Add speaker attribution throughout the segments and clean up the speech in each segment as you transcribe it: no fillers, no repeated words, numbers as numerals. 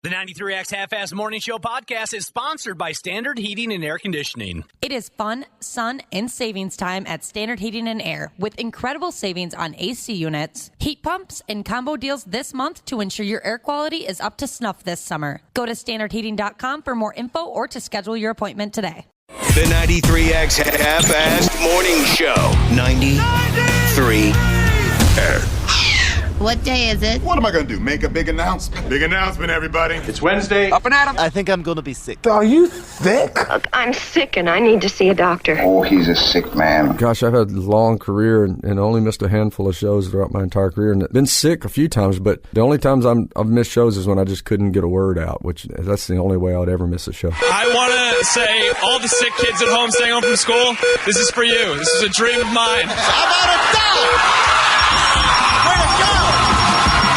Speaker 1: The 93X Half-Ass Morning Show podcast is sponsored by Standard Heating and Air Conditioning.
Speaker 2: It is fun, sun, and savings time at Standard Heating and Air with incredible savings on AC units, heat pumps, and combo deals this month to ensure your air quality is up to snuff this summer. Go to standardheating.com for more info or to schedule your appointment today.
Speaker 3: The 93X Half-Ass Morning Show. 93X.
Speaker 4: What day is it?
Speaker 5: What am I going to do? Make a big announcement? Big announcement, everybody.
Speaker 6: It's Wednesday.
Speaker 7: Up and at 'em.
Speaker 8: I think I'm going to be sick.
Speaker 5: Are you sick?
Speaker 9: I'm sick and I need to see a doctor.
Speaker 5: Oh, he's a sick man.
Speaker 10: Gosh, I've had a long career and only missed a handful of shows throughout my entire career. And been sick a few times, but the only times I've missed shows is when I just couldn't get a word out, which that's the only way I would ever miss a show.
Speaker 6: I want to say, all the sick kids at home staying home from school, this is for you. This is a dream of mine.
Speaker 7: How about a dollar? Way to go!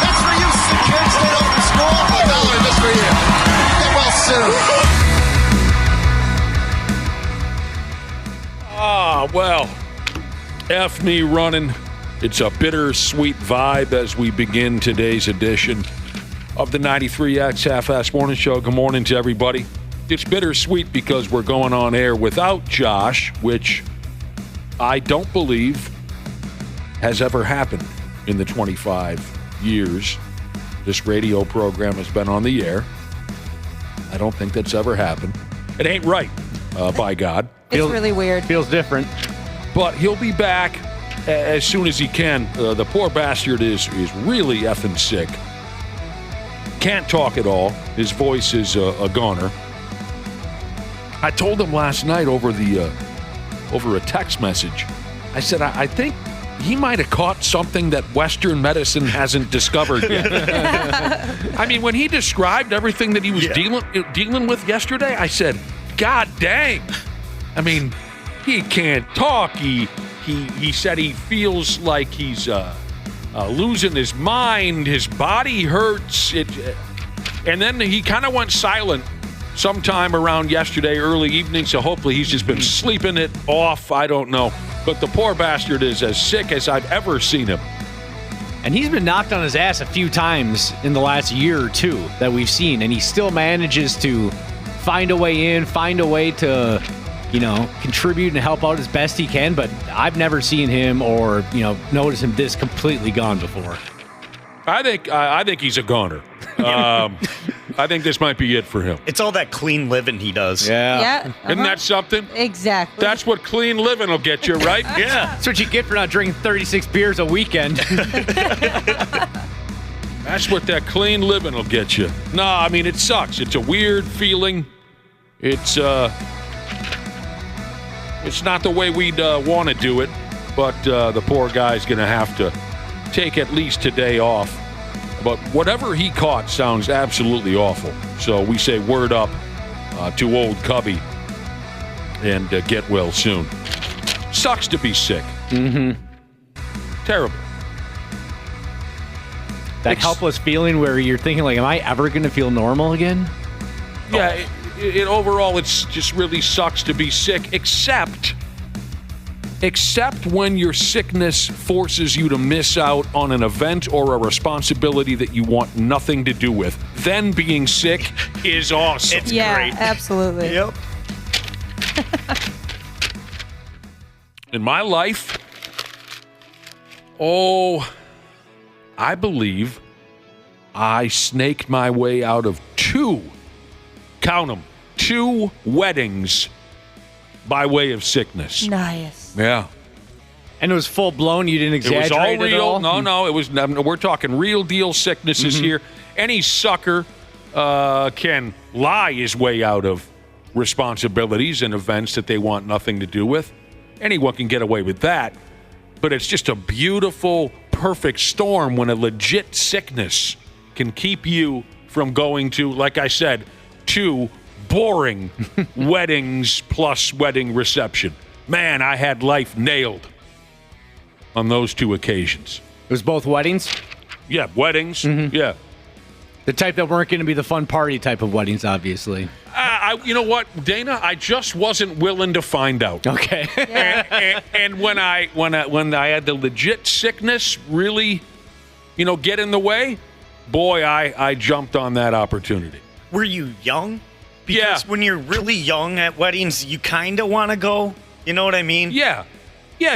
Speaker 7: That's for you, sick kids staying home from school. $1 just for you. Get well soon.
Speaker 11: Well, F me running. It's a bittersweet vibe as we begin today's edition of the 93X Half-Ass Morning Show. Good morning to everybody. It's bittersweet because we're going on air without Josh, which I don't believe has ever happened in the 25 years this radio program has been on the air. I don't think that's ever happened. It ain't right, by God.
Speaker 2: It's really weird.
Speaker 6: Feels different.
Speaker 11: But he'll be back as soon as he can. The poor bastard is really effing sick. Can't talk at all. His voice is a goner. I told him last night over a text message. I said, I think he might have caught something that Western medicine hasn't discovered yet. I mean, when he described everything that he was dealing with yesterday, I said, God dang. I mean, he can't talk. He said he feels like he's losing his mind. His body hurts. And then he kind of went silent sometime around yesterday, early evening, so hopefully he's just been sleeping it off. I don't know. But the poor bastard is as sick as I've ever seen him.
Speaker 1: And he's been knocked on his ass a few times in the last year or two that we've seen, and he still manages to find a way in, find a way to, contribute and help out as best he can. But I've never seen him or, noticed him this completely gone before.
Speaker 11: I think he's a goner. I think this might be it for him.
Speaker 8: It's all that clean living he does.
Speaker 2: Yeah.
Speaker 11: Isn't that something?
Speaker 2: Exactly.
Speaker 11: That's what clean living will get you, right?
Speaker 8: Yeah.
Speaker 1: That's what you get for not drinking 36 beers a weekend.
Speaker 11: That's what that clean living will get you. No, I mean, it sucks. It's a weird feeling. It's not the way we'd want to do it, but the poor guy's going to have to take at least today off. But whatever he caught sounds absolutely awful. So we say word up to old Cubby and get well soon. Sucks to be sick.
Speaker 1: Mm-hmm.
Speaker 11: Terrible.
Speaker 1: That helpless feeling where you're thinking, like, am I ever going to feel normal again?
Speaker 11: Yeah, it overall, it's just really sucks to be sick, except when your sickness forces you to miss out on an event or a responsibility that you want nothing to do with. Then being sick is awesome.
Speaker 8: It's
Speaker 2: yeah,
Speaker 8: great.
Speaker 2: Absolutely.
Speaker 8: Yep.
Speaker 11: In my life, I believe I snaked my way out of two weddings by way of sickness.
Speaker 2: Nice.
Speaker 11: Yeah.
Speaker 1: And it was full blown. You didn't exaggerate
Speaker 11: it was all real.
Speaker 1: at all?
Speaker 11: No. It was. We're talking real deal sicknesses here. Any sucker can lie his way out of responsibilities and events that they want nothing to do with. Anyone can get away with that. But it's just a beautiful, perfect storm when a legit sickness can keep you from going to, like I said, 2 boring weddings plus wedding reception. Man, I had life nailed on those 2 occasions.
Speaker 1: It was both weddings?
Speaker 11: Yeah, weddings. Yeah.
Speaker 1: The type that weren't going to be the fun party type of weddings, obviously.
Speaker 11: You know what, Dana? I just wasn't willing to find out.
Speaker 1: Okay.
Speaker 11: and when I had the legit sickness really, get in the way, boy, I jumped on that opportunity.
Speaker 8: Were you young? Because when you're really young at weddings, you kind of want to go. You know what I mean?
Speaker 11: Yeah,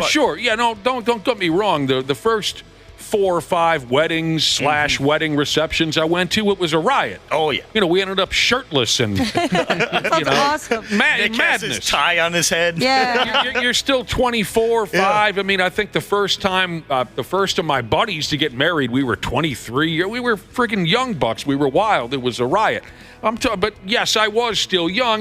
Speaker 11: sure. Yeah, no, don't get me wrong. The first 4 or 5 weddings / wedding receptions I went to, it was a riot.
Speaker 8: Oh, yeah.
Speaker 11: We ended up shirtless and
Speaker 2: Awesome.
Speaker 8: Nick has his
Speaker 11: madness.
Speaker 8: tie on his head.
Speaker 2: Yeah.
Speaker 11: You're still 24, 5. I mean, I think the first of my buddies to get married, we were 23. We were freaking young bucks. We were wild. It was a riot. But yes, I was still young.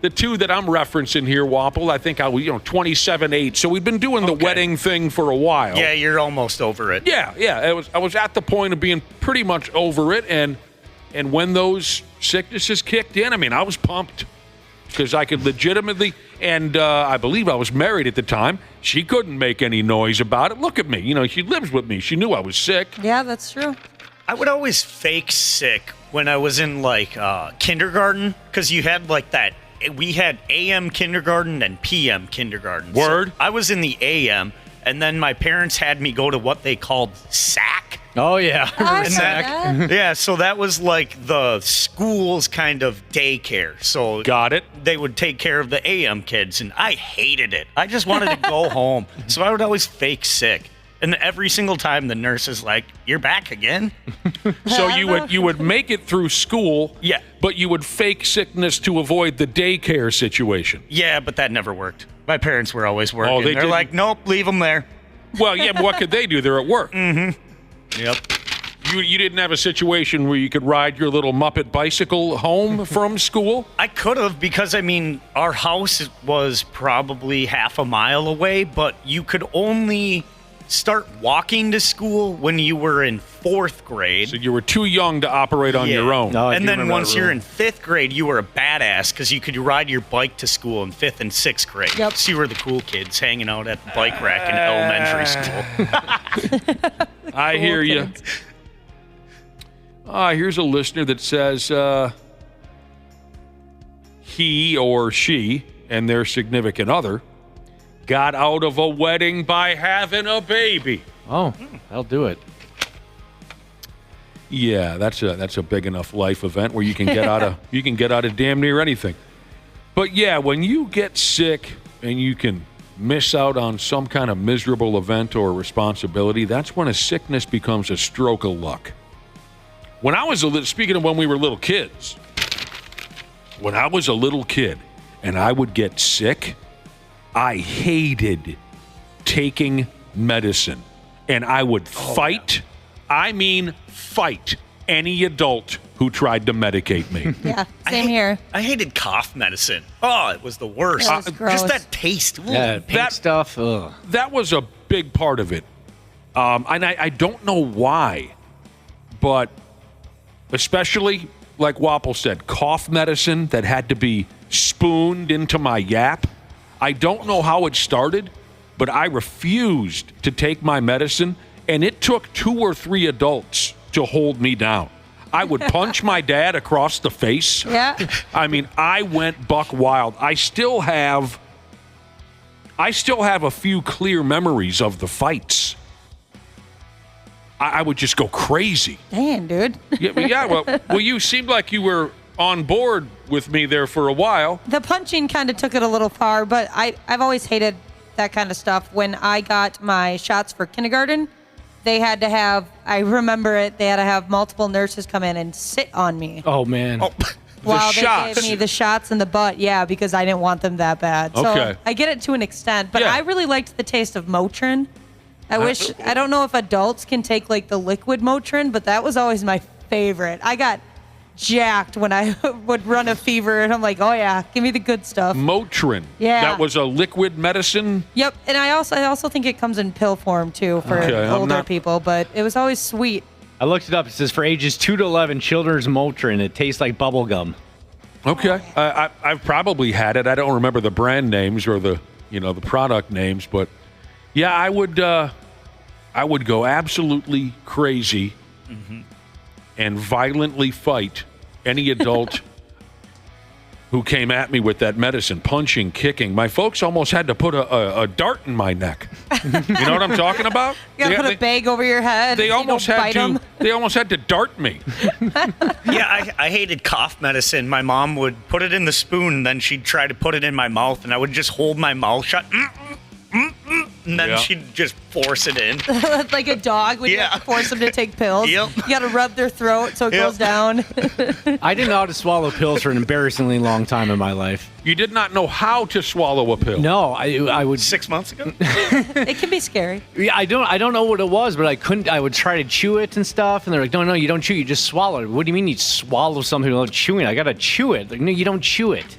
Speaker 11: The two that I'm referencing here, Wapple, I think I was, 27, 8. So we've been doing the wedding thing for a while.
Speaker 8: Yeah, you're almost over it.
Speaker 11: Yeah. I was at the point of being pretty much over it, and when those sicknesses kicked in, I mean, I was pumped because I could legitimately, and I believe I was married at the time. She couldn't make any noise about it. Look at me. She lives with me. She knew I was sick.
Speaker 2: Yeah, that's true.
Speaker 8: I would always fake sick when I was in kindergarten because you had that. We had AM kindergarten and PM kindergarten.
Speaker 11: Word.
Speaker 8: So I was in the AM, and then my parents had me go to what they called SAC.
Speaker 1: Oh, yeah.
Speaker 8: Yeah, so that was the school's kind of daycare. So
Speaker 11: got it.
Speaker 8: They would take care of the AM kids, and I hated it. I just wanted to go home. So I would always fake sick. And every single time the nurse is like, "You're back again."
Speaker 11: So you would make it through school,
Speaker 8: yeah,
Speaker 11: but you would fake sickness to avoid the daycare situation.
Speaker 8: Yeah, but that never worked. My parents were always working. They're
Speaker 11: didn't?
Speaker 8: like, "Nope, leave them there."
Speaker 11: Well, yeah, but what could they do? They're at work.
Speaker 8: Mm-hmm. Yep.
Speaker 11: You didn't have a situation where you could ride your little Muppet bicycle home from school?
Speaker 8: I could have because, our house was probably half a mile away, but you could only start walking to school when you were in 4th grade.
Speaker 11: So you were too young to operate on your own.
Speaker 1: No,
Speaker 8: and then once you're in 5th grade, you were a badass because you could ride your bike to school in 5th and 6th grade.
Speaker 2: Yep.
Speaker 8: So you were the cool kids hanging out at the bike rack in elementary school.
Speaker 11: I hear you. Here's a listener that says he or she and their significant other got out of a wedding by having a baby.
Speaker 1: Oh, that'll do it.
Speaker 11: Yeah, that's a big enough life event where you can get out of damn near anything. But yeah, when you get sick and you can miss out on some kind of miserable event or responsibility, that's when a sickness becomes a stroke of luck. When I was speaking of when we were little kids, when I was a little kid and I would get sick, I hated taking medicine, and I would fight. I mean, fight any adult who tried to medicate me.
Speaker 2: Yeah, same here.
Speaker 8: I hated cough medicine. Oh, it was the worst.
Speaker 2: It was gross.
Speaker 8: Just that taste. Ooh.
Speaker 1: Yeah, pink stuff. Ugh.
Speaker 11: That was a big part of it. And I don't know why, but especially, like Wapple said, cough medicine that had to be spooned into my yap. I don't know how it started, but I refused to take my medicine, and it took 2 or 3 adults to hold me down. I would punch my dad across the face.
Speaker 2: Yeah.
Speaker 11: I mean, I went buck wild. I still have a few clear memories of the fights. I would just go crazy.
Speaker 2: Dang, dude.
Speaker 11: Well, you seemed like you were on board with me there for a while.
Speaker 2: The punching kind of took it a little far, but I've always hated that kind of stuff. When I got my shots for kindergarten, they had to have, I remember it, they had to have multiple nurses come in and sit on me.
Speaker 1: Oh, man.
Speaker 2: While they
Speaker 11: shots.
Speaker 2: gave me the shots in the butt, yeah, because I didn't want them that bad. So
Speaker 11: Okay.
Speaker 2: I get it to an extent, but
Speaker 11: Yeah.
Speaker 2: I really liked the taste of Motrin. I don't know if adults can take the liquid Motrin, but that was always my favorite. I got jacked when I would run a fever, and I'm like, oh yeah, give me the good stuff.
Speaker 11: Motrin.
Speaker 2: Yeah.
Speaker 11: That was a liquid medicine.
Speaker 2: Yep, and I also think it comes in pill form too for older people, but it was always sweet.
Speaker 1: I looked it up. It says for ages 2 to 11, children's Motrin. It tastes like bubble gum.
Speaker 11: Okay. I've probably had it. I don't remember the brand names or the product names, but yeah, I would go absolutely crazy and violently fight any adult who came at me with that medicine, punching, kicking. My folks almost had to put a dart in my neck. You know what I'm talking about?
Speaker 2: You gotta put a bag over your head.
Speaker 11: They almost had to. They almost had to dart me.
Speaker 8: Yeah, I hated cough medicine. My mom would put it in the spoon, and then she'd try to put it in my mouth, and I would just hold my mouth shut. And then she'd just force it in.
Speaker 2: Like a dog when you have to force them to take pills.
Speaker 8: Yep.
Speaker 2: You got to rub their throat so it goes down.
Speaker 1: I didn't know how to swallow pills for an embarrassingly long time in my life.
Speaker 11: You did not know how to swallow a pill?
Speaker 1: No, I would.
Speaker 8: 6 months ago?
Speaker 2: It can be scary.
Speaker 1: Yeah, I don't know what it was, but I couldn't. I would try to chew it and stuff, and they're like, no, you don't chew, you just swallow it. What do you mean you swallow something without chewing? I got to chew it. Like, no, you don't chew it.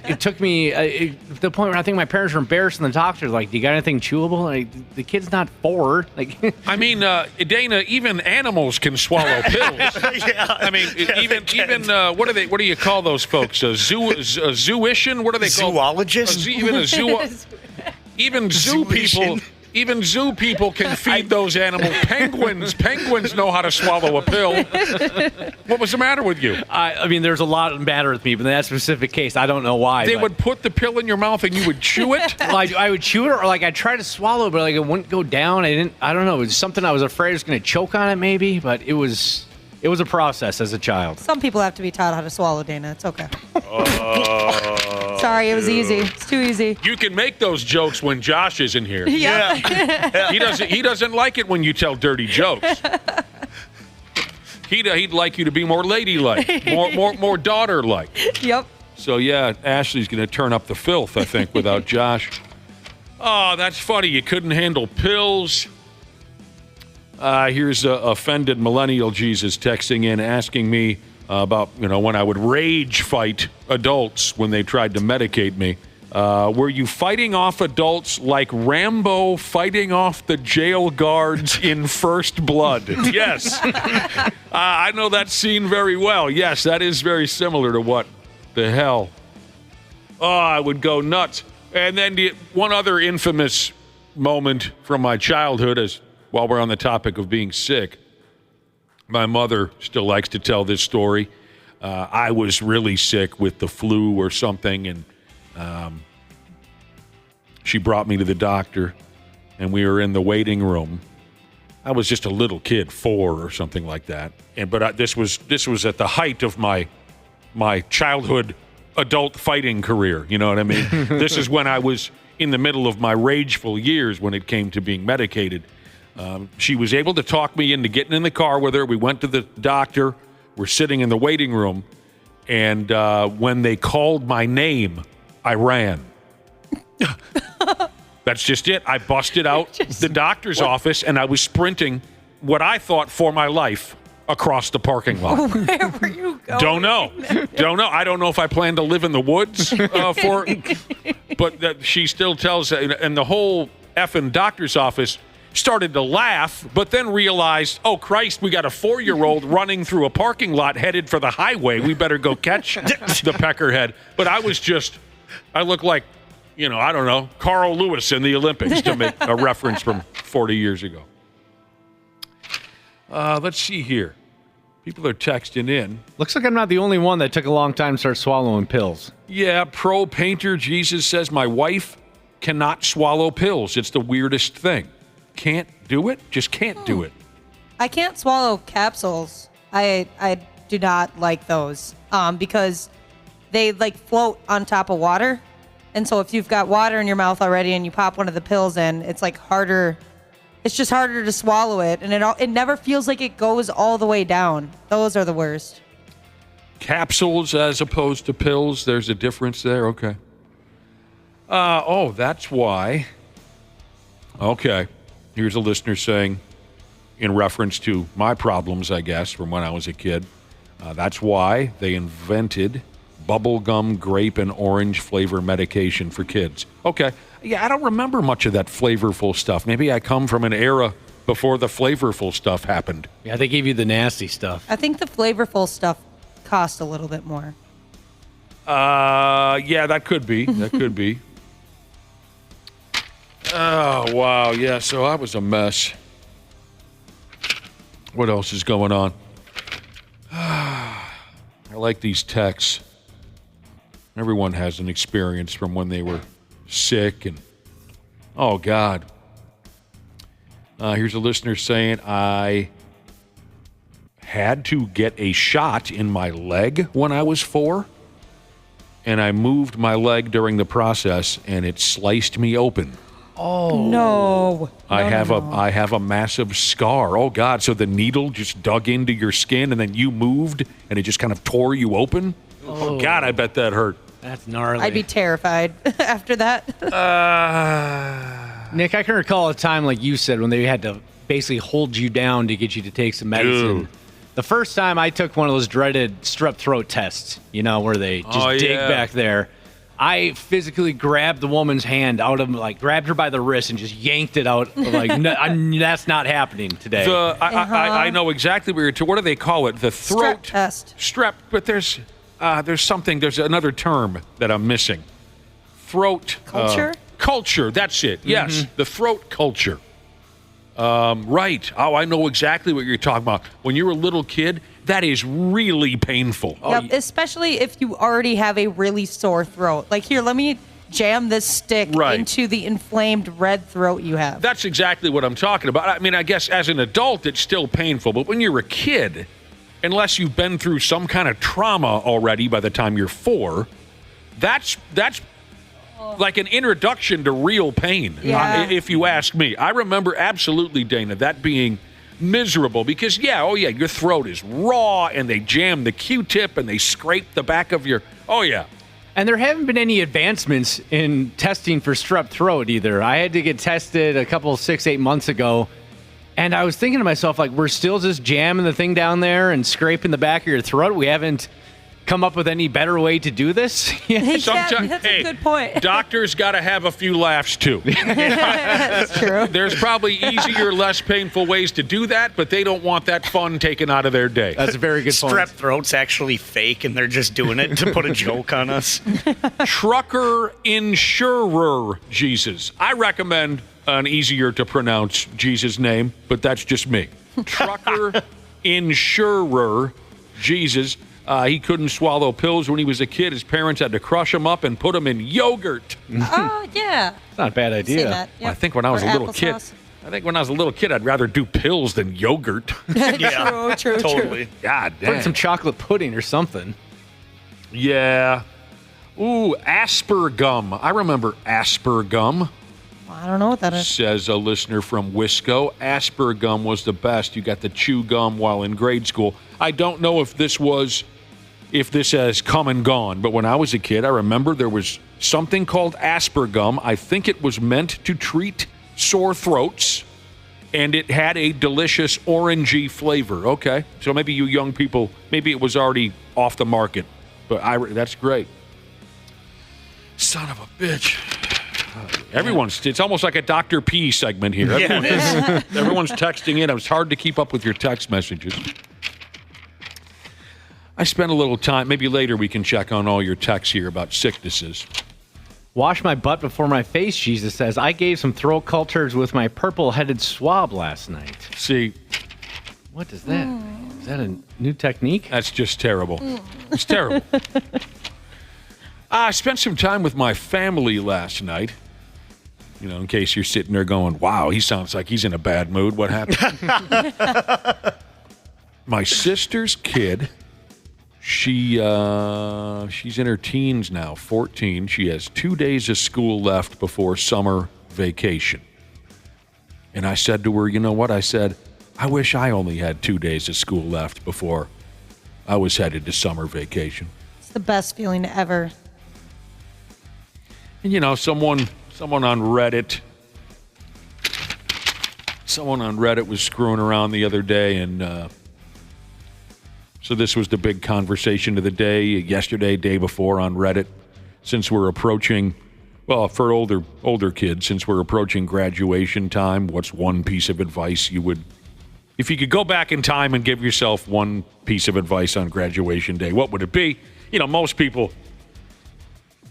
Speaker 1: It took me to the point where I think my parents were embarrassed, and the doctor's like, "Do you got anything chewable?" Like, the kid's not 4. Like,
Speaker 11: I mean, Dana, even animals can swallow pills. I mean, even what do you call those folks? A zooician? What are they called?
Speaker 8: Zoologist?
Speaker 11: Even zoo people. Even zoo people can feed those animals. Penguins know how to swallow a pill. What was the matter with you?
Speaker 1: I mean, there's a lot of matter with me, but in that specific case, I don't know why.
Speaker 11: They would put the pill in your mouth and you would chew it?
Speaker 1: Well, I would chew it, or like I'd try to swallow it, but like it wouldn't go down. I don't know. It was something I was afraid I was going to choke on it, maybe, but it was a process as a child.
Speaker 2: Some people have to be taught how to swallow, Dana. It's okay. Sorry, it was easy. It's too easy.
Speaker 11: You can make those jokes when Josh isn't here.
Speaker 2: Yeah.
Speaker 11: He doesn't like it when you tell dirty jokes. He'd like you to be more ladylike, more daughter-like.
Speaker 2: Yep.
Speaker 11: So yeah, Ashley's going to turn up the filth, I think, without Josh. Oh, that's funny. You couldn't handle pills. Here's offended millennial Jesus texting in, asking me about, when I would rage fight adults when they tried to medicate me. Were you fighting off adults like Rambo fighting off the jail guards in First Blood? Yes. I know that scene very well. Yes, that is very similar to what the hell. Oh, I would go nuts. And then one other infamous moment from my childhood is, while we're on the topic of being sick, my mother still likes to tell this story. I was really sick with the flu or something, and she brought me to the doctor, and we were in the waiting room. I was just a little kid, 4 or something like that. But this was at the height of my childhood adult fighting career. You know what I mean? This is when I was in the middle of my rageful years when it came to being medicated. She was able to talk me into getting in the car with her. We went to the doctor. We're sitting in the waiting room. And when they called my name, I ran. That's just it. I busted out the doctor's office, and I was sprinting what I thought for my life across the parking lot.
Speaker 2: Where were you going?
Speaker 11: Don't know. I don't know if I plan to live in the woods but she still tells, and the whole effing doctor's office started to laugh, but then realized, oh, Christ, we got a 4-year-old running through a parking lot headed for the highway. We better go catch the peckerhead. But I look like, I don't know, Carl Lewis in the Olympics, to make a reference from 40 years ago. Let's see here. People are texting in.
Speaker 1: Looks like I'm not the only one that took a long time to start swallowing pills.
Speaker 11: Yeah, Pro Painter Jesus says, my wife cannot swallow pills. It's the weirdest thing. Can't do it? Just can't do it.
Speaker 2: I can't swallow capsules. I do not like those because they float on top of water. And so if you've got water in your mouth already and you pop one of the pills in, it's harder. It's just harder to swallow it. And it never feels like it goes all the way down. Those are the worst.
Speaker 11: Capsules as opposed to pills. There's a difference there. Okay. That's why. Okay. Here's a listener saying, in reference to my problems, I guess, from when I was a kid, that's why they invented bubblegum, grape, and orange flavor medication for kids. Okay. Yeah, I don't remember much of that flavorful stuff. Maybe I come from an era before the flavorful stuff happened.
Speaker 1: Yeah, they gave you the nasty stuff.
Speaker 2: I think the flavorful stuff cost a little bit more.
Speaker 11: Yeah, that could be. That could be. Oh, wow. Yeah, so I was a mess. What else is going on? I like these texts. Everyone has an experience from when they were sick and, oh, God. Here's a listener saying, I had to get a shot in my leg when I was 4, and I moved my leg during the process, and it sliced me open.
Speaker 2: Oh no!
Speaker 11: I have a massive scar. Oh God! So the needle just dug into your skin, and then you moved, and it just kind of tore you open. Oh God! I bet that hurt.
Speaker 1: That's gnarly.
Speaker 2: I'd be terrified after that.
Speaker 1: Nick, I can recall a time like you said when they had to basically hold you down to get you to take some medicine.
Speaker 11: Dude.
Speaker 1: The first time I took one of those dreaded strep throat tests, where they just dig back there. I physically grabbed the woman's hand out of, grabbed her by the wrist and just yanked it out. That's not happening today.
Speaker 11: I know exactly what do they call it? The throat
Speaker 2: Strep test.
Speaker 11: Strep, but there's another term that I'm missing. Throat
Speaker 2: Culture?
Speaker 11: Culture, that's it. Yes, the throat culture. Right. Oh, I know exactly what you're talking about. When you're a little kid, that is really painful.
Speaker 2: Yep, especially if you already have a really sore throat. Like, here, let me jam this stick into the inflamed red throat you have.
Speaker 11: That's exactly what I'm talking about. I mean, I guess as an adult, it's still painful. But when you're a kid, unless you've been through some kind of trauma already by the time you're 4, that's like an introduction to real pain, if you ask me. I remember absolutely, Dana, that being miserable because, your throat is raw and they jam the Q-tip and they scrape the back of your,
Speaker 1: And there haven't been any advancements in testing for strep throat either. I had to get tested a couple 6-8 months ago, and I was thinking to myself, we're still just jamming the thing down there and scraping the back of your throat. We haven't come up with any better way to do this?
Speaker 2: That's a good point.
Speaker 11: Doctors got to have a few laughs, too.
Speaker 2: That's true.
Speaker 11: There's probably easier, less painful ways to do that, but they don't want that fun taken out of their day.
Speaker 1: That's a very good point.
Speaker 8: Strep throat's actually fake, and they're just doing it to put a joke on us.
Speaker 11: Trucker insurer Jesus. I recommend an easier to pronounce Jesus name, but that's just me. Trucker insurer Jesus. He couldn't swallow pills when he was a kid. His parents had to crush him up and put him in yogurt.
Speaker 2: Oh, yeah.
Speaker 1: It's not a bad idea.
Speaker 2: Yep.
Speaker 11: Well, I think when I was a little kid, I'd rather do pills than yogurt.
Speaker 2: Yeah, true.
Speaker 8: Totally.
Speaker 11: God damn.
Speaker 1: Put in some chocolate pudding or something.
Speaker 11: Yeah. Ooh, Aspergum. I remember Aspergum.
Speaker 2: I don't know what that is.
Speaker 11: Says a listener from Wisco. Aspergum was the best. You got to chew gum while in grade school. I don't know if this has come and gone, but when I was a kid, I remember there was something called Aspergum. I think it was meant to treat sore throats, and it had a delicious orangey flavor. Okay, so maybe you young people, maybe it was already off the market, but that's great. Son of a bitch. It's almost like a Dr. P segment here. Everyone's texting in. It was hard to keep up with your text messages. I spent a little time. Maybe later we can check on all your texts here about sicknesses.
Speaker 1: Wash my butt before my face, Jesus says. I gave some throat cultures with my purple-headed swab last night.
Speaker 11: See.
Speaker 1: What is that? Is that a new technique?
Speaker 11: That's just terrible. It's terrible. I spent some time with my family last night. In case you're sitting there going, wow, he sounds like he's in a bad mood. What happened? My sister's kid, she's in her teens now, 14. She has 2 days of school left before summer vacation. And I said to her, you know what? I said, I wish I only had 2 days of school left before I was headed to summer vacation.
Speaker 2: It's the best feeling ever.
Speaker 11: And, someone on Reddit was screwing around the other day, and so this was the big conversation of the day, yesterday, day before on Reddit. Since we're approaching, for older kids, since we're approaching graduation time, what's one piece of advice you would, if you could go back in time and give yourself one piece of advice on graduation day, what would it be?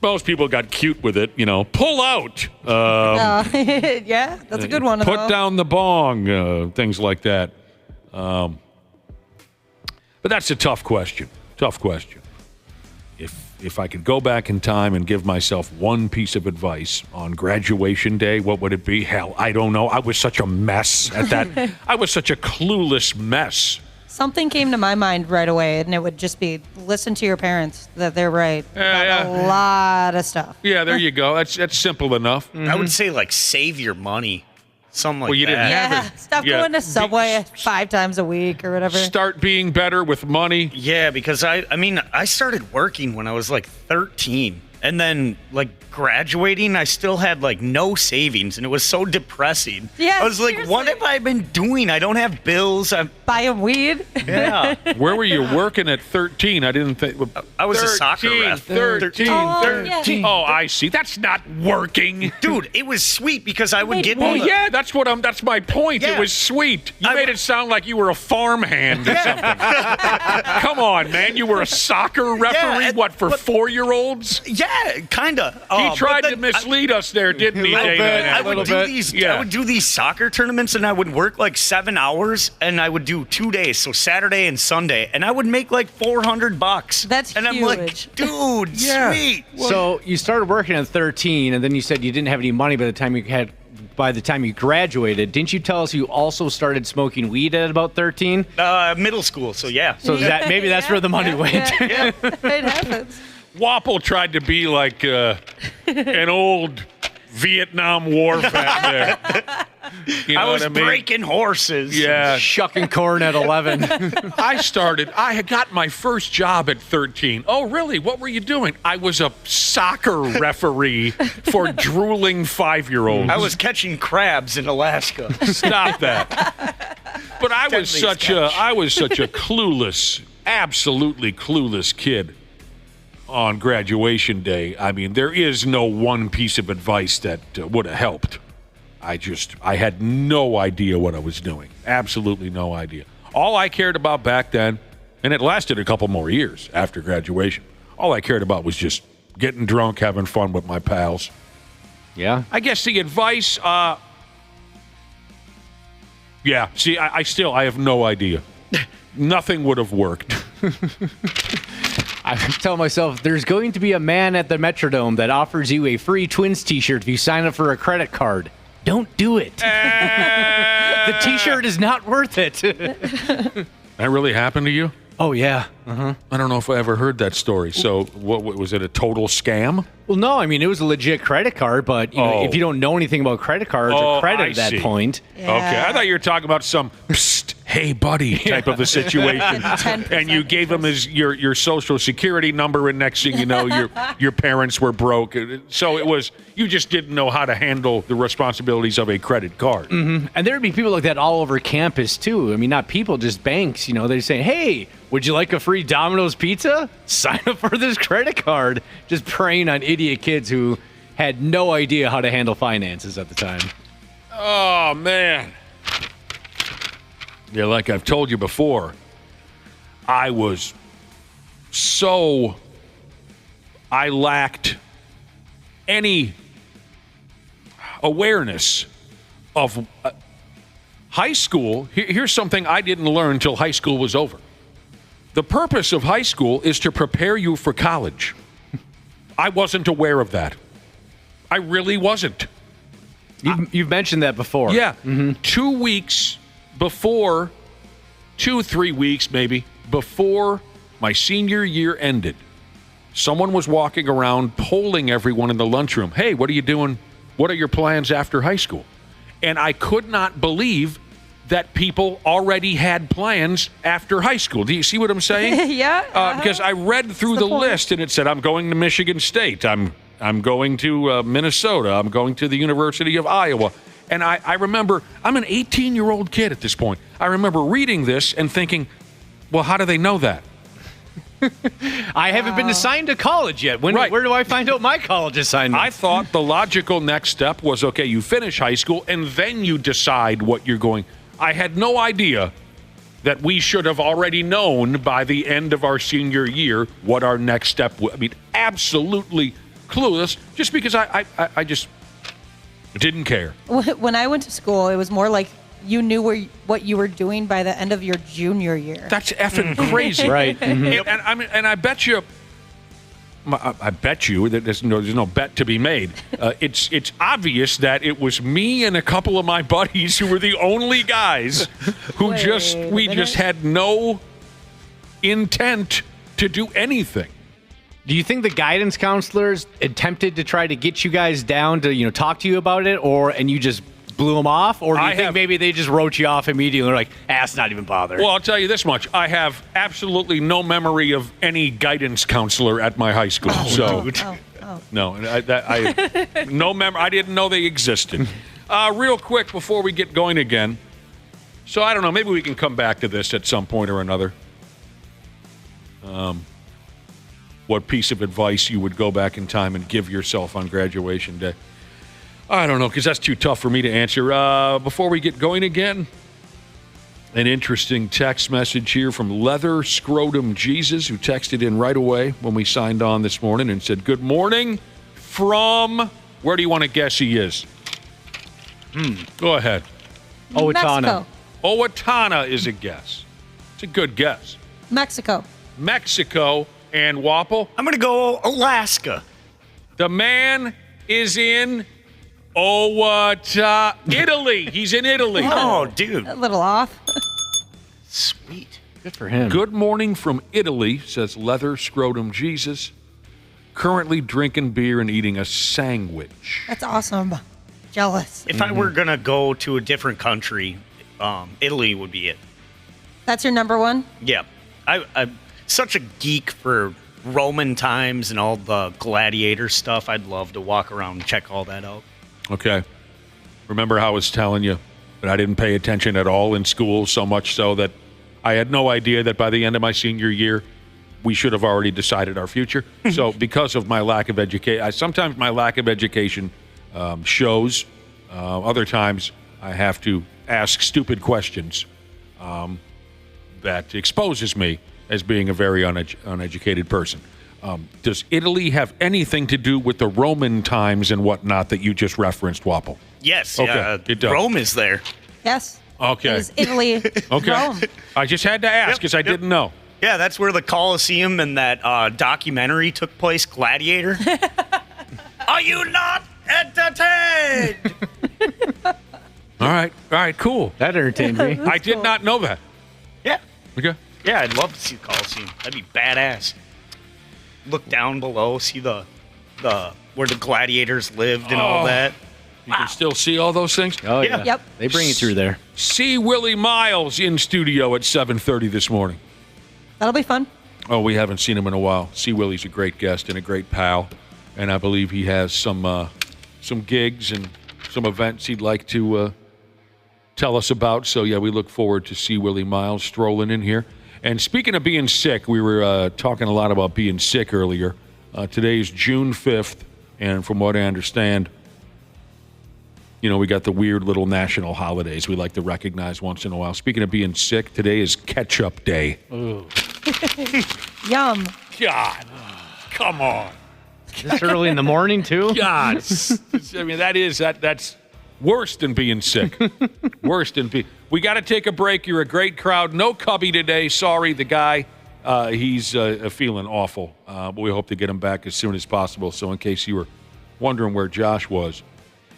Speaker 11: Most people got cute with it, pull out.
Speaker 2: Yeah, that's a good one.
Speaker 11: Put down the bong, things like that. But that's a tough question. if I could go back in time and give myself one piece of advice on graduation day, what would it be? Hell, I don't know. I was such a mess at that. I was such a clueless mess.
Speaker 2: Something came to my mind right away, and it would just be listen to your parents, that they're right about a lot of stuff.
Speaker 11: Yeah, there you go. That's simple enough.
Speaker 8: I would say, like, save your money. Something like
Speaker 11: Well, you didn't
Speaker 8: that.
Speaker 11: have it.
Speaker 2: Stop going to Subway 5 times a week or whatever.
Speaker 11: Start being better with money.
Speaker 8: Yeah, because I started working when I was like 13. And then, like, graduating, I still had, like, no savings, and it was so depressing.
Speaker 2: Yeah,
Speaker 8: I was like,
Speaker 2: seriously.
Speaker 8: what have I been doing? I don't have bills.
Speaker 2: Buying weed?
Speaker 8: Yeah.
Speaker 11: Where were you working at 13? I didn't think.
Speaker 8: I was a soccer ref.
Speaker 11: 13.
Speaker 2: yeah.
Speaker 11: Oh, I see. That's not working.
Speaker 8: Dude, it was sweet because I would get...
Speaker 11: Well, yeah, that's my point.
Speaker 8: Yeah.
Speaker 11: It was sweet. You made it sound like you were a farmhand or something. Come on, man. You were a soccer referee, for 4-year-olds?
Speaker 8: Yeah, kind of.
Speaker 11: He tried to mislead us there, didn't he, Dana?
Speaker 8: I would do these soccer tournaments, and I would work like 7 hours, and I would do 2 days, so Saturday and Sunday, and I would make like $400.
Speaker 2: That's
Speaker 8: and
Speaker 2: huge.
Speaker 8: I'm like, dude, sweet.
Speaker 1: So you started working at 13, and then you said you didn't have any money by the time you graduated. Didn't you tell us you also started smoking weed at about 13?
Speaker 8: Middle school, so yeah.
Speaker 1: So maybe that's where the money went.
Speaker 2: Yeah. It happens.
Speaker 11: Wapple tried to be like an old Vietnam War vet there. You know
Speaker 8: I was
Speaker 11: what I mean?
Speaker 8: breaking horses.
Speaker 11: Yeah.
Speaker 1: Shucking corn at 11.
Speaker 11: I had got my first job at 13. Oh, really? What were you doing? I was a soccer referee for drooling 5-year-olds.
Speaker 8: I was catching crabs in Alaska.
Speaker 11: Stop that. But I was such a clueless, absolutely clueless kid on graduation day. I mean, there is no one piece of advice that would have helped. I had no idea what I was doing. Absolutely no idea. All I cared about back then, and it lasted a couple more years after graduation, all I cared about was just getting drunk, having fun with my pals.
Speaker 1: Yeah.
Speaker 11: I guess the advice, I have no idea. Nothing would have worked.
Speaker 1: I tell myself, there's going to be a man at the Metrodome that offers you a free Twins t-shirt if you sign up for a credit card. Don't do it. The t-shirt is not worth it.
Speaker 11: That really happened to you?
Speaker 1: Oh, yeah. Uh-huh.
Speaker 11: I don't know if I ever heard that story. So what was it, a total scam?
Speaker 1: Well, no, I mean, it was a legit credit card, but if you don't know anything about credit cards or credit at that point.
Speaker 2: Yeah.
Speaker 11: Okay, I thought you were talking about some psst, hey buddy type of a situation. And you gave him your social security number, and next thing you know, your parents were broke. So it was, you just didn't know how to handle the responsibilities of a credit card.
Speaker 1: Mm-hmm. And there'd be people like that all over campus, too. I mean, not people, just banks. You know, they'd say, hey, would you like a free Domino's pizza? Sign up for this credit card. Just preying on idiot kids who had no idea how to handle finances at the time.
Speaker 11: Oh, man. Yeah, like I've told you before, I lacked any awareness of high school. Here's something I didn't learn until high school was over. The purpose of high school is to prepare you for college. I wasn't aware of that. I really wasn't.
Speaker 1: You've mentioned that before.
Speaker 11: Yeah. Mm-hmm. 2 weeks before, 3 weeks maybe, before my senior year ended, someone was walking around polling everyone in the lunchroom. Hey, what are you doing? What are your plans after high school? And I could not believe that people already had plans after high school. Do you see what I'm saying?
Speaker 2: Yeah.
Speaker 11: Because I read through the list, and it said, I'm going to Michigan State. I'm going to Minnesota. I'm going to the University of Iowa. And I remember, I'm an 18-year-old kid at this point. I remember reading this and thinking, well, how do they know that?
Speaker 1: I haven't been assigned to college yet. Where do I find out my college assignment?
Speaker 11: I thought the logical next step was, okay, you finish high school, and then you decide what you're going. I had no idea that we should have already known by the end of our senior year what our next step was. I mean, absolutely clueless, just because I just didn't care.
Speaker 2: When I went to school, it was more like you knew what you were doing by the end of your junior year.
Speaker 11: That's effing crazy.
Speaker 1: Right. Mm-hmm.
Speaker 11: And I bet you I bet you that there's no bet to be made. It's obvious that it was me and a couple of my buddies who were the only guys who just had no intent to do anything.
Speaker 1: Do you think the guidance counselors attempted to try to get you guys down to, talk to you about it, and you just blew them off? Or do you think maybe they just wrote you off immediately? They're like, it's not even bothering.
Speaker 11: Well, I'll tell you this much. I have absolutely no memory of any guidance counselor at my high school. No, no memory. I didn't know they existed. Real quick before we get going again. So I don't know. Maybe we can come back to this at some point or another. What piece of advice you would go back in time and give yourself on graduation day? I don't know, because that's too tough for me to answer. Before we get going again, an interesting text message here from Leather Scrotum Jesus, who texted in right away when we signed on this morning and said, good morning from, where do you want to guess he is? Go ahead.
Speaker 1: Owatonna.
Speaker 11: Owatonna is a guess. It's a good guess.
Speaker 2: Mexico.
Speaker 11: And Wapple?
Speaker 8: I'm going to go Alaska.
Speaker 11: The man is in Italy. He's in Italy.
Speaker 8: Oh, dude.
Speaker 2: A little off.
Speaker 8: Sweet.
Speaker 1: Good for him.
Speaker 11: Good morning from Italy, says Leather Scrotum Jesus. Currently drinking beer and eating a sandwich.
Speaker 2: That's awesome. Jealous.
Speaker 8: If I were going to go to a different country, Italy would be it.
Speaker 2: That's your number one?
Speaker 8: Yeah. I'm such a geek for Roman times and all the gladiator stuff. I'd love to walk around and check all that out.
Speaker 11: Okay. Remember how I was telling you that I didn't pay attention at all in school, so much so that I had no idea that by the end of my senior year, we should have already decided our future. So because of my lack of education, sometimes my lack of education shows. Other times I have to ask stupid questions that exposes me as being a very uneducated person. Does Italy have anything to do with the Roman times and whatnot that you just referenced, Wapple?
Speaker 8: Yes.
Speaker 11: Okay. It does.
Speaker 8: Rome is there.
Speaker 2: Yes.
Speaker 11: Okay.
Speaker 2: It is Italy.
Speaker 11: Okay.
Speaker 2: Rome.
Speaker 11: I just had to ask because I didn't know.
Speaker 8: Yeah, that's where the Colosseum and that documentary took place, Gladiator. Are you not entertained?
Speaker 11: All right, cool.
Speaker 1: That entertained me.
Speaker 11: I did not know that.
Speaker 8: Yeah.
Speaker 11: Okay.
Speaker 8: Yeah, I'd love to see the Colosseum. That'd be badass. Look down below, see the where the gladiators lived and all that.
Speaker 11: You can still see all those things?
Speaker 1: Oh, yeah.
Speaker 2: Yep.
Speaker 1: They bring you through there.
Speaker 11: See Willi Myles in studio at 7:30 this morning.
Speaker 2: That'll be fun.
Speaker 11: Oh, we haven't seen him in a while. See Willie's a great guest and a great pal, and I believe he has some gigs and some events he'd like to tell us about. So, yeah, we look forward to see Willi Myles strolling in here. And speaking of being sick, we were talking a lot about being sick earlier. Today is June 5th, and from what I understand, we got the weird little national holidays we like to recognize once in a while. Speaking of being sick, today is Ketchup Day.
Speaker 1: Ooh.
Speaker 2: Yum.
Speaker 11: God, come on.
Speaker 1: This early in the morning, too?
Speaker 11: God. I mean, that's worse than being sick. Worse than being... We got to take a break. You're a great crowd. No Cubby today. Sorry, the guy, he's feeling awful. But we hope to get him back as soon as possible. So in case you were wondering where Josh was,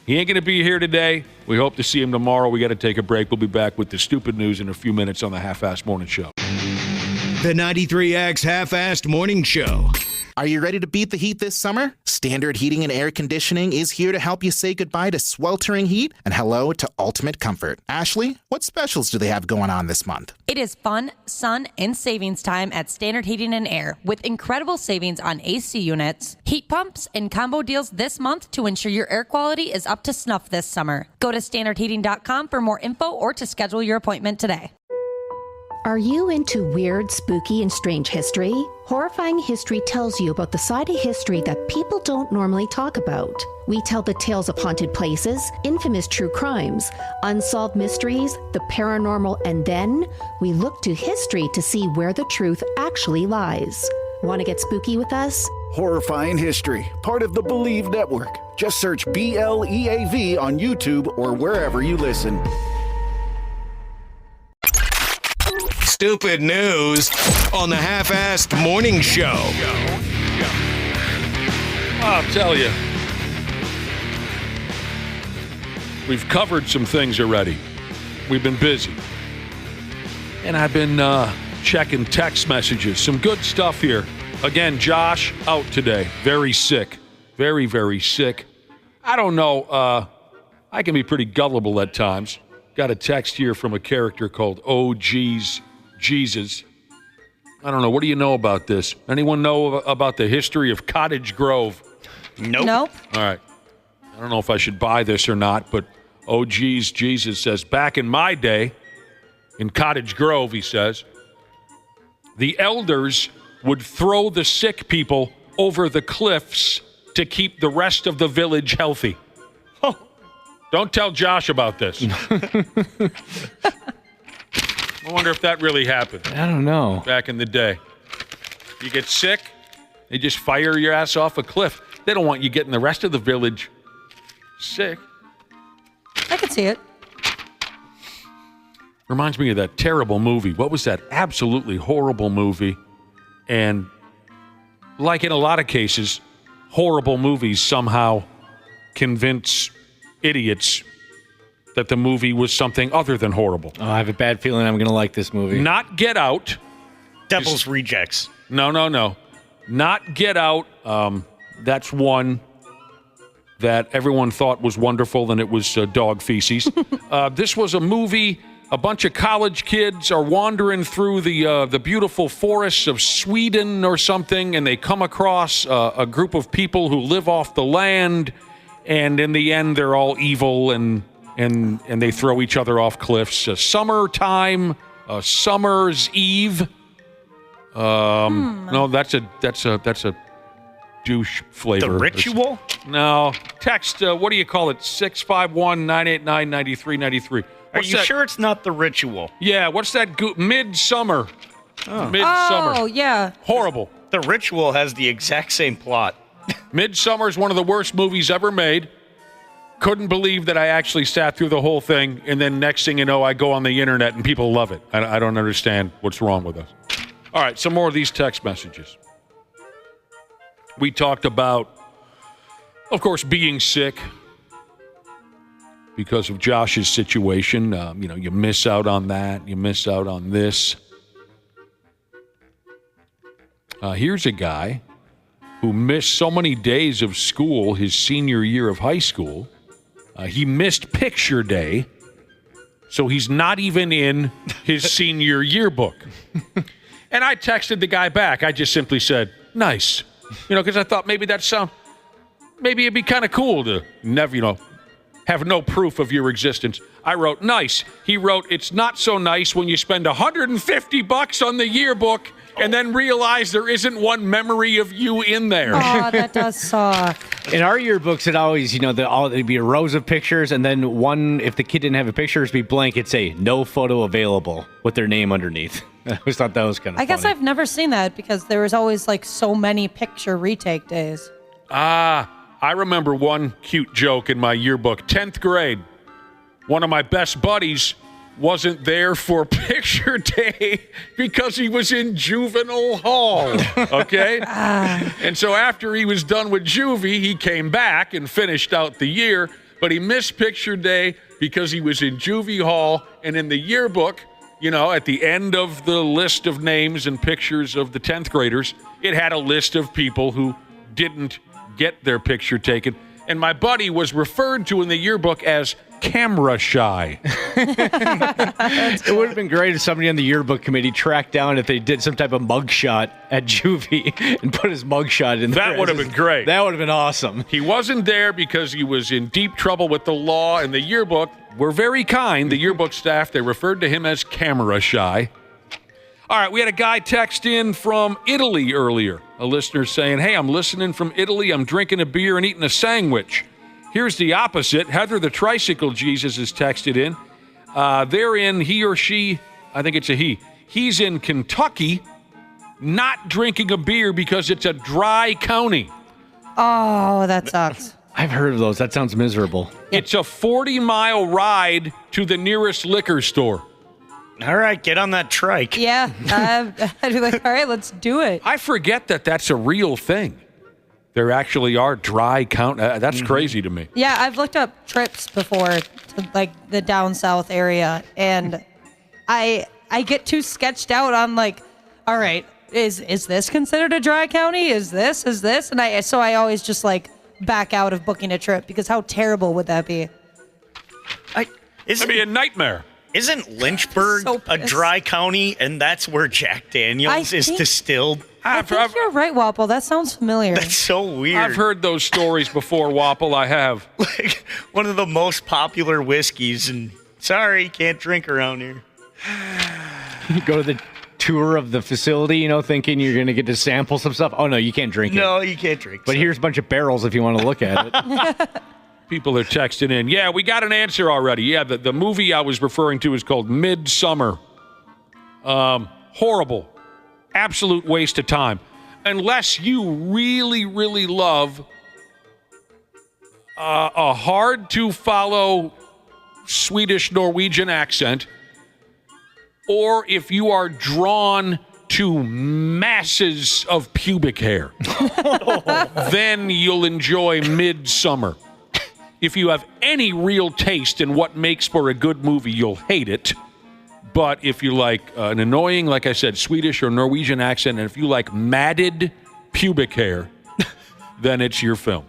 Speaker 11: he ain't going to be here today. We hope to see him tomorrow. We got to take a break. We'll be back with the stupid news in a few minutes on the Half-Assed Morning Show.
Speaker 3: The 93X Half-Assed Morning Show.
Speaker 12: Are you ready to beat the heat this summer? Standard Heating and Air Conditioning is here to help you say goodbye to sweltering heat and hello to ultimate comfort. Ashley, what specials do they have going on this month?
Speaker 2: It is fun, sun, and savings time at Standard Heating and Air with incredible savings on AC units, heat pumps, and combo deals this month to ensure your air quality is up to snuff this summer. Go to standardheating.com for more info or to schedule your appointment today.
Speaker 13: Are you into weird, spooky, and strange history? Horrifying History tells you about the side of history that people don't normally talk about. We tell the tales of haunted places, infamous true crimes, unsolved mysteries, the paranormal, and then we look to history to see where the truth actually lies. Want to get spooky with us?
Speaker 14: Horrifying History, part of the Believe Network. Just search BLEAV on YouTube or wherever you listen.
Speaker 3: Stupid news on the Half-Assed Morning Show.
Speaker 11: I'll tell you. We've covered some things already. We've been busy. And I've been checking text messages. Some good stuff here. Again, Josh out today. Very sick. Very, very sick. I don't know. I can be pretty gullible at times. Got a text here from a character called Oh Geez Jesus. I don't know. What do you know about this? Anyone know about the history of Cottage Grove?
Speaker 8: Nope.
Speaker 11: All right. I don't know if I should buy this or not, but Oh Geez Jesus says, back in my day, in Cottage Grove, he says, the elders would throw the sick people over the cliffs to keep the rest of the village healthy. Oh. Don't tell Josh about this. I wonder if that really happened.
Speaker 1: I don't know.
Speaker 11: Back in the day. You get sick, they just fire your ass off a cliff. They don't want you getting the rest of the village sick.
Speaker 2: I can see it.
Speaker 11: Reminds me of that terrible movie. What was that absolutely horrible movie? And like in a lot of cases, horrible movies somehow convince idiots that the movie was something other than horrible.
Speaker 1: Oh, I have a bad feeling I'm going to like this movie.
Speaker 11: Not Get Out.
Speaker 8: Devil's Rejects.
Speaker 11: No. Not Get Out. That's one that everyone thought was wonderful, and it was dog feces. This was a movie. A bunch of college kids are wandering through the beautiful forests of Sweden or something, and they come across a group of people who live off the land, and in the end, they're all evil, and they throw each other off cliffs. Summertime, Summer's Eve. No, that's a douche flavor.
Speaker 8: The Ritual?
Speaker 11: No. Text, what do you call it? 651-989-9393.
Speaker 8: Are you sure it's not The Ritual?
Speaker 11: Yeah, what's that? Midsummer. Midsummer.
Speaker 2: Oh, yeah.
Speaker 11: Horrible.
Speaker 8: The Ritual has the exact same plot.
Speaker 11: Midsummer is one of the worst movies ever made. Couldn't believe that I actually sat through the whole thing, and then next thing you know, I go on the internet and people love it. I don't understand what's wrong with us. All right, some more of these text messages. We talked about, of course, being sick because of Josh's situation. You miss out on that. You miss out on this. Here's a guy who missed so many days of school his senior year of high school. He missed picture day, so he's not even in his senior yearbook. And I texted the guy back. I just simply said, nice. Because I thought maybe maybe it'd be kind of cool to never, have no proof of your existence. I wrote, nice. He wrote, it's not so nice when you spend $150 on the yearbook and then realize there isn't one memory of you in there.
Speaker 2: Oh, that does suck.
Speaker 1: In our yearbooks, it always, there'd be rows of pictures, and then one, if the kid didn't have a picture, it'd be blank. It'd say, no photo available, with their name underneath. I always thought that was kind of funny.
Speaker 2: I guess I've never seen that because there was always, so many picture retake days.
Speaker 11: I remember one cute joke in my yearbook. 10th grade, one of my best buddies wasn't there for picture day because he was in juvenile hall, okay? And so after he was done with juvie, he came back and finished out the year, but he missed picture day because he was in juvie hall, and in the yearbook, at the end of the list of names and pictures of the 10th graders, it had a list of people who didn't get their picture taken. And my buddy was referred to in the yearbook as camera shy.
Speaker 1: It would have been great if somebody on the yearbook committee tracked down if they did some type of mugshot at juvie and put his mugshot in there.
Speaker 11: That would have been great.
Speaker 1: That would have been awesome.
Speaker 11: He wasn't there because he was in deep trouble with the law, and the yearbook were very kind. The yearbook staff, they referred to him as camera shy. All right, we had a guy text in from Italy earlier. A listener saying, hey, I'm listening from Italy. I'm drinking a beer and eating a sandwich. Here's the opposite. Heather, the tricycle Jesus, is texted in. They're in, he or she, I think it's a he. He's in Kentucky, not drinking a beer because it's a dry county.
Speaker 2: Oh, that sucks.
Speaker 1: I've heard of those. That sounds miserable.
Speaker 11: It's a 40-mile ride to the nearest liquor store.
Speaker 8: All right, get on that trike.
Speaker 2: Yeah, I'd be like, all right, let's do it.
Speaker 11: I forget that that's a real thing. There actually are dry county. That's crazy to me.
Speaker 2: Yeah, I've looked up trips before to like the down south area, and I get too sketched out on like, all right, is this considered a dry county? Is this? And I always just like back out of booking a trip because how terrible would that be?
Speaker 11: It'd be a nightmare.
Speaker 8: Isn't Lynchburg a dry county, and that's where Jack Daniels is distilled?
Speaker 2: I think you're right, Wapple. That sounds familiar.
Speaker 8: That's so weird.
Speaker 11: I've heard those stories before, Wapple. I have.
Speaker 8: Like one of the most popular whiskeys, and sorry, can't drink around here.
Speaker 1: You go to the tour of the facility, thinking you're going to get to sample some stuff. Oh, no, you can't drink it.
Speaker 8: No, you can't drink.
Speaker 1: But here's a bunch of barrels if you want to look at it.
Speaker 11: People are texting in. Yeah, we got an answer already. Yeah, the movie I was referring to is called Midsummer. Horrible. Absolute waste of time. Unless you really, really love a hard-to-follow Swedish-Norwegian accent, or if you are drawn to masses of pubic hair, then you'll enjoy Midsummer. If you have any real taste in what makes for a good movie, you'll hate it. But if you like an annoying, like I said, Swedish or Norwegian accent, and if you like matted pubic hair, then it's your film.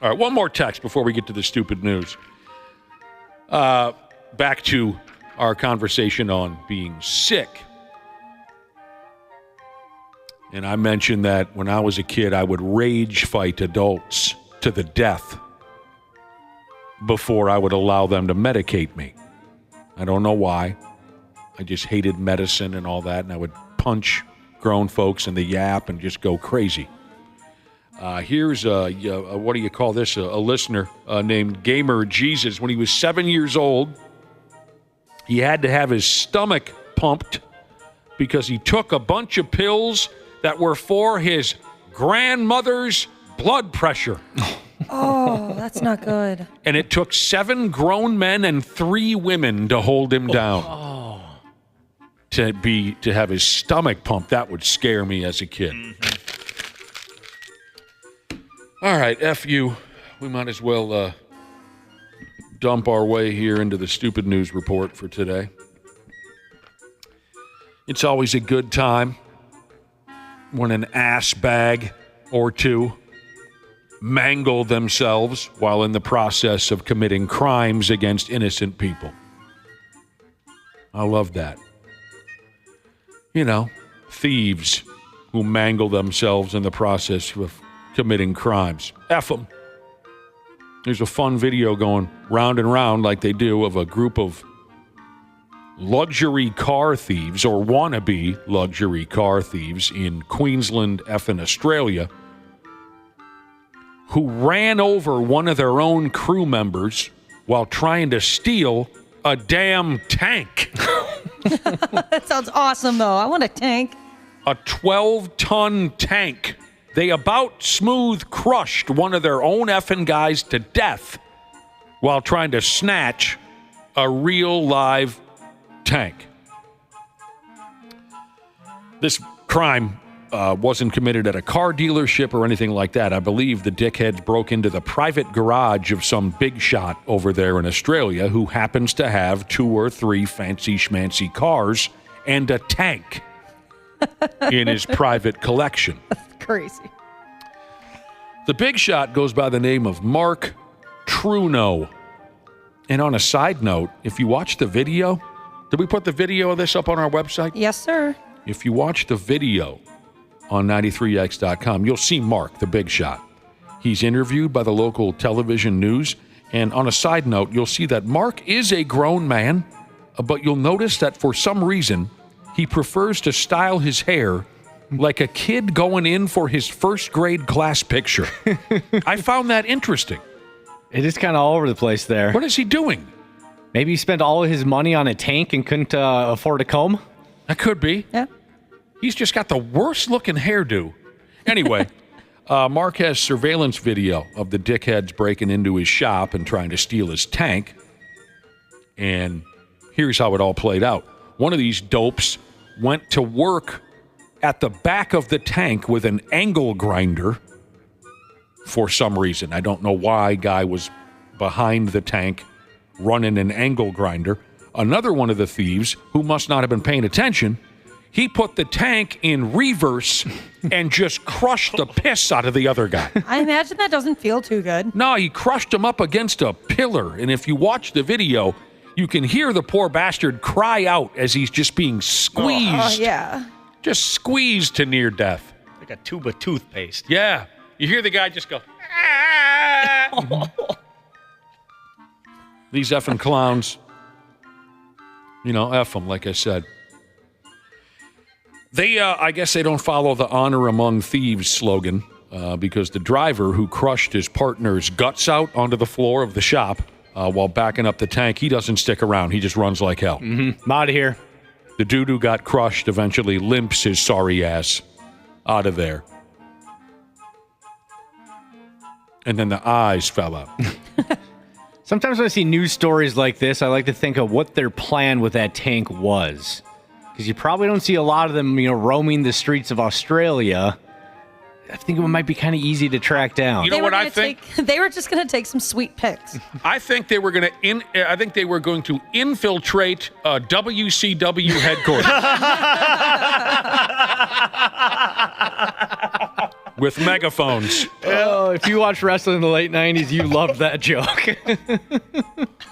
Speaker 11: All right, one more text before we get to the stupid news. Back to our conversation on being sick. And I mentioned that when I was a kid, I would rage fight adults to the death before I would allow them to medicate me. I don't know why. I just hated medicine and all that, and I would punch grown folks in the yap and just go crazy. Here's what do you call this? A listener named Gamer Jesus. When he was 7 years old, he had to have his stomach pumped because he took a bunch of pills that were for his grandmother's blood pressure.
Speaker 2: Oh, that's not good.
Speaker 11: And it took 7 grown men and 3 women to hold him down. To have his stomach pumped. That would scare me as a kid. All right, F you. We might as well dump our way here into the stupid news report for today. It's always a good time when an ass bag or two mangle themselves while in the process of committing crimes against innocent people. I love that. Thieves who mangle themselves in the process of committing crimes. F them. There's a fun video going round and round like they do of a group of luxury car thieves or wannabe luxury car thieves in Queensland, effing Australia, who ran over one of their own crew members while trying to steal a damn tank.
Speaker 2: That sounds awesome, though. I want a tank.
Speaker 11: A 12-ton tank. They about smooth crushed one of their own effing guys to death while trying to snatch a real live tank. This crime wasn't committed at a car dealership or anything like that. I believe the dickheads broke into the private garage of some big shot over there in Australia who happens to have 2 or 3 fancy schmancy cars and a tank in his private collection.
Speaker 2: That's crazy.
Speaker 11: The big shot goes by the name of Mark Truno. And on a side note, if you watch the video, did we put the video of this up on our website?
Speaker 2: Yes, sir.
Speaker 11: If you watch the video on 93x.com, you'll see Mark, the big shot. He's interviewed by the local television news. And on a side note, you'll see that Mark is a grown man, but you'll notice that for some reason, he prefers to style his hair like a kid going in for his first grade class picture. I found that interesting.
Speaker 1: It is kind of all over the place there.
Speaker 11: What is he doing?
Speaker 1: Maybe he spent all of his money on a tank and couldn't afford a comb?
Speaker 11: That could be.
Speaker 2: Yeah.
Speaker 11: He's just got the worst looking hairdo. Anyway, Mark has surveillance video of the dickheads breaking into his shop and trying to steal his tank. And here's how it all played out. One of these dopes went to work at the back of the tank with an angle grinder for some reason. I don't know why guy was behind the tank running an angle grinder. Another one of the thieves, who must not have been paying attention, he put the tank in reverse and just crushed the piss out of the other guy.
Speaker 2: I imagine that doesn't feel too good.
Speaker 11: No, he crushed him up against a pillar. And if you watch the video, you can hear the poor bastard cry out as he's just being squeezed.
Speaker 2: Oh, yeah.
Speaker 11: Just squeezed to near death.
Speaker 8: Like a tube of toothpaste.
Speaker 11: Yeah. You hear the guy just go, ah! These effing clowns. You know, F them, like I said. They, I guess they don't follow the honor among thieves slogan because the driver who crushed his partner's guts out onto the floor of the shop while backing up the tank, he doesn't stick around. He just runs like hell.
Speaker 1: I'm out of here.
Speaker 11: The dude who got crushed eventually limps his sorry ass out of there. And then the eyes fell out.
Speaker 1: Sometimes when I see news stories like this, I like to think of what their plan with that tank was. Because you probably don't see a lot of them, roaming the streets of Australia. I think it might be kind of easy to track down.
Speaker 11: You know what I think?
Speaker 2: They were just going to take some sweet pics.
Speaker 11: I think they were going to. I think they were going to infiltrate WCW headquarters with megaphones.
Speaker 1: Oh, if you watch wrestling in the late '90s, you loved that joke.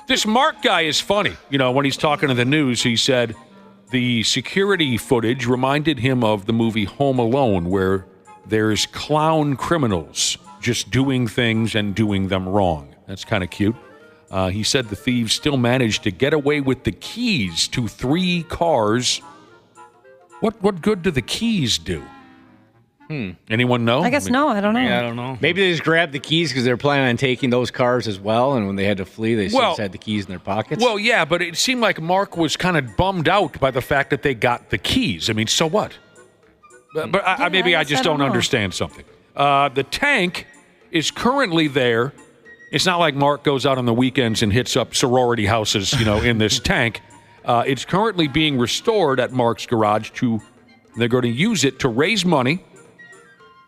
Speaker 11: This Mark guy is funny. When he's talking to the news, he said the security footage reminded him of the movie Home Alone, where there's clown criminals just doing things and doing them wrong. That's kind of cute. He said the thieves still managed to get away with the keys to 3 cars. What good do the keys do? Anyone know?
Speaker 2: I guess no, I don't know.
Speaker 8: Yeah, I don't know.
Speaker 1: Maybe they just grabbed the keys because they're planning on taking those cars as well, and when they had to flee, they just had the keys in their pockets.
Speaker 11: Well, yeah, but it seemed like Mark was kind of bummed out by the fact that they got the keys. I mean, so what? But maybe I just don't understand something. The tank is currently there. It's not like Mark goes out on the weekends and hits up sorority houses, in this tank. It's currently being restored at Mark's garage. They're going to use it to raise money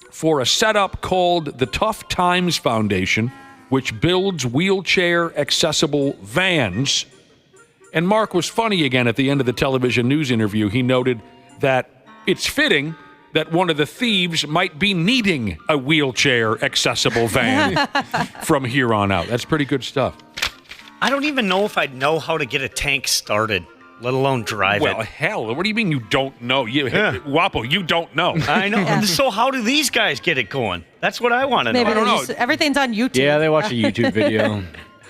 Speaker 11: for a setup called the Tough Times Foundation, which builds wheelchair-accessible vans. And Mark was funny again at the end of the television news interview. He noted that it's fitting that one of the thieves might be needing a wheelchair-accessible van from here on out. That's pretty good stuff.
Speaker 8: I don't even know if I'd know how to get a tank started, let alone drive it.
Speaker 11: Well, hell, what do you mean you don't know? Wapo, you don't know.
Speaker 8: I know. Yeah. So how do these guys get it going? That's what I want to know.
Speaker 2: Maybe
Speaker 8: I don't know.
Speaker 2: Everything's on YouTube.
Speaker 1: Yeah, they watch a YouTube video.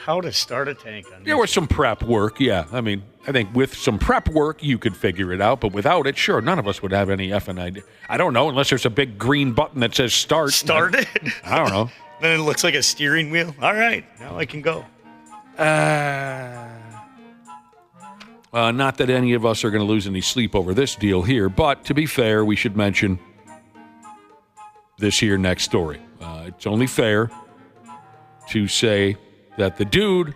Speaker 8: How to start a tank.
Speaker 11: There was some prep work, yeah. I mean, I think with some prep work, you could figure it out. But without it, sure, none of us would have any effing idea. I don't know, unless there's a big green button that says start.
Speaker 8: Start it?
Speaker 11: I don't know.
Speaker 8: Then it looks like a steering wheel. All right, now I can go.
Speaker 11: Not that any of us are going to lose any sleep over this deal here, but to be fair, we should mention this here next story. It's only fair to say that the dude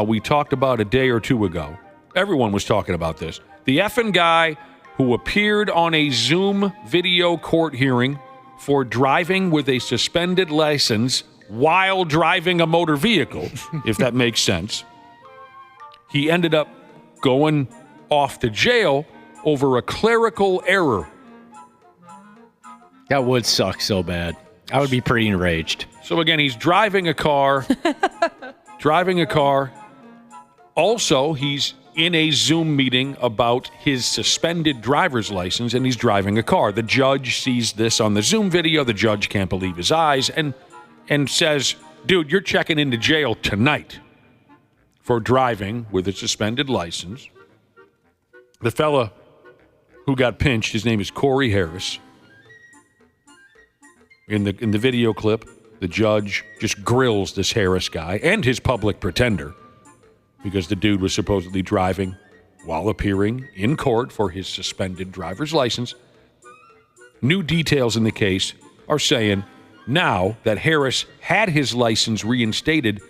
Speaker 11: we talked about a day or two ago, everyone was talking about this, the effing guy who appeared on a Zoom video court hearing for driving with a suspended license while driving a motor vehicle, if that makes sense. He ended up going off to jail over a clerical error.
Speaker 1: That would suck so bad. I would be pretty enraged.
Speaker 11: So again, he's driving a car. Also, he's in a Zoom meeting about his suspended driver's license, and he's driving a car. The judge sees this on the Zoom video. The judge can't believe his eyes and says, dude, you're checking into jail tonight for driving with a suspended license. The fella who got pinched, his name is Corey Harris. In the video clip, the judge just grills this Harris guy and his public pretender because the dude was supposedly driving while appearing in court for his suspended driver's license. New details in the case are saying now that Harris had his license reinstated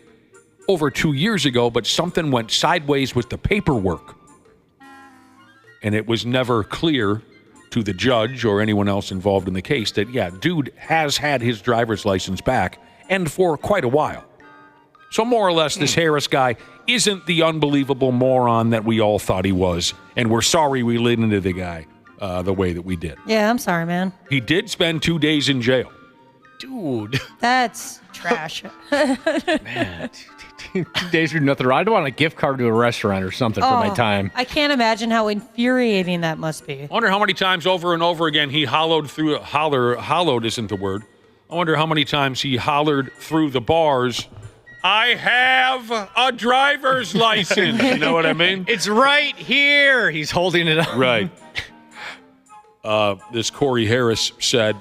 Speaker 11: over 2 years ago, but something went sideways with the paperwork. And it was never clear to the judge or anyone else involved in the case that, yeah, dude has had his driver's license back and for quite a while. So more or less, this Harris guy isn't the unbelievable moron that we all thought he was, and we're sorry we lit into the guy the way that we did.
Speaker 2: Yeah, I'm sorry, man.
Speaker 11: He did spend 2 days in jail.
Speaker 1: Dude.
Speaker 2: That's trash.
Speaker 1: Man, 2 days for nothing. I don't want a gift card to a restaurant or something for my time.
Speaker 2: I can't imagine how infuriating that must be.
Speaker 11: I wonder how many times over and over again he hollowed isn't the word. I wonder how many times he hollered through the bars, I have a driver's license. You know what I mean?
Speaker 1: It's right here. He's holding it up.
Speaker 11: Right. This Corey Harris said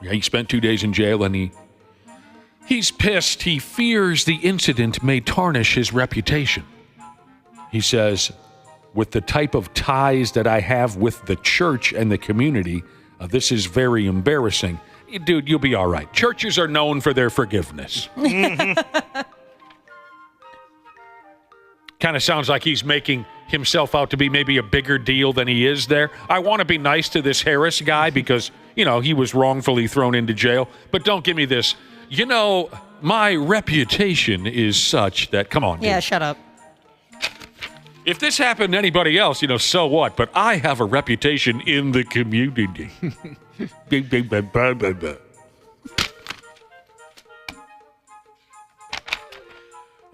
Speaker 11: he spent 2 days in jail and he's pissed. He fears the incident may tarnish his reputation. He says, with the type of ties that I have with the church and the community, this is very embarrassing. Dude, you'll be all right. Churches are known for their forgiveness. Kind of sounds like he's making himself out to be maybe a bigger deal than he is there. I want to be nice to this Harris guy because, he was wrongfully thrown into jail. But don't give me this, my reputation is such that, come on, dude.
Speaker 2: Yeah, shut up.
Speaker 11: If this happened to anybody else, so what? But I have a reputation in the community.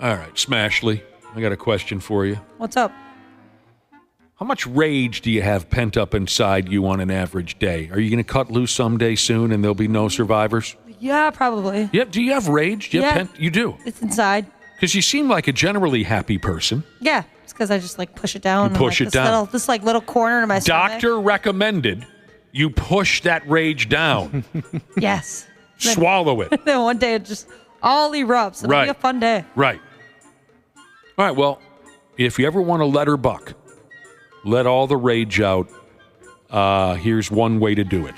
Speaker 11: All right, Smashley, I got a question for you.
Speaker 2: What's up?
Speaker 11: How much rage do you have pent up inside you on an average day? Are you going to cut loose someday soon and there'll be no survivors?
Speaker 2: Yeah, probably.
Speaker 11: Yep. Do you have rage? Do you have
Speaker 2: Yeah.
Speaker 11: you do.
Speaker 2: It's inside.
Speaker 11: Because you seem like a generally happy person.
Speaker 2: Yeah, it's because I just push it down.
Speaker 11: You push it down.
Speaker 2: This little corner of my stomach.
Speaker 11: Doctor recommended you push that rage down.
Speaker 2: Yes.
Speaker 11: Swallow it.
Speaker 2: Then one day it just all erupts. It'll be a fun day.
Speaker 11: Right. All right, well, if you ever want to let her buck, let all the rage out, here's one way to do it.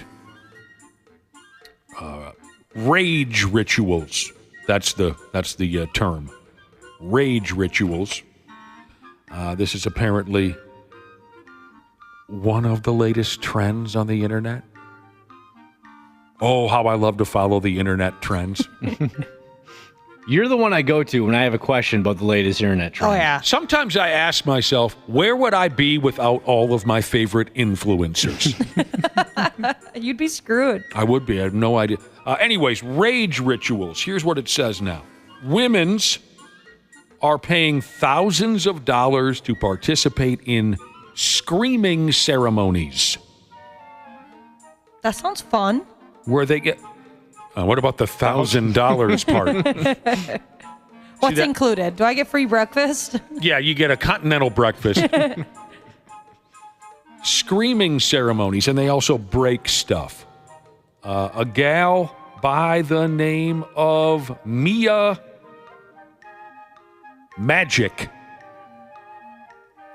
Speaker 11: Rage rituals. That's the term. Rage rituals. This is apparently one of the latest trends on the internet. Oh, how I love to follow the internet trends.
Speaker 1: You're the one I go to when I have a question about the latest internet trend.
Speaker 2: Oh, yeah.
Speaker 11: Sometimes I ask myself, where would I be without all of my favorite influencers?
Speaker 2: You'd be screwed.
Speaker 11: I would be. I have no idea. Anyways, rage rituals. Here's what it says now. Women's are paying thousands of dollars to participate in screaming ceremonies.
Speaker 2: That sounds fun.
Speaker 11: Where they get... what about the $1,000 part?
Speaker 2: What's included? Do I get free breakfast?
Speaker 11: Yeah, you get a continental breakfast. Screaming ceremonies, and they also break stuff. A gal by the name of Mia Magic.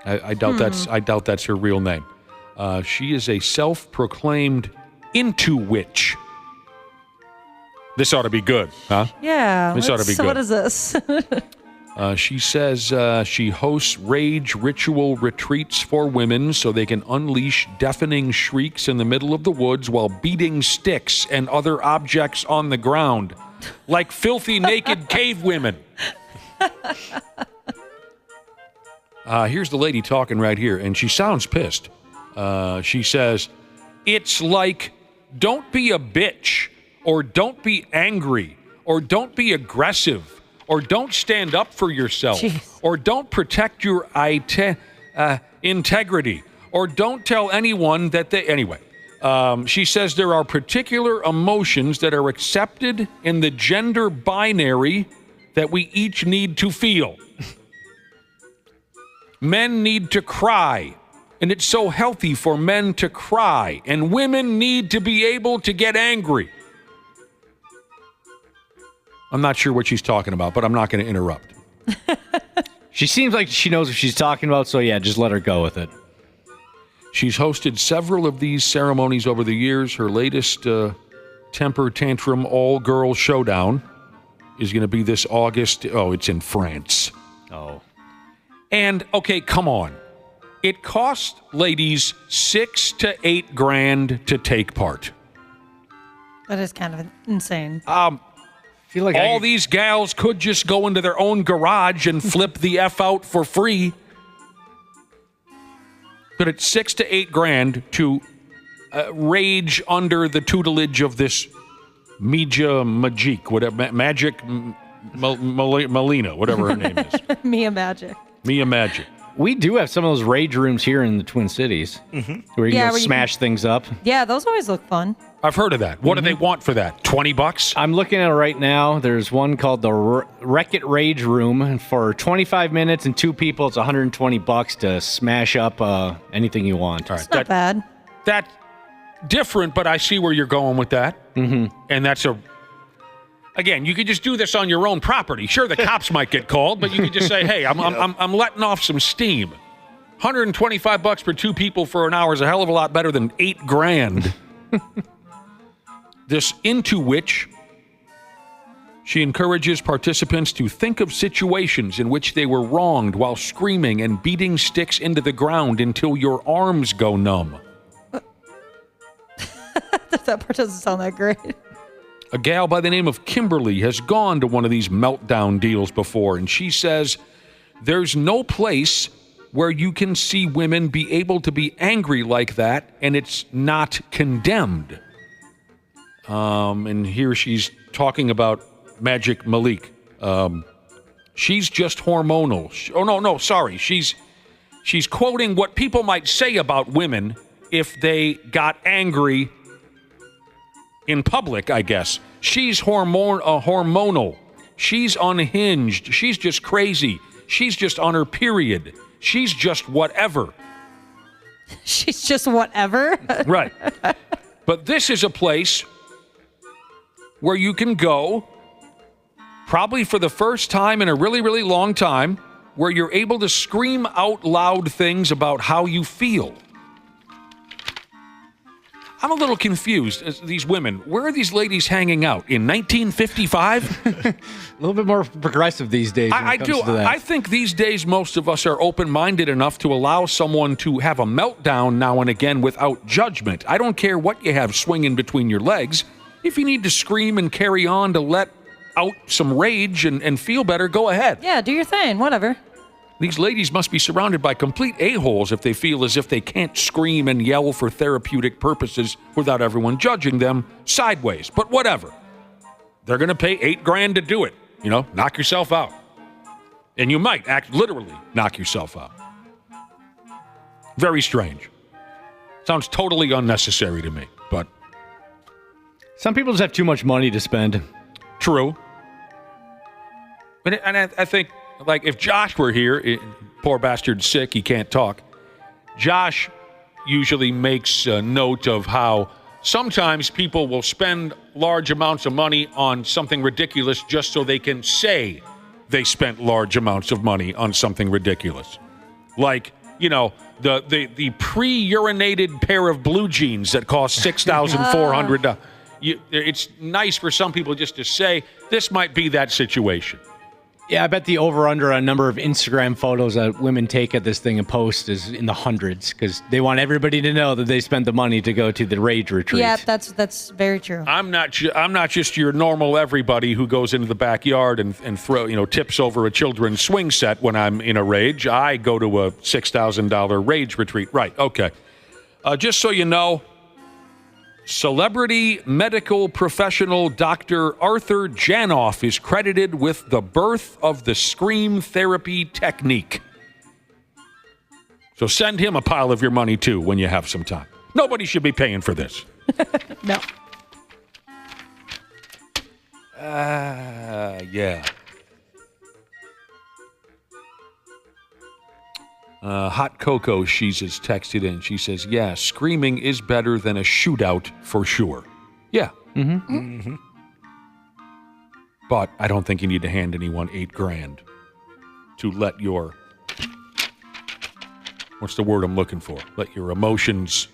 Speaker 11: I doubt that's her real name. She is a self-proclaimed into-witch. This ought to be good, huh?
Speaker 2: Yeah.
Speaker 11: This ought to be good.
Speaker 2: What is this?
Speaker 11: She says she hosts rage ritual retreats for women so they can unleash deafening shrieks in the middle of the woods while beating sticks and other objects on the ground, like filthy naked cave women. Here's the lady talking right here, and she sounds pissed. She says, it's like, don't be a bitch, or don't be angry, or don't be aggressive, or don't stand up for yourself, or don't protect your integrity, or don't tell anyone that they... Anyway, she says there are particular emotions that are accepted in the gender binary that we each need to feel. Men need to cry, and it's so healthy for men to cry, and women need to be able to get angry. I'm not sure what she's talking about, but I'm not going to interrupt.
Speaker 1: She seems like she knows what she's talking about, so yeah, just let her go with it.
Speaker 11: She's hosted several of these ceremonies over the years. Her latest temper tantrum all-girl showdown is going to be this August. Oh, it's in France.
Speaker 1: Oh.
Speaker 11: And, okay, come on. It costs ladies $6,000 to $8,000 to take part.
Speaker 2: That is kind of insane.
Speaker 1: Feel like
Speaker 11: all these gals could just go into their own garage and flip the F out for free. But it's $6,000 to $8,000 to rage under the tutelage of this Mija Magic, whatever, Magic Melina, whatever her name is.
Speaker 2: Mia Magic.
Speaker 11: Mia Magic.
Speaker 1: We do have some of those rage rooms here in the Twin Cities where you can go smash things up.
Speaker 2: Yeah, those always look fun.
Speaker 11: I've heard of that. What do they want for that? $20?
Speaker 1: I'm looking at it right now. There's one called the Wreck-It Rage Room. And for 25 minutes and 2 people, it's $120 to smash up anything you want.
Speaker 11: All right,
Speaker 2: It's not bad.
Speaker 11: That's different, but I see where you're going with that. Mm-hmm. And that's again, you could just do this on your own property. Sure, the cops might get called, but you could just say, hey, I'm letting off some steam. $125 for 2 people for an hour is a hell of a lot better than $8,000. This into which she encourages participants to think of situations in which they were wronged while screaming and beating sticks into the ground until your arms go numb.
Speaker 2: That part doesn't sound that great.
Speaker 11: A gal by the name of Kimberly has gone to one of these meltdown deals before, and she says there's no place where you can see women be able to be angry like that and it's not condemned. And here she's talking about Magic Malik. She's just hormonal. Sorry. She's quoting what people might say about women if they got angry in public, I guess. She's hormonal. She's unhinged. She's just crazy. She's just on her period. She's just whatever.
Speaker 2: She's just whatever?
Speaker 11: Right. But this is a place where you can go, probably for the first time in a really, really long time, where you're able to scream out loud things about how you feel. I'm a little confused. These women, where are these ladies hanging out? In 1955?
Speaker 1: A little bit more progressive these days.
Speaker 11: I do. I think these days most of us are open-minded enough to allow someone to have a meltdown now and again without judgment. I don't care what you have swinging between your legs. If you need to scream and carry on to let out some rage and feel better, go ahead.
Speaker 2: Yeah, do your thing. Whatever.
Speaker 11: These ladies must be surrounded by complete a-holes if they feel as if they can't scream and yell for therapeutic purposes without everyone judging them sideways. But whatever. They're going to pay $8,000 to do it. Knock yourself out. And you might literally knock yourself out. Very strange. Sounds totally unnecessary to me, but
Speaker 1: some people just have too much money to spend.
Speaker 11: True. And I think, like, if Josh were here, poor bastard's sick, he can't talk. Josh usually makes a note of how sometimes people will spend large amounts of money on something ridiculous just so they can say they spent large amounts of money on something ridiculous. Like, the pre-urinated pair of blue jeans that cost $6,400. It's nice for some people just to say, this might be that situation.
Speaker 1: Yeah, I bet the over-under on number of Instagram photos that women take at this thing and post is in the hundreds because they want everybody to know that they spent the money to go to the rage retreat.
Speaker 2: Yeah, that's very true.
Speaker 11: I'm not just your normal everybody who goes into the backyard and throw tips over a children's swing set when I'm in a rage. I go to a $6,000 rage retreat. Right? Okay. Just so you know, celebrity medical professional Dr. Arthur Janoff is credited with the birth of the scream therapy technique. So send him a pile of your money, too, when you have some time. Nobody should be paying for this.
Speaker 2: No.
Speaker 11: Yeah. Hot Cocoa, she's texted in. She says, yeah, screaming is better than a shootout for sure. Yeah. Mm-hmm. Mm-hmm. But I don't think you need to hand anyone $8,000 to let your, what's the word I'm looking for? Let your emotions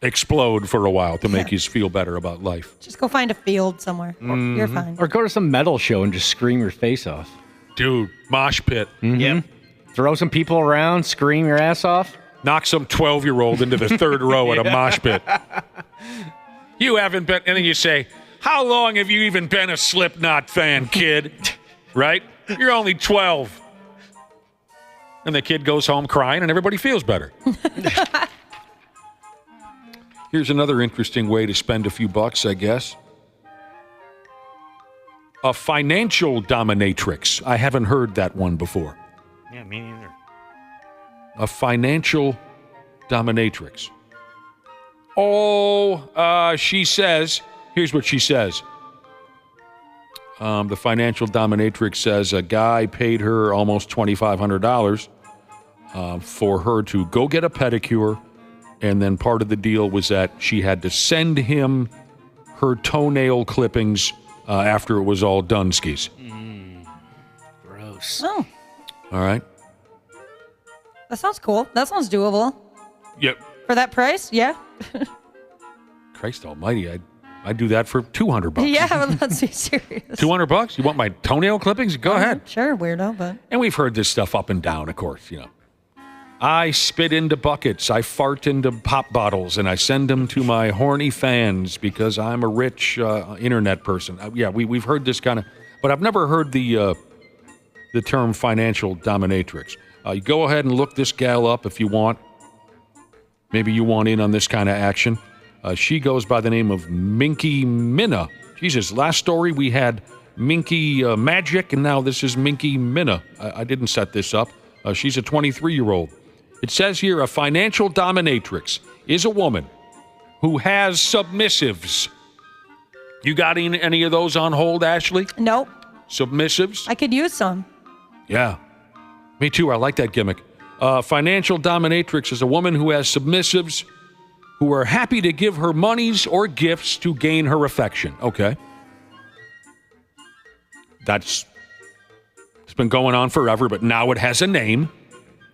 Speaker 11: explode for a while to make you feel better about life.
Speaker 2: Just go find a field somewhere.
Speaker 11: Mm-hmm.
Speaker 2: You're fine.
Speaker 1: Or go to some metal show and just scream your face off.
Speaker 11: Dude, mosh pit.
Speaker 1: Mm-hmm.
Speaker 11: Yep.
Speaker 1: Throw some people around, scream your ass off.
Speaker 11: Knock some 12-year-old into the third row at a mosh pit. You haven't been, and then you say, how long have you even been a Slipknot fan, kid? Right? You're only 12. And the kid goes home crying, and everybody feels better. Here's another interesting way to spend a few bucks, I guess. A financial dominatrix. I haven't heard that one before.
Speaker 8: Yeah, me neither.
Speaker 11: A financial dominatrix. She says, here's what she says. The financial dominatrix says a guy paid her almost $2,500 for her to go get a pedicure, and then part of the deal was that she had to send him her toenail clippings after it was all done skis.
Speaker 1: Gross.
Speaker 2: Oh,
Speaker 11: All right?
Speaker 2: that sounds cool. That sounds doable.
Speaker 11: Yep.
Speaker 2: For that price, yeah.
Speaker 11: Christ almighty, I'd do that for $200.
Speaker 2: Yeah, but let's be serious.
Speaker 11: $200? You want my toenail clippings? Go ahead.
Speaker 2: Sure, weirdo, but...
Speaker 11: And we've heard this stuff up and down, of course, you know. I spit into buckets, I fart into pop bottles, and I send them to my horny fans because I'm a rich internet person. We've heard this kind of... But I've never heard the term financial dominatrix. You go ahead and look this gal up if you want. Maybe you want in on this kind of action. She goes by the name of Minky Minna. Jesus, last story we had Minky Magic, and now this is Minky Minna. I didn't set this up. She's a 23-year-old. It says here, a financial dominatrix is a woman who has submissives. You got any of those on hold, Ashley?
Speaker 2: Nope.
Speaker 11: Submissives?
Speaker 2: I could use some.
Speaker 11: Yeah. Me too. I like that gimmick. Financial dominatrix is a woman who has submissives who are happy to give her monies or gifts to gain her affection. Okay. It's been going on forever, but now it has a name.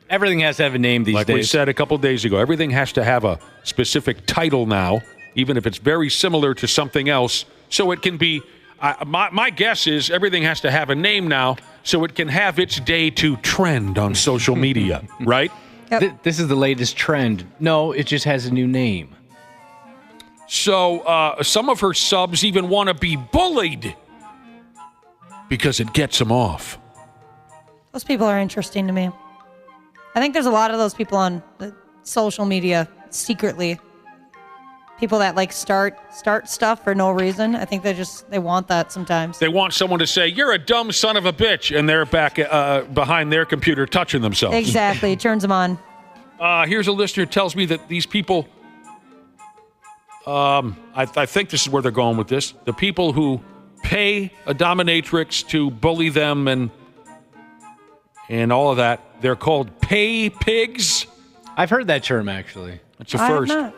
Speaker 1: Everything has to have a name these days.
Speaker 11: Like we said a couple days ago, everything has to have a specific title now, even if it's very similar to something else, so it can be... my guess is everything has to have a name now, so it can have its day to trend on social media, right?
Speaker 2: Yep.
Speaker 1: This is the latest trend. No, it just has a new name.
Speaker 11: So some of her subs even want to be bullied because it gets them off.
Speaker 2: Those people are interesting to me. I think there's a lot of those people on the social media secretly. People that like start stuff for no reason. I think they want that sometimes.
Speaker 11: They want someone to say, "You're a dumb son of a bitch," and they're back behind their computer touching themselves.
Speaker 2: Exactly. It turns them on.
Speaker 11: Here's a listener who tells me that these people, I think this is where they're going with this. The people who pay a dominatrix to bully them and all of that, they're called pay pigs.
Speaker 1: I've heard that term, actually.
Speaker 11: It's a first.
Speaker 2: I have not.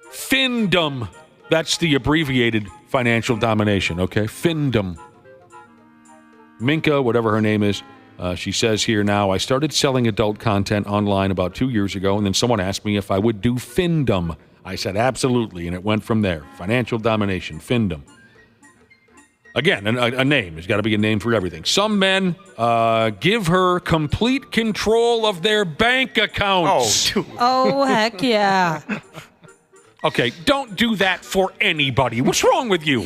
Speaker 11: Findom. That's the abbreviated financial domination, okay? Findom. Minka, whatever her name is, she says here now, I started selling adult content online about 2 years ago, and then someone asked me if I would do Findom. I said, absolutely, and it went from there. Financial domination, Findom. Again, a name. There's got to be a name for everything. Some men give her complete control of their bank accounts.
Speaker 2: Oh, heck yeah.
Speaker 11: Okay, don't do that for anybody. What's wrong with you?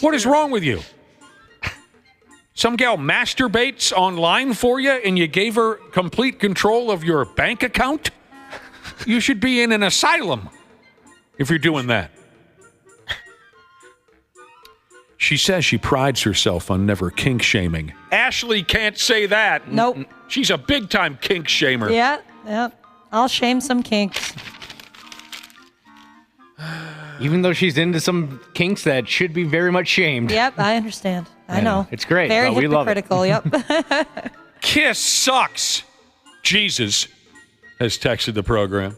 Speaker 11: What is wrong with you? Some gal masturbates online for you and you gave her complete control of your bank account? You should be in an asylum if you're doing that. She says she prides herself on never kink shaming. Ashley can't say that.
Speaker 2: Nope.
Speaker 11: She's a big-time kink shamer.
Speaker 2: Yeah. I'll shame some kinks.
Speaker 1: Even though she's into some kinks that should be very much shamed.
Speaker 2: Yep, I understand. I know.
Speaker 1: It's great.
Speaker 2: Very
Speaker 1: we love it.
Speaker 2: hypocritical, yep.
Speaker 11: Kiss sucks. Jesus has texted the program.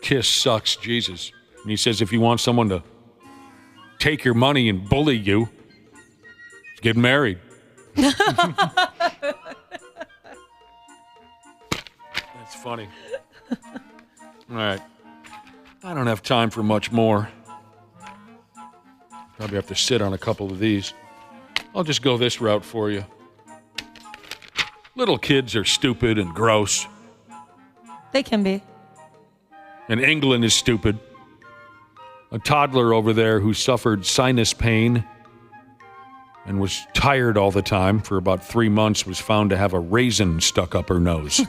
Speaker 11: Kiss sucks, Jesus. And he says if you want someone to take your money and bully you, get married. That's funny. All right. I don't have time for much more. Probably have to sit on a couple of these. I'll just go this route for you. Little kids are stupid and gross.
Speaker 2: They can be.
Speaker 11: And England is stupid. A toddler over there who suffered sinus pain and was tired all the time for about 3 months was found to have a raisin stuck up her nose.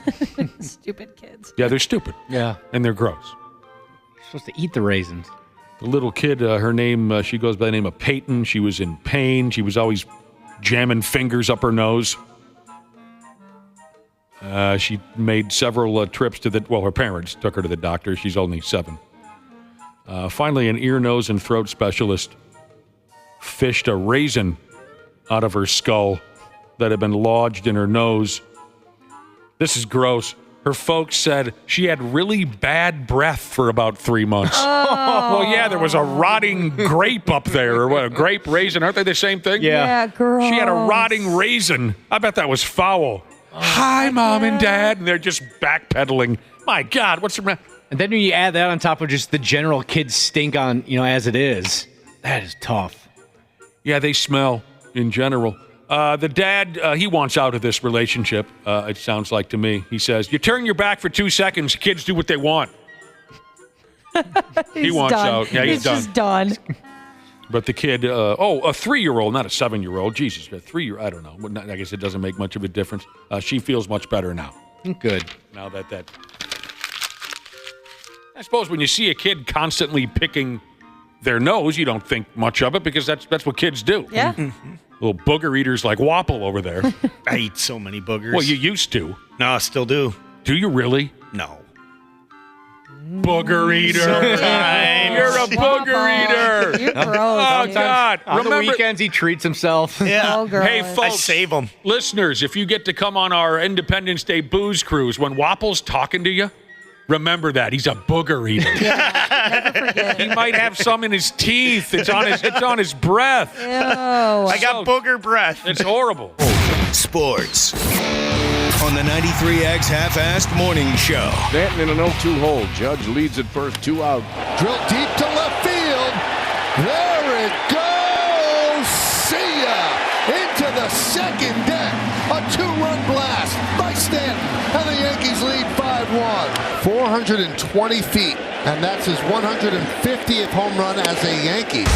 Speaker 2: Stupid kids.
Speaker 11: Yeah, they're stupid.
Speaker 1: Yeah.
Speaker 11: And they're gross.
Speaker 1: You're supposed to eat the raisins.
Speaker 11: The little kid, her name, she goes by the name of Peyton. She was in pain. She was always jamming fingers up her nose. She made several trips to her parents took her to the doctor. She's only 7. Finally, an ear, nose, and throat specialist fished a raisin out of her skull that had been lodged in her nose. This is gross. Her folks said she had really bad breath for about 3 months.
Speaker 2: Oh.
Speaker 11: Well, yeah, there was a rotting grape up there, or what, a grape raisin. Aren't they the same thing?
Speaker 2: Yeah, gross.
Speaker 11: She had a rotting raisin. I bet that was foul. Hi, Mom and Dad. And they're just backpedaling. My God, what's the matter?
Speaker 1: And then when you add that on top of just the general kid stink on, as it is, that is tough.
Speaker 11: Yeah, they smell in general. The dad, he wants out of this relationship, it sounds like to me. He says, you turn your back for 2 seconds, kids do what they want. He wants
Speaker 2: done.
Speaker 11: out. Yeah, he's done.
Speaker 2: Just done.
Speaker 11: But the kid, a 3-year-old, not a 7-year-old. Jesus, a 3-year-old, I don't know. I guess it doesn't make much of a difference. She feels much better now.
Speaker 1: Good.
Speaker 11: Now that... I suppose when you see a kid constantly picking their nose, you don't think much of it because that's what kids do.
Speaker 2: Yeah.
Speaker 11: Little booger eaters like Wapple over there.
Speaker 8: I eat so many boogers.
Speaker 11: Well, you used to.
Speaker 8: No, I still do.
Speaker 11: Do you really?
Speaker 8: No.
Speaker 11: Booger eater.
Speaker 8: Sometimes.
Speaker 11: You're a booger eater.
Speaker 2: You're gross.
Speaker 11: Oh, God.
Speaker 1: On the weekends, he treats himself.
Speaker 8: Yeah.
Speaker 2: Oh, gross.
Speaker 11: Hey, folks.
Speaker 8: I save them.
Speaker 11: Listeners, if you get to come on our Independence Day booze cruise, when Wapple's talking to you, remember that. He's a booger eater.
Speaker 2: Never forget.
Speaker 11: He might have some in his teeth. It's on his breath.
Speaker 2: Ew.
Speaker 8: I got booger breath.
Speaker 11: It's horrible.
Speaker 3: Sports on the 93X Half-Assed Morning Show.
Speaker 14: Stanton in an 0-2 hole. Judge leads at first, 2 out. Drill deep to left field. There it goes. See ya. Into the second deck. A 2-run blast by Stanton. And the Yankees lead 5-1. 420 feet. And that's his 150th home run as a Yankee.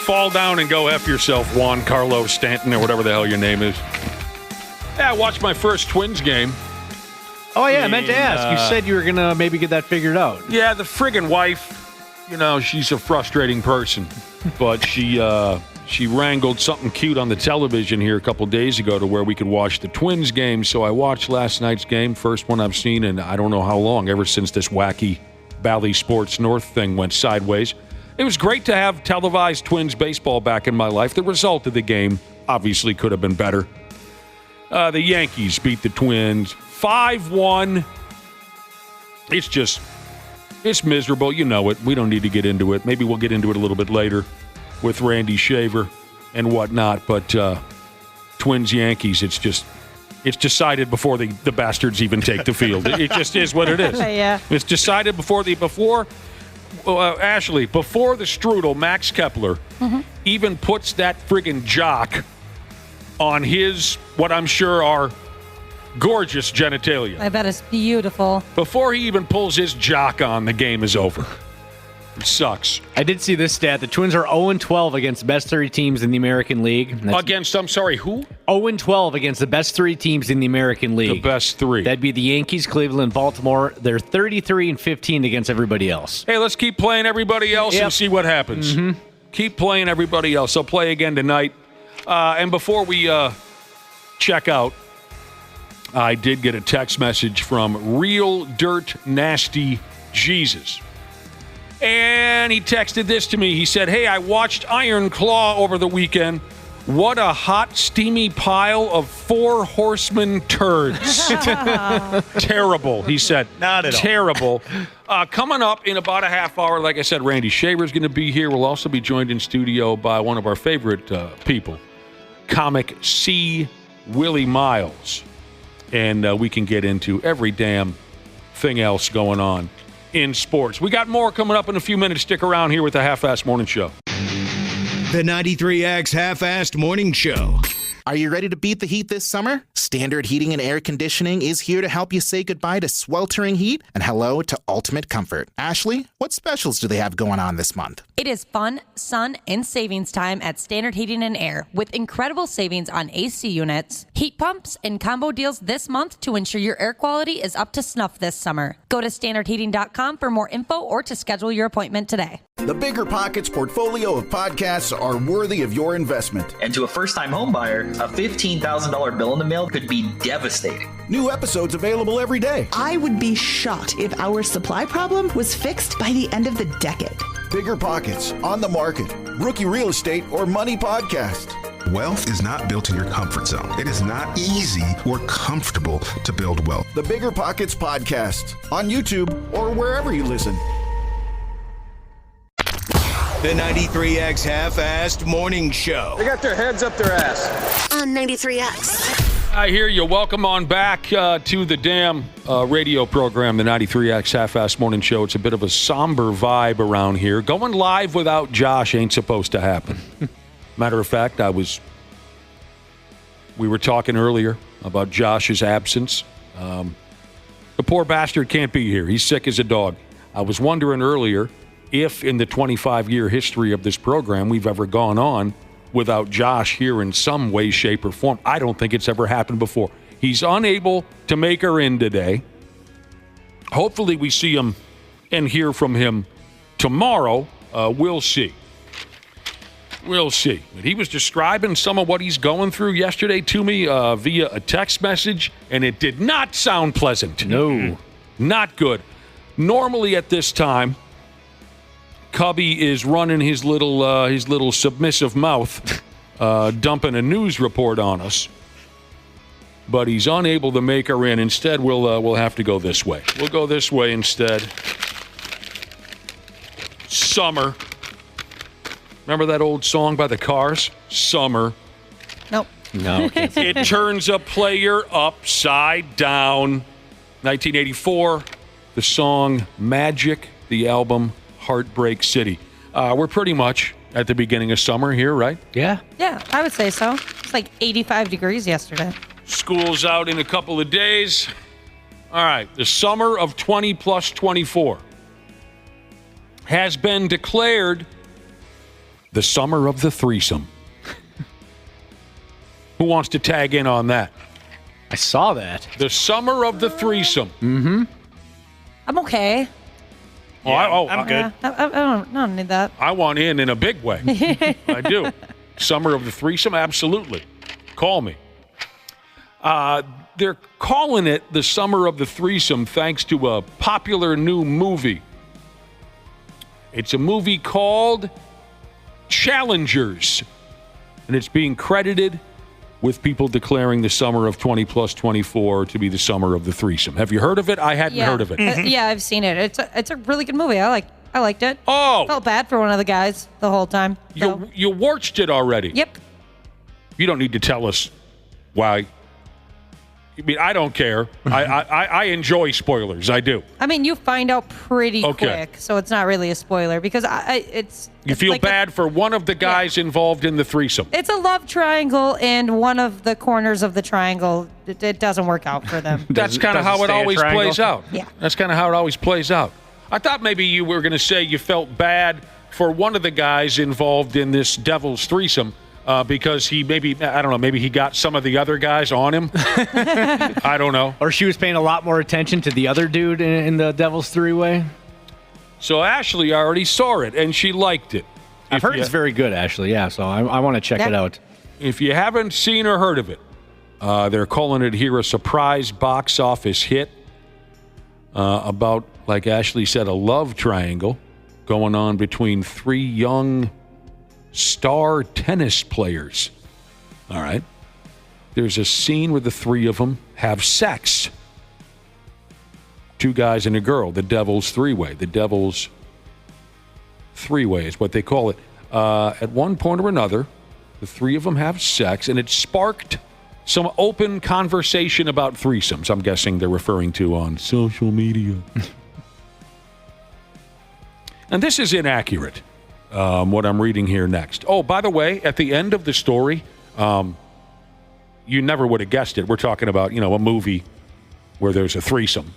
Speaker 11: Fall down and go F yourself, Juan Carlos Stanton, or whatever the hell your name is. Yeah, I watched my first Twins game.
Speaker 1: Oh, yeah, I meant to ask. You said you were going to maybe get that figured out.
Speaker 11: Yeah, the friggin' wife, she's a frustrating person. But she wrangled something cute on the television here a couple days ago to where we could watch the Twins game. So I watched last night's game, first one I've seen in I don't know how long, ever since this wacky Bally Sports North thing went sideways. It was great to have televised Twins baseball back in my life. The result of the game obviously could have been better. The Yankees beat the Twins 5-1. It's miserable. You know it. We don't need to get into it. Maybe we'll get into it a little bit later with Randy Shaver and whatnot. But Twins-Yankees, it's decided before the bastards even take the field. It just is what it is.
Speaker 2: Yeah.
Speaker 11: It's decided before Ashley, before the strudel, Max Kepler even puts that friggin' jock on his, what I'm sure are gorgeous genitalia.
Speaker 2: I bet it's beautiful.
Speaker 11: Before he even pulls his jock on, the game is over. It sucks.
Speaker 1: I did see this stat. The Twins are 0-12 against the best 3 teams in the American League.
Speaker 11: Against, I'm sorry, who?
Speaker 1: 0-12 against the best 3 teams in the American League.
Speaker 11: The best 3.
Speaker 1: That'd be the Yankees, Cleveland, Baltimore. They're 33-15 against everybody else.
Speaker 11: Hey, let's keep playing everybody else and see what happens. Keep playing everybody else. They'll play again tonight. And before we check out, I did get a text message from Real Dirt Nasty Jesus. And he texted this to me. He said, hey, I watched Iron Claw over the weekend. What a hot, steamy pile of 4 horsemen turds. Terrible, he said.
Speaker 8: Not at all.
Speaker 11: Terrible. Coming up in about a half hour, like I said, Randy Shaver's going to be here. We'll also be joined in studio by one of our favorite people, comic C. Willi Myles. And we can get into every damn thing else going on in sports. We got more coming up in a few minutes. Stick around here with the Half-Assed Morning Show.
Speaker 3: The 93X Half-Assed Morning Show.
Speaker 12: Are you ready to beat the heat this summer? Standard Heating and Air Conditioning is here to help you say goodbye to sweltering heat and hello to ultimate comfort. Ashley, what specials do they have going on this month?
Speaker 2: It is fun, sun, and savings time at Standard Heating and Air with incredible savings on AC units, heat pumps, and combo deals this month to ensure your air quality is up to snuff this summer. Go to standardheating.com for more info or to schedule your appointment today.
Speaker 15: The Bigger Pockets portfolio of podcasts are worthy of your investment.
Speaker 16: And to a first-time home buyer, a $15,000 bill in the mail could be devastating.
Speaker 15: New episodes available every day.
Speaker 17: I would be shocked if our supply problem was fixed by the end of the decade.
Speaker 15: Bigger Pockets, On the Market, Rookie Real Estate, or Money Podcast.
Speaker 18: Wealth is not built in your comfort zone. It is not easy or comfortable to build wealth.
Speaker 15: The Bigger Pockets Podcast, on YouTube or wherever you listen.
Speaker 3: The 93X Half-Assed Morning Show.
Speaker 19: They got their heads up their ass.
Speaker 20: On 93X.
Speaker 11: I hear you. Welcome on back to the damn radio program, the 93X Half-Assed Morning Show. It's a bit of a somber vibe around here. Going live without Josh ain't supposed to happen. Matter of fact, we were talking earlier about Josh's absence. The poor bastard can't be here. He's sick as a dog. I was wondering earlier if in the 25-year history of this program we've ever gone on without Josh here in some way, shape, or form. I don't think it's ever happened before. He's unable to make her in today. Hopefully we see him and hear from him tomorrow. We'll see. We'll see. But he was describing some of what he's going through yesterday to me via a text message, and it did not sound pleasant.
Speaker 1: No.
Speaker 11: Not good. Normally at this time, Cubby is running his little submissive mouth, dumping a news report on us. But he's unable to make her in. Instead, we'll have to go this way. We'll go this way instead. Summer. Remember that old song by the Cars? Summer.
Speaker 2: Nope.
Speaker 1: No.
Speaker 11: It turns a player upside down. 1984. The song Magic. The album Heartbreak City. We're pretty much at the beginning of summer here, right?
Speaker 1: Yeah.
Speaker 2: Yeah, I would say so. It's like 85 degrees yesterday.
Speaker 11: School's out in a couple of days. All right, the summer of 20 plus 24 has been declared the summer of the threesome. Who wants to tag in on that?
Speaker 1: I saw that.
Speaker 11: The summer of the threesome.
Speaker 1: Mm-hmm.
Speaker 2: I'm okay.
Speaker 8: I'm good.
Speaker 2: I don't need that.
Speaker 11: I want in a big way. I do. Summer of the threesome? Absolutely. Call me. They're calling it the summer of the threesome thanks to a popular new movie. It's a movie called Challengers, and it's being credited with people declaring the summer of 20 plus 24 to be the summer of the threesome. Have you heard of it? I hadn't heard of it.
Speaker 2: Yeah, I've seen it. It's a really good movie. I liked it.
Speaker 11: Oh.
Speaker 2: Felt bad for one of the guys the whole time. So.
Speaker 11: You watched it already?
Speaker 2: Yep.
Speaker 11: You don't need to tell us why. I mean, I don't care. I enjoy spoilers. I do.
Speaker 2: I mean, you find out pretty quick, so it's not really a spoiler because
Speaker 11: You feel like bad for one of the guys involved in the threesome.
Speaker 2: It's a love triangle, and one of the corners of the triangle, it doesn't work out for them.
Speaker 11: That's kind of how it always plays out.
Speaker 2: Yeah.
Speaker 11: That's kind of how it always plays out. I thought maybe you were going to say you felt bad for one of the guys involved in this devil's threesome. Because he maybe he got some of the other guys on him. I don't know.
Speaker 1: Or she was paying a lot more attention to the other dude in the Devil's Three-Way.
Speaker 11: So Ashley already saw it, and she liked it.
Speaker 1: I've heard it's very good, Ashley, yeah, so I want to check it out.
Speaker 11: If you haven't seen or heard of it, they're calling it here a surprise box office hit about, like Ashley said, a love triangle going on between three young star tennis players. All right. There's a scene where the three of them have sex. Two guys and a girl, the Devil's Three-Way. The Devil's Three-Way is what they call it. At one point or another, the three of them have sex, and it sparked some open conversation about threesomes. I'm guessing they're referring to on social media. And this is inaccurate. What I'm reading here next. Oh, by the way, at the end of the story, you never would have guessed it. We're talking about, a movie where there's a threesome.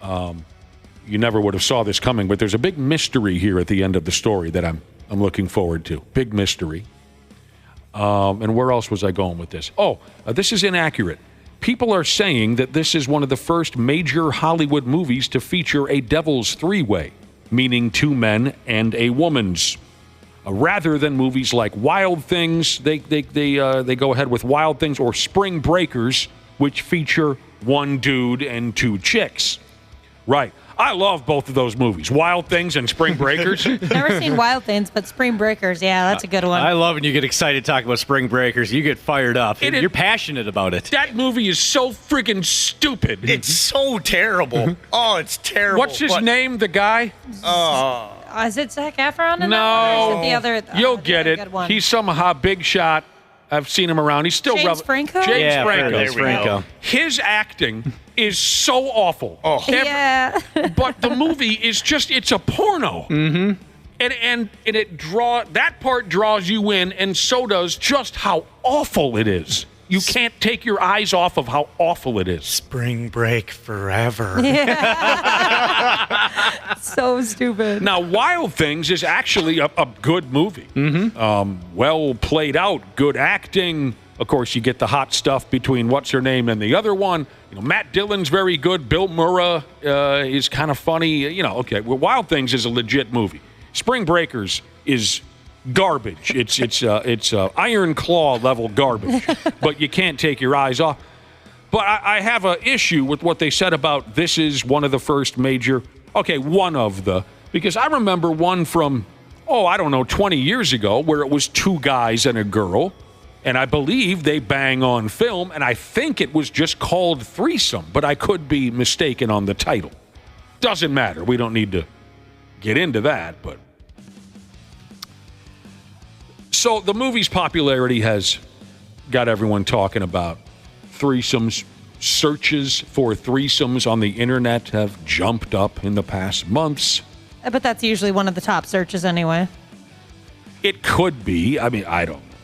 Speaker 11: You never would have saw this coming, but there's a big mystery here at the end of the story that I'm looking forward to. Big mystery. And where else was I going with this? This is inaccurate. People are saying that this is one of the first major Hollywood movies to feature a devil's three-way, meaning two men and a woman's. Rather than movies like Wild Things, they go ahead with Wild Things, or Spring Breakers, which feature one dude and two chicks. Right. I love both of those movies, Wild Things and Spring Breakers.
Speaker 2: Never seen Wild Things, but Spring Breakers, yeah, that's a good one.
Speaker 1: I love when you get excited talking about Spring Breakers. You get fired up. You're passionate about it.
Speaker 11: That movie is so freaking stupid.
Speaker 8: It's so terrible. Oh, it's terrible.
Speaker 11: What's his name, the guy?
Speaker 2: Is it Zac Efron? In
Speaker 11: No.
Speaker 2: that? Or is it the other?
Speaker 11: You'll get it. He's somehow big shot. I've seen him around. He's still
Speaker 2: James Franco?
Speaker 11: James Franco.
Speaker 1: There we go.
Speaker 11: His acting is so awful.
Speaker 2: Yeah.
Speaker 11: But the movie is it's a porno.
Speaker 1: Mm-hmm.
Speaker 11: And that part draws you in, and so does just how awful it is. You can't take your eyes off of how awful it is.
Speaker 8: Spring Break forever.
Speaker 2: So stupid.
Speaker 11: Now, Wild Things is actually a good movie.
Speaker 1: Mm-hmm.
Speaker 11: Well played out, good acting. Of course, you get the hot stuff between what's her name and the other one. Matt Dillon's very good. Bill Murray is kind of funny. Well, Wild Things is a legit movie. Spring Breakers is garbage. It's Iron Claw level garbage. But you can't take your eyes off. But I have an issue with what they said about this is one of the first major. Okay, because I remember one from 20 years ago where it was two guys and a girl, and I believe they bang on film, and I think it was just called Threesome, but I could be mistaken on the title. Doesn't matter. We don't need to get into that, but. So the movie's popularity has got everyone talking about threesomes. Searches for threesomes on the internet have jumped up in the past months.
Speaker 2: But that's usually one of the top searches anyway.
Speaker 11: It could be. I mean, I don't know.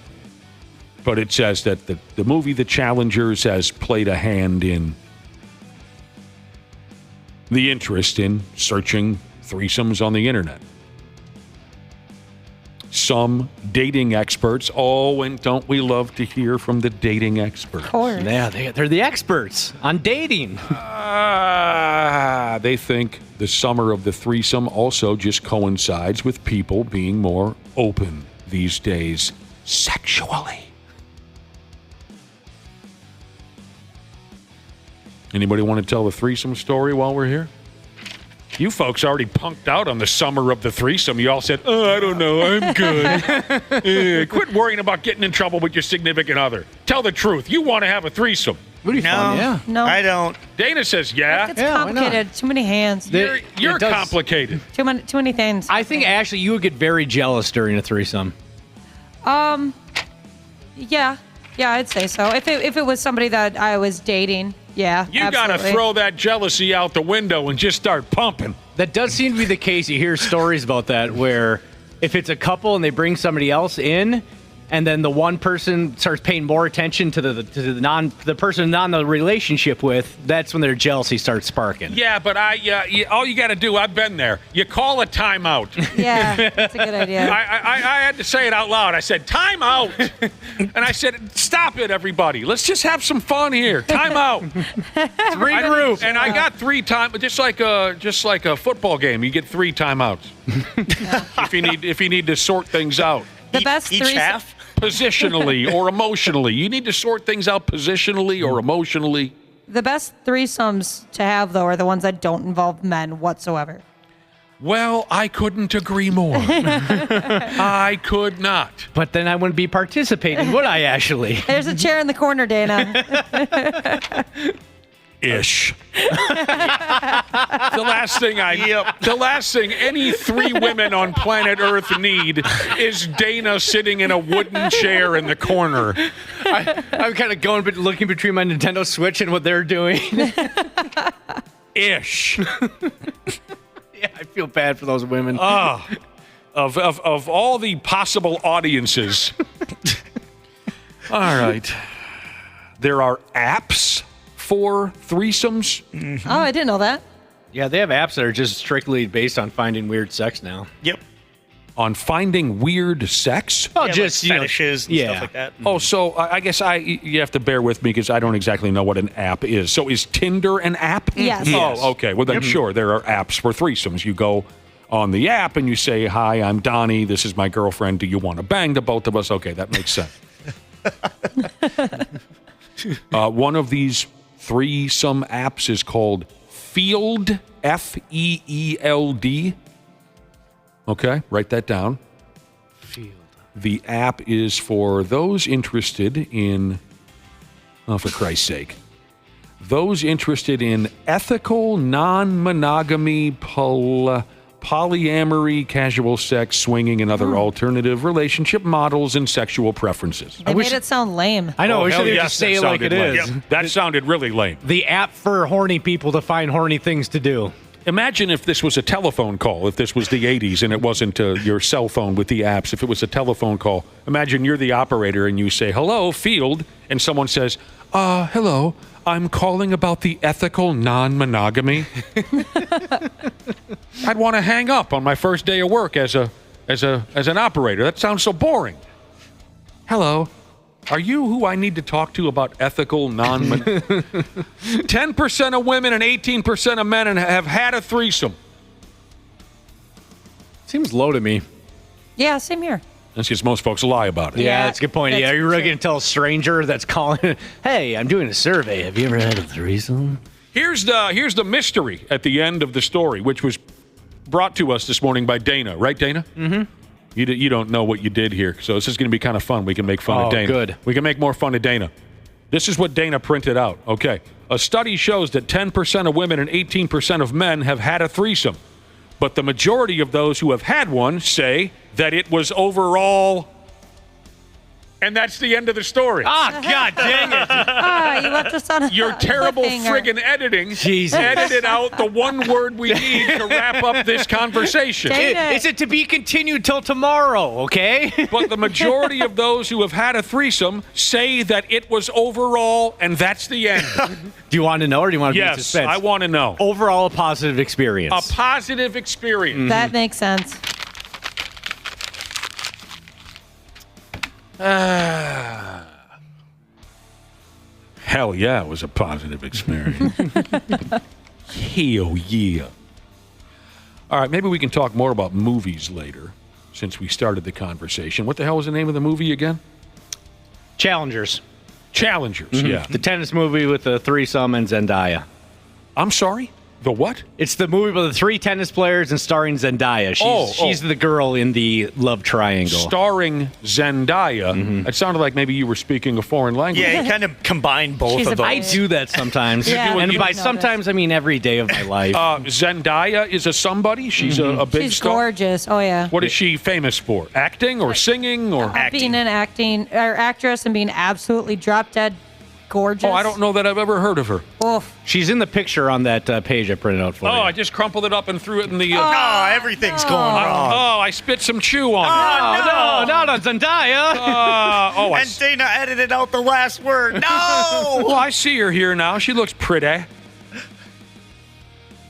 Speaker 11: But it says that the movie The Challengers has played a hand in the interest in searching threesomes on the internet. Some dating experts, and don't we love to hear from the dating experts?
Speaker 2: Of course.
Speaker 1: Yeah, they're the experts on dating.
Speaker 11: They think the summer of the threesome also just coincides with people being more open these days sexually. Anybody want to tell the threesome story while we're here? You folks already punked out on the summer of the threesome. You all said, I don't know, I'm good. Quit worrying about getting in trouble with your significant other. Tell the truth. You want to have a threesome.
Speaker 1: Would be fun, yeah.
Speaker 2: No.
Speaker 8: I don't.
Speaker 11: Dana says, yeah.
Speaker 2: It's complicated. Too many hands.
Speaker 11: You're complicated.
Speaker 2: Too many things.
Speaker 1: I think, Ashley, you would get very jealous during a threesome.
Speaker 2: Yeah, I'd say so. If it was somebody that I was dating, yeah,
Speaker 11: you got to throw that jealousy out the window and just start pumping.
Speaker 1: That does seem to be the case. You hear stories about that where if it's a couple and they bring somebody else in, and then the one person starts paying more attention to the person not in the relationship with, that's when their jealousy starts sparking.
Speaker 11: Yeah, but all you got to do, I've been there. You call a timeout.
Speaker 2: Yeah, that's a good idea.
Speaker 11: I had to say it out loud. I said, time out. And I said, stop it, everybody. Let's just have some fun here. Time out.
Speaker 1: Regroup.
Speaker 11: And I got 3 times, just like a football game. You get 3 timeouts if you need to sort things out.
Speaker 2: The best
Speaker 8: each half?
Speaker 11: Positionally or emotionally. You need to sort things out positionally or emotionally.
Speaker 2: The best threesomes to have, though, are the ones that don't involve men whatsoever.
Speaker 11: Well, I couldn't agree more. I could not.
Speaker 1: But then I wouldn't be participating, would I, Ashley?
Speaker 2: There's a chair in the corner, Dana.
Speaker 11: Ish. The last thing any 3 women on planet Earth need is Dana sitting in a wooden chair in the corner.
Speaker 1: I'm kind of looking between my Nintendo Switch and what they're doing.
Speaker 11: Ish.
Speaker 1: Yeah, I feel bad for those women.
Speaker 11: Of all the possible audiences. All right. There are apps for threesomes.
Speaker 2: Oh, I didn't know that.
Speaker 1: Yeah, they have apps that are just strictly based on finding weird sex now.
Speaker 8: Yep.
Speaker 11: On finding weird sex?
Speaker 1: Oh,
Speaker 8: Yeah,
Speaker 1: just
Speaker 8: like fetishes and stuff like that.
Speaker 11: Oh, so I guess you have to bear with me because I don't exactly know what an app is. So is Tinder an app?
Speaker 2: Yes.
Speaker 11: Oh, okay. Well, then sure, there are apps for threesomes. You go on the app and you say, "Hi, I'm Donnie. This is my girlfriend. Do you want to bang the both of us?" Okay, that makes sense. One of these threesome apps is called Feeld, F-E-E-L-D. Okay, write that down.
Speaker 1: Field.
Speaker 11: The app is for those interested in, for Christ's sake, those interested in ethical, non-monogamy, polyamory, casual sex, swinging, and other alternative relationship models and sexual preferences.
Speaker 2: They made it sound lame.
Speaker 1: I know.
Speaker 11: Oh,
Speaker 1: we
Speaker 11: hell
Speaker 1: should
Speaker 11: yes,
Speaker 1: just say it
Speaker 11: that
Speaker 1: like it
Speaker 11: sounded
Speaker 1: is.
Speaker 11: lame. Yep, that sounded really lame.
Speaker 1: The app for horny people to find horny things to do.
Speaker 11: Imagine if this was a telephone call, if this was the 80s and it wasn't your cell phone with the apps, if it was a telephone call. Imagine you're the operator and you say, "Hello, Field," and someone says, "Hello, I'm calling about the ethical non-monogamy." I'd want to hang up on my first day of work as an operator. That sounds so boring. "Hello, are you who I need to talk to about ethical non-monogamy?" 10% of women and 18% of men have had a threesome.
Speaker 1: Seems low to me.
Speaker 2: Yeah, same here.
Speaker 11: That's because most folks lie about it.
Speaker 1: Yeah, that's a good point. Yeah, you're really going to tell a stranger that's calling, "Hey, I'm doing a survey. Have you ever had a threesome?"
Speaker 11: Here's the mystery at the end of the story, which was brought to us this morning by Dana. Right, Dana?
Speaker 1: Mm-hmm.
Speaker 11: You don't know what you did here, so this is going to be kind of fun. We can make fun of Dana.
Speaker 1: Good.
Speaker 11: We can make more fun of Dana. This is what Dana printed out. Okay. A study shows that 10% of women and 18% of men have had a threesome. But the majority of those who have had one say that it was overall... And that's the end of the story.
Speaker 1: Ah, God dang it.
Speaker 2: You left us on a
Speaker 11: Your terrible
Speaker 2: cliffhanger.
Speaker 11: friggin' editing
Speaker 1: Jesus.
Speaker 11: edited out the one word we need to wrap up this conversation.
Speaker 1: Is it to be continued till tomorrow, okay?
Speaker 11: But the majority of those who have had a threesome say that it was overall, and that's the end.
Speaker 1: Do you want to know, or do you want to be in
Speaker 11: Yes,
Speaker 1: suspense?
Speaker 11: I want to know.
Speaker 1: Overall, a positive experience.
Speaker 11: A positive experience.
Speaker 2: That makes sense.
Speaker 11: Hell yeah, it was a positive experience. Hell yeah. All right, maybe we can talk more about movies later, since we started the conversation. What the hell was the name of the movie again?
Speaker 1: Challengers.
Speaker 11: Challengers, yeah.
Speaker 1: The tennis movie with the threesome and Zendaya.
Speaker 11: I'm sorry? The what?
Speaker 1: It's the movie with the 3 tennis players and starring Zendaya. She's the girl in the love triangle.
Speaker 11: Starring Zendaya. It sounded like maybe you were speaking a foreign language.
Speaker 8: Yeah, you kind of combine both of those.
Speaker 1: I do that sometimes.
Speaker 2: Yeah,
Speaker 1: and
Speaker 2: you
Speaker 1: by
Speaker 2: notice.
Speaker 1: sometimes, I mean every day of my life.
Speaker 11: Zendaya is a somebody. She's a big
Speaker 2: She's
Speaker 11: star.
Speaker 2: gorgeous. Oh, yeah.
Speaker 11: What is she famous for? Acting or singing or
Speaker 2: Being an actress and being absolutely drop dead gorgeous.
Speaker 11: Oh, I don't know that I've ever heard of her.
Speaker 2: Oof.
Speaker 1: She's in the picture on that page I printed out for you.
Speaker 11: Oh, I just crumpled it up and threw it in the...
Speaker 8: everything's going wrong.
Speaker 11: Oh, I spit some chew on it.
Speaker 1: no, not on Zendaya.
Speaker 8: And Dana edited out the last word. No!
Speaker 11: Well, I see her here now. She looks pretty.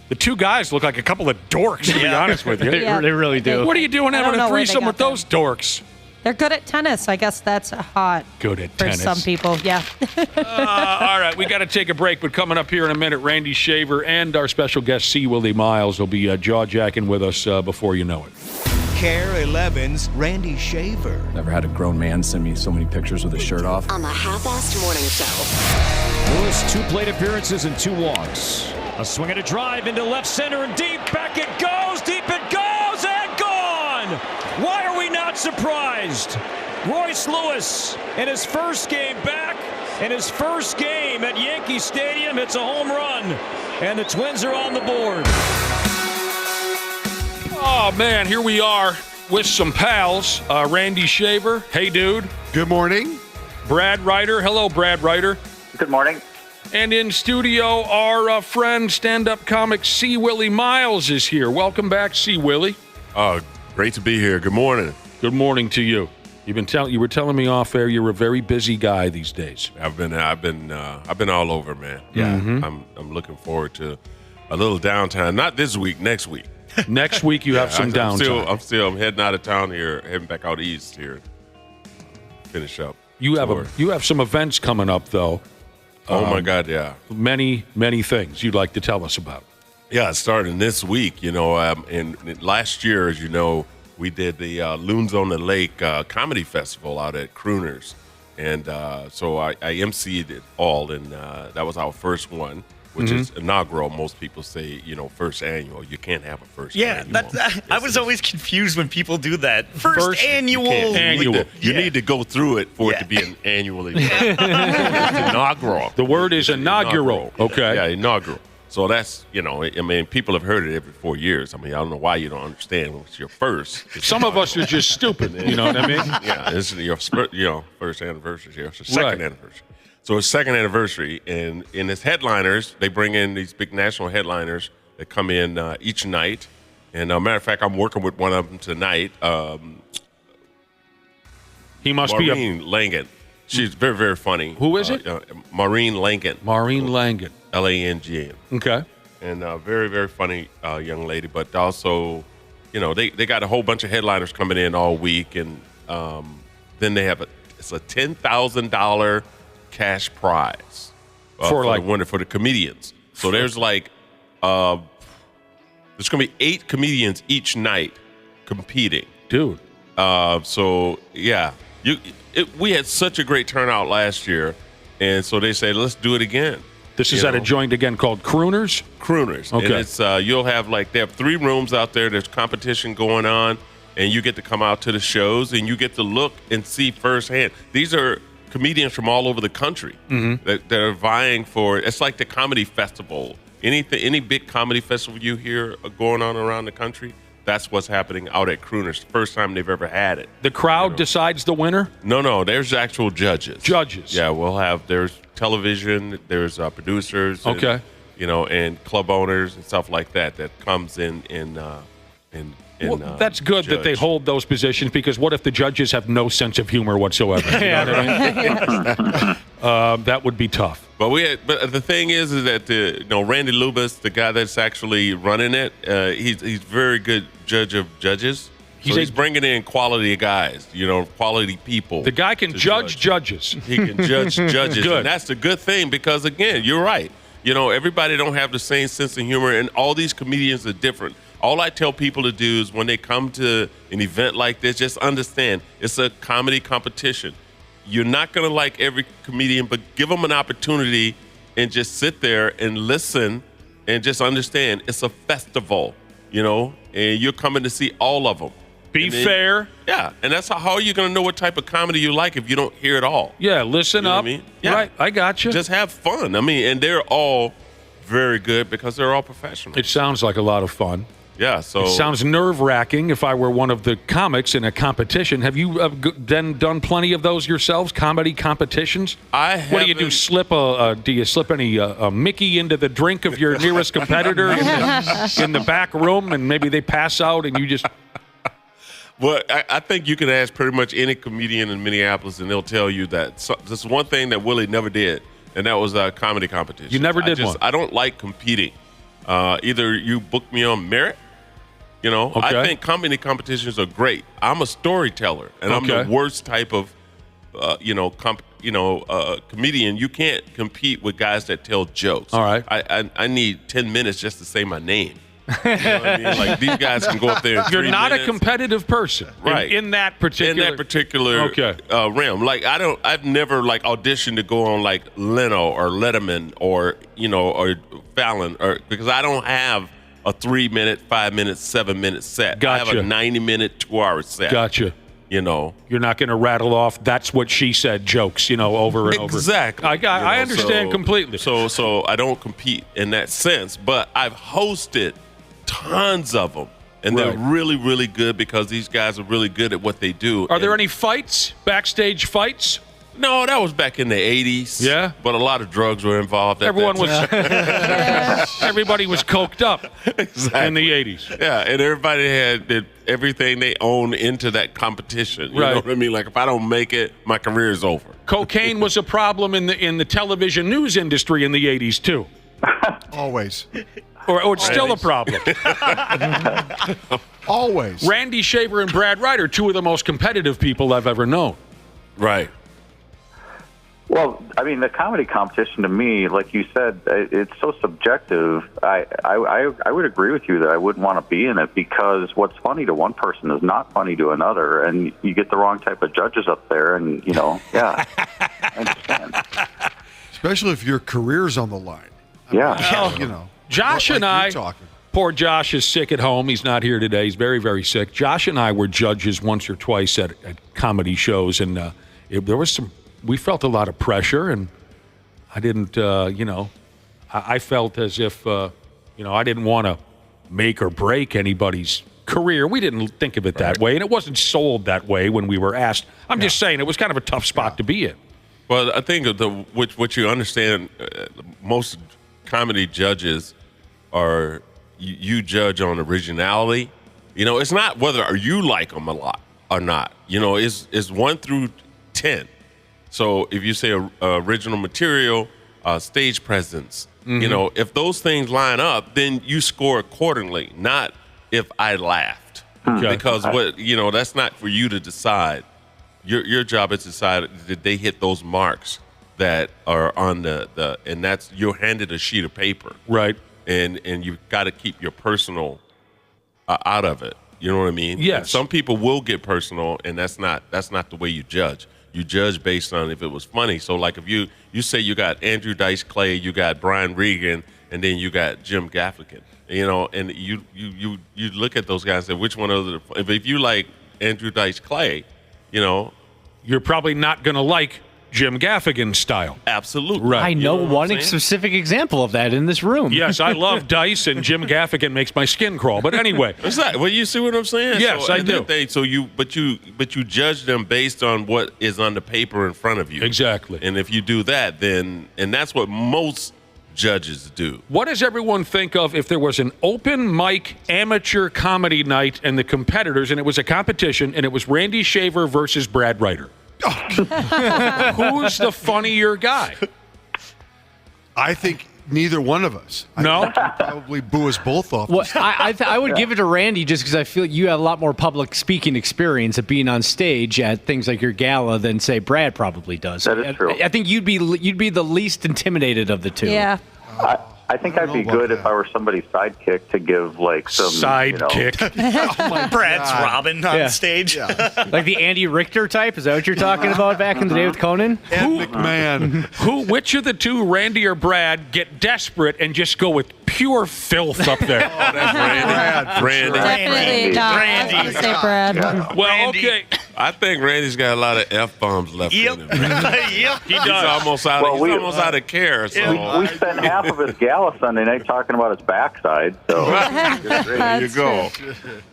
Speaker 11: The 2 guys look like a couple of dorks, to be honest with you.
Speaker 2: Yeah.
Speaker 1: They really do.
Speaker 11: What are you doing
Speaker 2: I
Speaker 11: having
Speaker 2: don't
Speaker 11: a
Speaker 2: know where they
Speaker 11: threesome
Speaker 2: got
Speaker 11: with those dorks?
Speaker 2: They're good at tennis. I guess that's hot.
Speaker 11: Good at
Speaker 2: for
Speaker 11: tennis.
Speaker 2: some people. Yeah.
Speaker 11: All right, we got to take a break, but coming up here in a minute, Randy Shaver and our special guest, C. Willi Myles, will be jaw-jacking with us before you know it.
Speaker 3: Care 11's Randy Shaver.
Speaker 21: Never had a grown man send me so many pictures with his shirt off.
Speaker 20: On the Half-Assed Morning Show.
Speaker 22: Lewis, 2 plate appearances and 2 walks. A swing and a drive into left center and deep. Back it goes. Deep it goes and gone. Why are we not surprised? Royce Lewis in his first game back, in his first game at Yankee Stadium, hits a home run, and the Twins are on the board.
Speaker 11: Oh, man, here we are with some pals. Randy Shaver, hey, dude.
Speaker 14: Good morning.
Speaker 11: Brad Ryder, hello, Brad Ryder.
Speaker 23: Good morning.
Speaker 11: And in studio, our friend, stand-up comic C. Willi Myles is here. Welcome back, C. Willi.
Speaker 24: Great to be here. Good morning.
Speaker 11: Good morning to you. You were telling me off air you're a very busy guy these days.
Speaker 4: I've been all over, man. Yeah, I'm looking forward to a little downtime. Not this week, next week.
Speaker 11: Next week you have some downtime.
Speaker 4: I'm heading out of town here, heading back out east here. Finish up.
Speaker 11: You have some events coming up though.
Speaker 4: Oh my God, yeah.
Speaker 11: Many things you'd like to tell us about.
Speaker 4: Yeah, starting this week, and last year, as you know, we did the Loons on the Lake Comedy Festival out at Crooners. And so I emceed it all, and that was our first one, which is inaugural. Most people say, first annual. You can't have a first annual.
Speaker 8: I was always confused when people do that. First annual.
Speaker 4: You need to go through it for it to be an annual event. It's inaugural.
Speaker 11: The word is inaugural. Okay.
Speaker 4: Yeah, inaugural. So that's, people have heard it every 4 years. I don't know why you don't understand when it's your first.
Speaker 11: Some of us are just stupid, you know what I mean?
Speaker 4: Yeah, this is your first anniversary here. It's the second anniversary. So it's second anniversary, and in its headliners, they bring in these big national headliners that come in each night. And matter of fact, I'm working with one of them tonight.
Speaker 11: He must
Speaker 4: Maureen Langan. She's very, very funny.
Speaker 11: Who is it?
Speaker 4: Maureen Langan.
Speaker 11: Maureen Langan.
Speaker 4: Langan.
Speaker 11: Okay.
Speaker 4: And very, very funny young lady. But also, they got a whole bunch of headliners coming in all week. And then they have it's a $10,000 cash prize for the winner, for the comedians. So there's there's going to be 8 comedians each night competing.
Speaker 11: Dude.
Speaker 4: So, yeah. We had such a great turnout last year. And so they say, let's do it again.
Speaker 11: This is at a joint again called Crooners?
Speaker 4: Crooners.
Speaker 11: Okay.
Speaker 4: And it's you'll have they have 3 rooms out there. There's competition going on, and you get to come out to the shows, and you get to look and see firsthand. These are comedians from all over the country that are vying for. It's like the comedy festival. Any big comedy festival you hear going on around the country, that's what's happening out at Crooners. First time they've ever had it.
Speaker 11: The crowd decides the winner?
Speaker 4: No. There's actual judges.
Speaker 11: Judges.
Speaker 4: Yeah, there's television, there's producers.
Speaker 11: Okay.
Speaker 4: And club owners and stuff like that comes in.
Speaker 11: That's good that they hold those positions, because what if the judges have no sense of humor whatsoever? You know what I mean? That would be tough.
Speaker 4: But the thing is that Randy Lubas, the guy that's actually running it, he's very good judge of judges. He's bringing in quality guys, quality people.
Speaker 11: The guy can judge judges.
Speaker 4: He can judge judges,
Speaker 11: Good.
Speaker 4: and that's a good thing, because again, you're right. Everybody don't have the same sense of humor, and all these comedians are different. All I tell people to do is when they come to an event like this, just understand it's a comedy competition. You're not going to like every comedian, but give them an opportunity and just sit there and listen and just understand it's a festival, and you're coming to see all of them.
Speaker 11: Be fair.
Speaker 4: Yeah, and that's how are you going to know what type of comedy you like if you don't hear it all?
Speaker 11: Yeah, listen up.
Speaker 4: What I mean? Yeah.
Speaker 11: Right, I got you.
Speaker 4: Just have fun. And they're all very good because they're all professionals.
Speaker 11: It sounds like a lot of fun.
Speaker 4: Yeah, so
Speaker 11: it sounds nerve-wracking if I were one of the comics in a competition. Have you then done plenty of those yourselves, comedy competitions?
Speaker 4: I have.
Speaker 11: What do you do? Do you slip any Mickey into the drink of your nearest competitor in the back room, and maybe they pass out and you just...
Speaker 4: Well, I think you can ask pretty much any comedian in Minneapolis, and they'll tell you that this is one thing that Willie never did, and that was a comedy competition.
Speaker 11: You never did one?
Speaker 4: I don't like competing. Either you book me on merit,
Speaker 11: Okay.
Speaker 4: I think comedy competitions are great. I'm a storyteller, and I'm the worst type of, comedian. You can't compete with guys that tell jokes.
Speaker 11: All right.
Speaker 4: I need 10 minutes just to say my name. You know what I mean? Like, these guys can go up there in 3
Speaker 11: You're not
Speaker 4: minutes.
Speaker 11: a competitive person,
Speaker 4: right?
Speaker 11: In that particular
Speaker 4: realm. Like, I've never auditioned to go on like Leno or Letterman or or Fallon, or because I don't have a 3-minute, 5-minute, 7-minute set.
Speaker 11: Gotcha.
Speaker 4: I have a 90-minute, 2-hour set.
Speaker 11: Gotcha.
Speaker 4: You're
Speaker 11: not going to rattle off "that's what she said" jokes, over and over.
Speaker 4: Exactly.
Speaker 11: I understand completely.
Speaker 4: So I don't compete in that sense, but I've hosted tons of them, and they're really, really good because these guys are really good at what they do.
Speaker 11: Are there any fights, backstage fights?
Speaker 4: No, that was back in the 80s.
Speaker 11: Yeah?
Speaker 4: But a lot of drugs were involved.
Speaker 11: Everybody was coked up in the 80s.
Speaker 4: Yeah, and everybody had everything they own into that competition. You know what I mean? Like if I don't make it, my career is over.
Speaker 11: Cocaine was a problem in the television news industry in the 80s too.
Speaker 5: Always.
Speaker 11: Or it's still a problem.
Speaker 5: Always.
Speaker 11: Randy Shaver and Brad Ryder, two of the most competitive people I've ever known.
Speaker 4: Right.
Speaker 9: Well, I mean, the comedy competition to me, like you said, it's so subjective. I would agree with you that I wouldn't want to be in it because what's funny to one person is not funny to another, and you get the wrong type of judges up there, and, yeah, I understand.
Speaker 5: Especially if your career's on the line.
Speaker 9: Yeah.
Speaker 11: Josh and I, poor Josh is sick at home. He's not here today. He's very, very sick. Josh and I were judges once or twice at comedy shows, and there was we felt a lot of pressure, and I didn't, I felt as if, I didn't want to make or break anybody's career. We didn't think of it that way, and it wasn't sold that way when we were asked. I'm just saying it was kind of a tough spot to be in.
Speaker 4: Well, I think what you understand, most comedy judges are you judge on originality. It's not whether you like them a lot or not. It's 1 through 10. So if you say original material, stage presence, if those things line up, then you score accordingly. Not if I laughed, because that's not for you to decide. Your job is to decide did they hit those marks that are on the and that's you're handed a sheet of paper,
Speaker 11: right?
Speaker 4: And you've got to keep your personal out of it. You know what I mean?
Speaker 11: Yes.
Speaker 4: And some people will get personal, and that's not the way you judge. You judge based on if it was funny. So like if you say you got Andrew Dice Clay, you got Brian Regan, and then you got Jim Gaffigan, and you look at those guys and say which one of the if you like Andrew Dice Clay,
Speaker 11: you're probably not going to like Jim Gaffigan's style.
Speaker 4: Absolutely.
Speaker 11: Right.
Speaker 1: I know one specific example of that in this room.
Speaker 11: Yes, I love Dice, and Jim Gaffigan makes my skin crawl. But anyway.
Speaker 4: Well, you see what I'm saying?
Speaker 11: Yes, I do.
Speaker 4: But you judge them based on what is on the paper in front of you.
Speaker 11: Exactly.
Speaker 4: And if you do that, then that's what most judges do.
Speaker 11: What does everyone think of if there was an open mic amateur comedy night and the competitors, and it was a competition, and it was Randy Shaver versus Brad Ryder? Who's the funnier guy?
Speaker 5: I think neither one of us.
Speaker 11: No?
Speaker 5: I think probably boo us both off.
Speaker 1: Well, I would give it to Randy just because I feel you have a lot more public speaking experience at being on stage at things like your gala than, say, Brad probably does.
Speaker 9: That is true.
Speaker 1: I think you'd be the least intimidated of the two.
Speaker 2: Yeah.
Speaker 9: I think I'd be good if I were somebody's sidekick to give like some
Speaker 11: sidekick.
Speaker 8: Brad's Robin on stage.
Speaker 5: Yeah.
Speaker 1: Like the Andy Richter type? Is that what you're talking about back in the day with Conan?
Speaker 5: Ed McMahon.
Speaker 11: Which of the two, Randy or Brad, get desperate and just go with pure filth up there?
Speaker 4: That's Randy.
Speaker 2: Definitely not.
Speaker 8: Randy.
Speaker 2: I was gonna say Brad.
Speaker 11: Well,
Speaker 8: Randy.
Speaker 11: okay.
Speaker 4: I think Randy's got a lot of F-bombs left in him.
Speaker 8: Yep, he does.
Speaker 4: He's almost out of care. So.
Speaker 9: We spent half of his gala Sunday night talking about his backside. So
Speaker 4: there you go.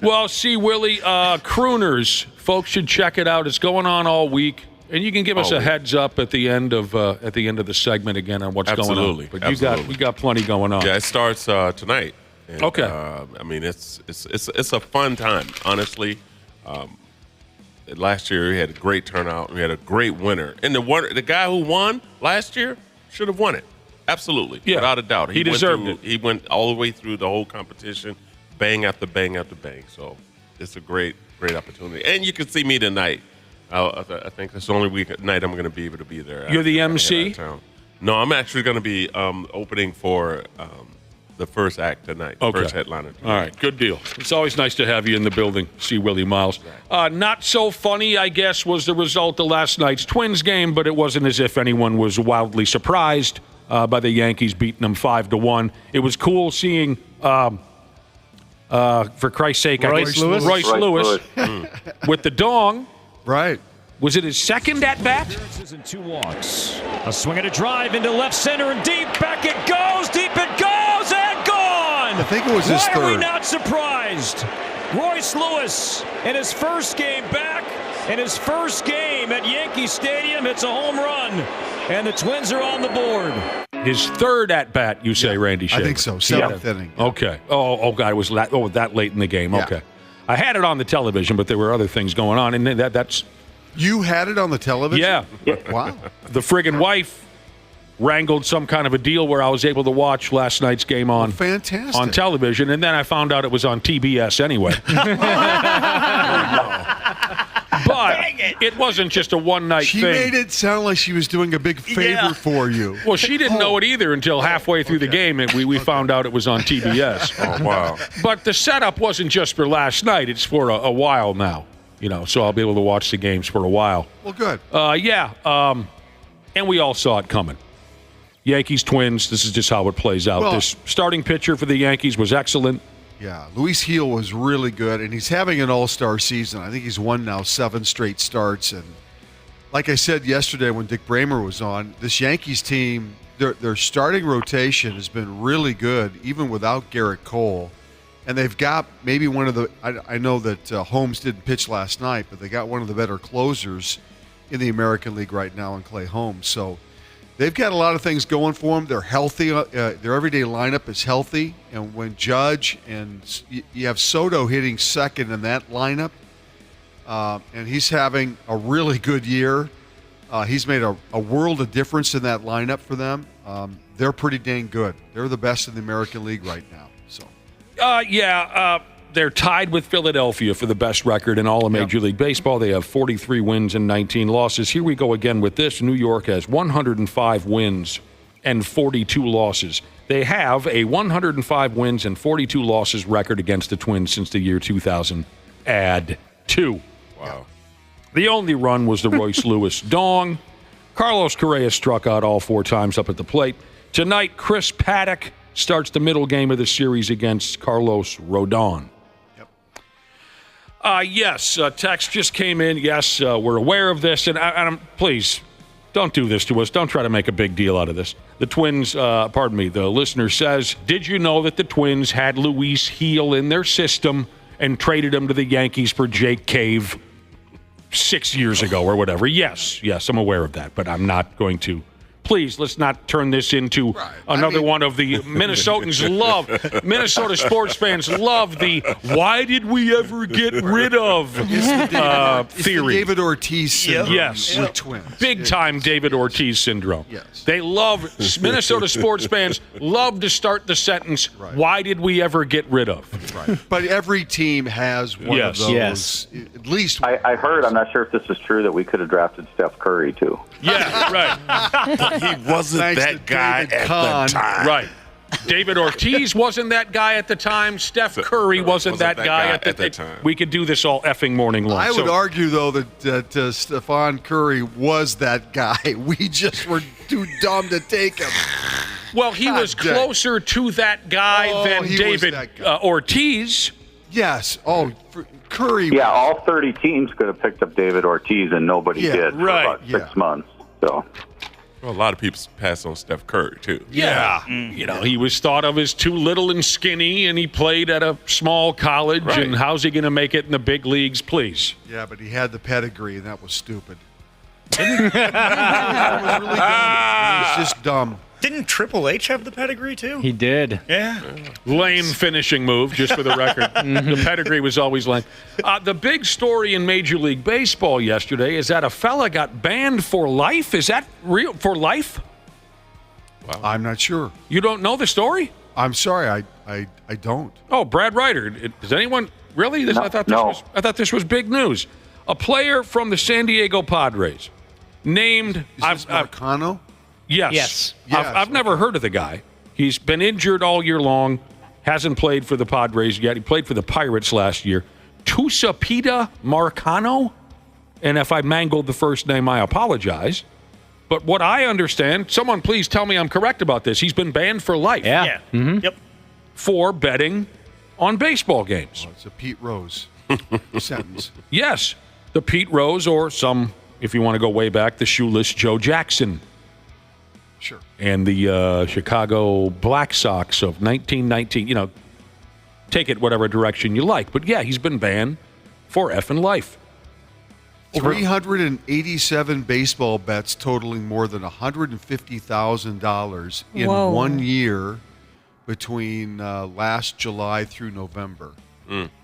Speaker 11: Well, see, Willie, Crooners, folks should check it out. It's going on all week, and you can give us a heads up at the end of the segment again on what's going on. But we got plenty going on.
Speaker 4: Yeah, it starts tonight. And,
Speaker 11: okay.
Speaker 4: I mean, it's a fun time, honestly. Last year we had a great turnout. We had a great winner, and the guy who won last year should have won it. Absolutely, without a doubt.
Speaker 11: He deserved it.
Speaker 4: He went all the way through the whole competition, bang after bang after bang. So it's a great opportunity, and you can see me tonight. I think that's the only night I'm going to be able to be there.
Speaker 11: You're the MC?
Speaker 4: No, I'm actually going to be opening for the first act tonight, first headliner tonight.
Speaker 11: All right, good deal. It's always nice to have you in the building, see Willi Myles. Not so funny, I guess, was the result of last night's Twins game, but it wasn't as if anyone was wildly surprised by the Yankees beating them 5-1. It was cool seeing, for Christ's sake, Royce Lewis with the dong.
Speaker 5: Right.
Speaker 11: Was it his second at-bat?
Speaker 22: And 2 walks. A swing and a drive into left center and deep. Back it goes. Deep it goes and gone.
Speaker 5: I think it was his third.
Speaker 22: Why are we not surprised? Royce Lewis in his first game back, in his first game at Yankee Stadium, hits a home run, and the Twins are on the board.
Speaker 11: His third at-bat, you say, Randy Shaver?
Speaker 5: I think so. Seventh inning.
Speaker 11: Okay. Oh, God, it was that late in the game.
Speaker 5: Yeah.
Speaker 11: Okay. I had it on the television, but there were other things going on, and that's.
Speaker 5: You had it on the television?
Speaker 11: Yeah.
Speaker 5: Wow.
Speaker 11: The friggin' wife wrangled some kind of a deal where I was able to watch last night's game on
Speaker 5: fantastic.
Speaker 11: On television, and then I found out it was on TBS anyway. But it wasn't just a one-night thing.
Speaker 5: She made it sound like she was doing a big favor for you.
Speaker 11: Well, she didn't know it either until halfway through the game, and we found out it was on TBS.
Speaker 4: Oh, wow.
Speaker 11: But the setup wasn't just for last night. It's for a while now, so I'll be able to watch the games for a while.
Speaker 5: Well, good.
Speaker 11: And we all saw it coming. Yankees, Twins, this is just how it plays out.
Speaker 5: Well,
Speaker 11: this starting pitcher for the Yankees was excellent.
Speaker 5: Yeah, Luis Gil was really good, and he's having an all-star season. I think he's won now 7 straight starts. And like I said yesterday when Dick Bramer was on, this Yankees team, their starting rotation has been really good, even without Garrett Cole. And they've got maybe one of the – I know that Holmes didn't pitch last night, but they got one of the better closers in the American League right now in Clay Holmes. So they've got a lot of things going for them. They're healthy. Their everyday lineup is healthy. And when Judge and you have Soto hitting second in that lineup, and he's having a really good year. He's made a world of difference in that lineup for them. They're pretty dang good. They're the best in the American League right now. So,
Speaker 11: they're tied with Philadelphia for the best record in all of Major League Baseball. They have 43 wins and 19 losses. Here we go again with this. New York has 105 wins and 42 losses. They have a 105 wins and 42 losses record against the Twins since the year 2002.
Speaker 4: Wow.
Speaker 11: The only run was the Royce Lewis dong. Carlos Correa struck out all 4 times up at the plate. Tonight, Chris Paddock starts the middle game of the series against Carlos Rodon. Yes, text just came in. Yes, we're aware of this. And please, don't do this to us. Don't try to make a big deal out of this. The Twins, the listener says, did you know that the Twins had Luis Gil in their system and traded him to the Yankees for Jake Cave 6 years ago or whatever? Yes, I'm aware of that, but I'm not going to. Please, let's not turn this into another one of the Minnesotans Minnesota sports fans love the why did we ever get rid of theory.
Speaker 5: The David Ortiz syndrome.
Speaker 11: Yes.
Speaker 5: With Twins.
Speaker 11: Big time David Ortiz syndrome.
Speaker 5: Yes.
Speaker 11: They love, Minnesota sports fans love to start the sentence, why did we ever get rid of?
Speaker 5: Right. But every team has one of those.
Speaker 1: Yes.
Speaker 5: At least
Speaker 9: I heard, I'm not sure if this is true, that we could have drafted Steph Curry, too.
Speaker 11: Yeah, right.
Speaker 4: He wasn't that guy at the time.
Speaker 11: Right. David Ortiz wasn't that guy at the time. Steph Curry wasn't that guy at the time. We could do this all effing morning long.
Speaker 5: I would argue, though, that Stephon Curry was that guy. We just were too dumb to take him.
Speaker 11: Well, he was closer to that guy than David Ortiz.
Speaker 5: Yes. Oh, Curry.
Speaker 9: Yeah, all 30 teams could have picked up David Ortiz, and nobody did for about 6 months. So.
Speaker 4: Well, a lot of people pass on Steph Curry, too.
Speaker 11: Yeah. He was thought of as too little and skinny, and he played at a small college, and how's he going to make it in the big leagues, please?
Speaker 5: Yeah, but he had the pedigree, and that was stupid. That was really dumb. It was just dumb.
Speaker 8: Didn't Triple H have the pedigree, too?
Speaker 1: He did.
Speaker 8: Yeah.
Speaker 11: Lame finishing move, just for the record. The pedigree was always lame. The big story in Major League Baseball yesterday is that a fella got banned for life. Is that real? For life?
Speaker 5: Wow. I'm not sure.
Speaker 11: You don't know the story?
Speaker 5: I'm sorry, I don't.
Speaker 11: Oh, Brad Ryder. Does anyone really? I thought this was big news. A player from the San Diego Padres named
Speaker 5: Marcano?
Speaker 11: Yes. I've never heard of the guy. He's been injured all year long, hasn't played for the Padres yet. He played for the Pirates last year. Tusapita Marcano? And if I mangled the first name, I apologize. But what I understand, someone please tell me I'm correct about this. He's been banned for life.
Speaker 1: Yeah. Mm-hmm.
Speaker 8: Yep.
Speaker 11: For betting on baseball games.
Speaker 5: Oh, it's a Pete Rose sentence.
Speaker 11: Yes. The Pete Rose, or some, if you want to go way back, the shoeless Joe Jackson.
Speaker 5: Sure.
Speaker 11: And the Chicago Black Sox of 1919, take it whatever direction you like. But, yeah, he's been banned for effing life.
Speaker 5: 387 baseball bets totaling more than $150,000 in 1 year between last July through November.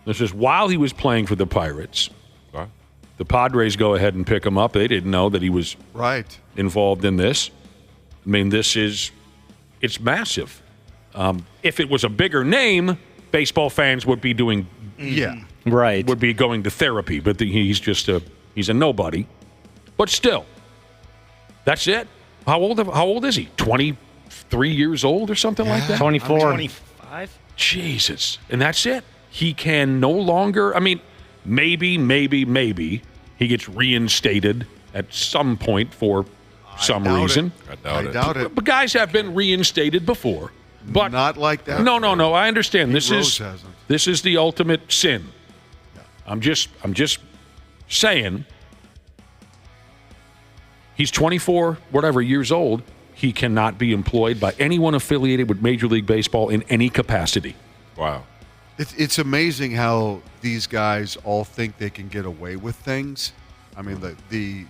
Speaker 11: This is while he was playing for the Pirates.
Speaker 4: Okay.
Speaker 11: The Padres go ahead and pick him up. They didn't know that he was involved in this. I mean, it's massive. If it was a bigger name, baseball fans would be doing, would be going to therapy. But he's a nobody. But still, that's it. How old is he? 23 years old or something like that?
Speaker 1: 24.
Speaker 8: 25?
Speaker 11: Jesus. And that's it. He can no longer, I mean, maybe he gets reinstated at some point for some reason.
Speaker 5: I doubt it.
Speaker 11: But guys have been reinstated before. But
Speaker 5: not like that.
Speaker 11: No. I understand.
Speaker 5: This
Speaker 11: is the ultimate sin.
Speaker 5: Yeah.
Speaker 11: I'm just saying. He's 24, whatever, years old. He cannot be employed by anyone affiliated with Major League Baseball in any capacity.
Speaker 4: Wow.
Speaker 5: It's amazing how these guys all think they can get away with things. I mean, the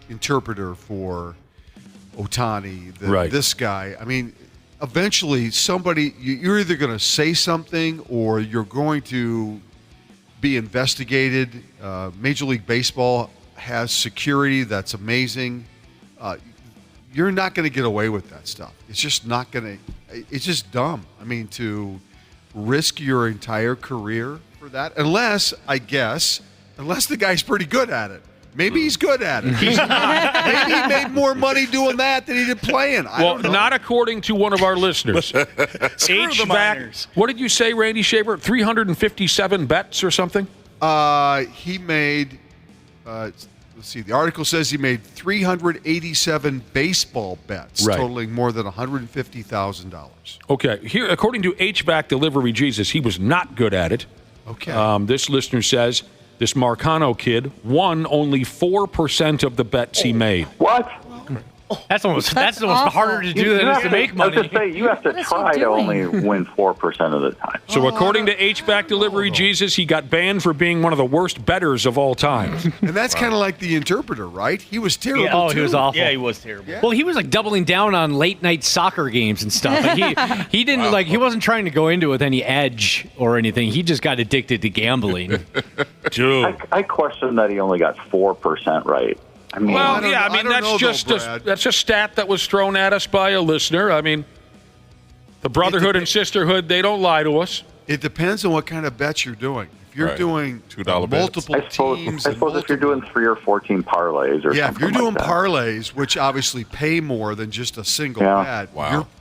Speaker 5: interpreter for Ohtani, this guy. I mean, eventually you're either going to say something or you're going to be investigated. Major League Baseball has security that's amazing. You're not going to get away with that stuff. It's just not going to. It's just dumb. I mean, to risk your entire career for that, unless the guy's pretty good at it. Maybe he's good at it. He's not. Maybe he made more money doing that than he did playing. I don't know.
Speaker 11: Not according to one of our listeners. HVAC. What did you say, Randy Shaver? 357 bets or something?
Speaker 5: He made. Let's see. The article says he made 387 baseball bets, totaling more than $150,000.
Speaker 11: Okay. Here, according to HVAC Delivery Jesus, he was not good at it.
Speaker 5: Okay.
Speaker 11: This listener says this Marcano kid won only 4% of the bets he made.
Speaker 9: What?
Speaker 1: That's almost harder to do than it is to make money.
Speaker 9: I was going to say, you have to try to only win 4% of the time.
Speaker 11: So according to HVAC Delivery Jesus, he got banned for being one of the worst bettors of all time.
Speaker 5: And that's kind of like the interpreter, right? He was terrible, too.
Speaker 1: He was awful.
Speaker 8: Yeah, he was terrible.
Speaker 5: Yeah.
Speaker 1: Well, he was like doubling down on late night soccer games and stuff. Like he didn't he wasn't trying to go into it with any edge or anything. He just got addicted to gambling.
Speaker 11: Dude.
Speaker 9: I question that he only got 4% right. I mean,
Speaker 11: that's a stat that was thrown at us by a listener. I mean, the brotherhood and sisterhood, they don't lie to us.
Speaker 5: It depends on what kind of bets you're doing. If you're doing
Speaker 4: $2
Speaker 5: multiple teams,
Speaker 9: I suppose if you're doing 3 or 4 team parlays or something
Speaker 5: if you're doing
Speaker 9: like that.
Speaker 5: parlays, which obviously pay more than just a single bet,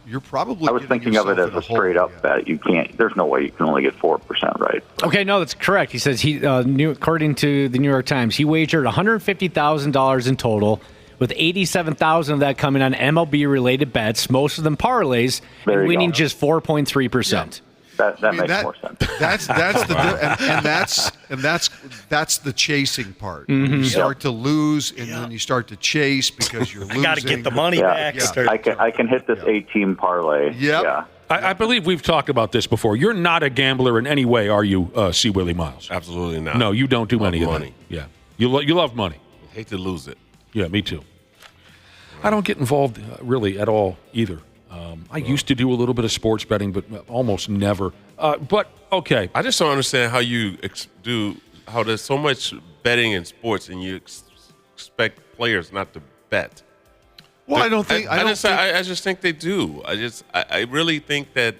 Speaker 5: you're probably.
Speaker 9: I was thinking of it as a straight up bet. You can't. There's no way you can only get 4% right.
Speaker 1: Okay, no, that's correct. He says according to the New York Times, he wagered $150,000 in total, with $87,000 of that coming on MLB related bets, most of them parlays, and winning just 4.3%.
Speaker 9: That makes more sense.
Speaker 5: That's the chasing part.
Speaker 1: Mm-hmm.
Speaker 5: You start to lose, and then you start to chase because you're losing.
Speaker 8: I got to get the money back.
Speaker 5: Yeah.
Speaker 9: I can hit this 8-team parlay.
Speaker 5: Yep.
Speaker 9: Yeah.
Speaker 11: I believe we've talked about this before. You're not a gambler in any way, are you, C. Willi Myles?
Speaker 4: Absolutely not.
Speaker 11: No, you don't do any of
Speaker 4: money.
Speaker 11: that. Yeah, you love money.
Speaker 4: I hate to lose it.
Speaker 11: Yeah, me too. I don't get involved really at all either. I used to do a little bit of sports betting, but almost never. But okay,
Speaker 4: I just don't understand how you how there's so much betting in sports and you expect players not to bet.
Speaker 5: Well,
Speaker 4: I just think they do. I really think that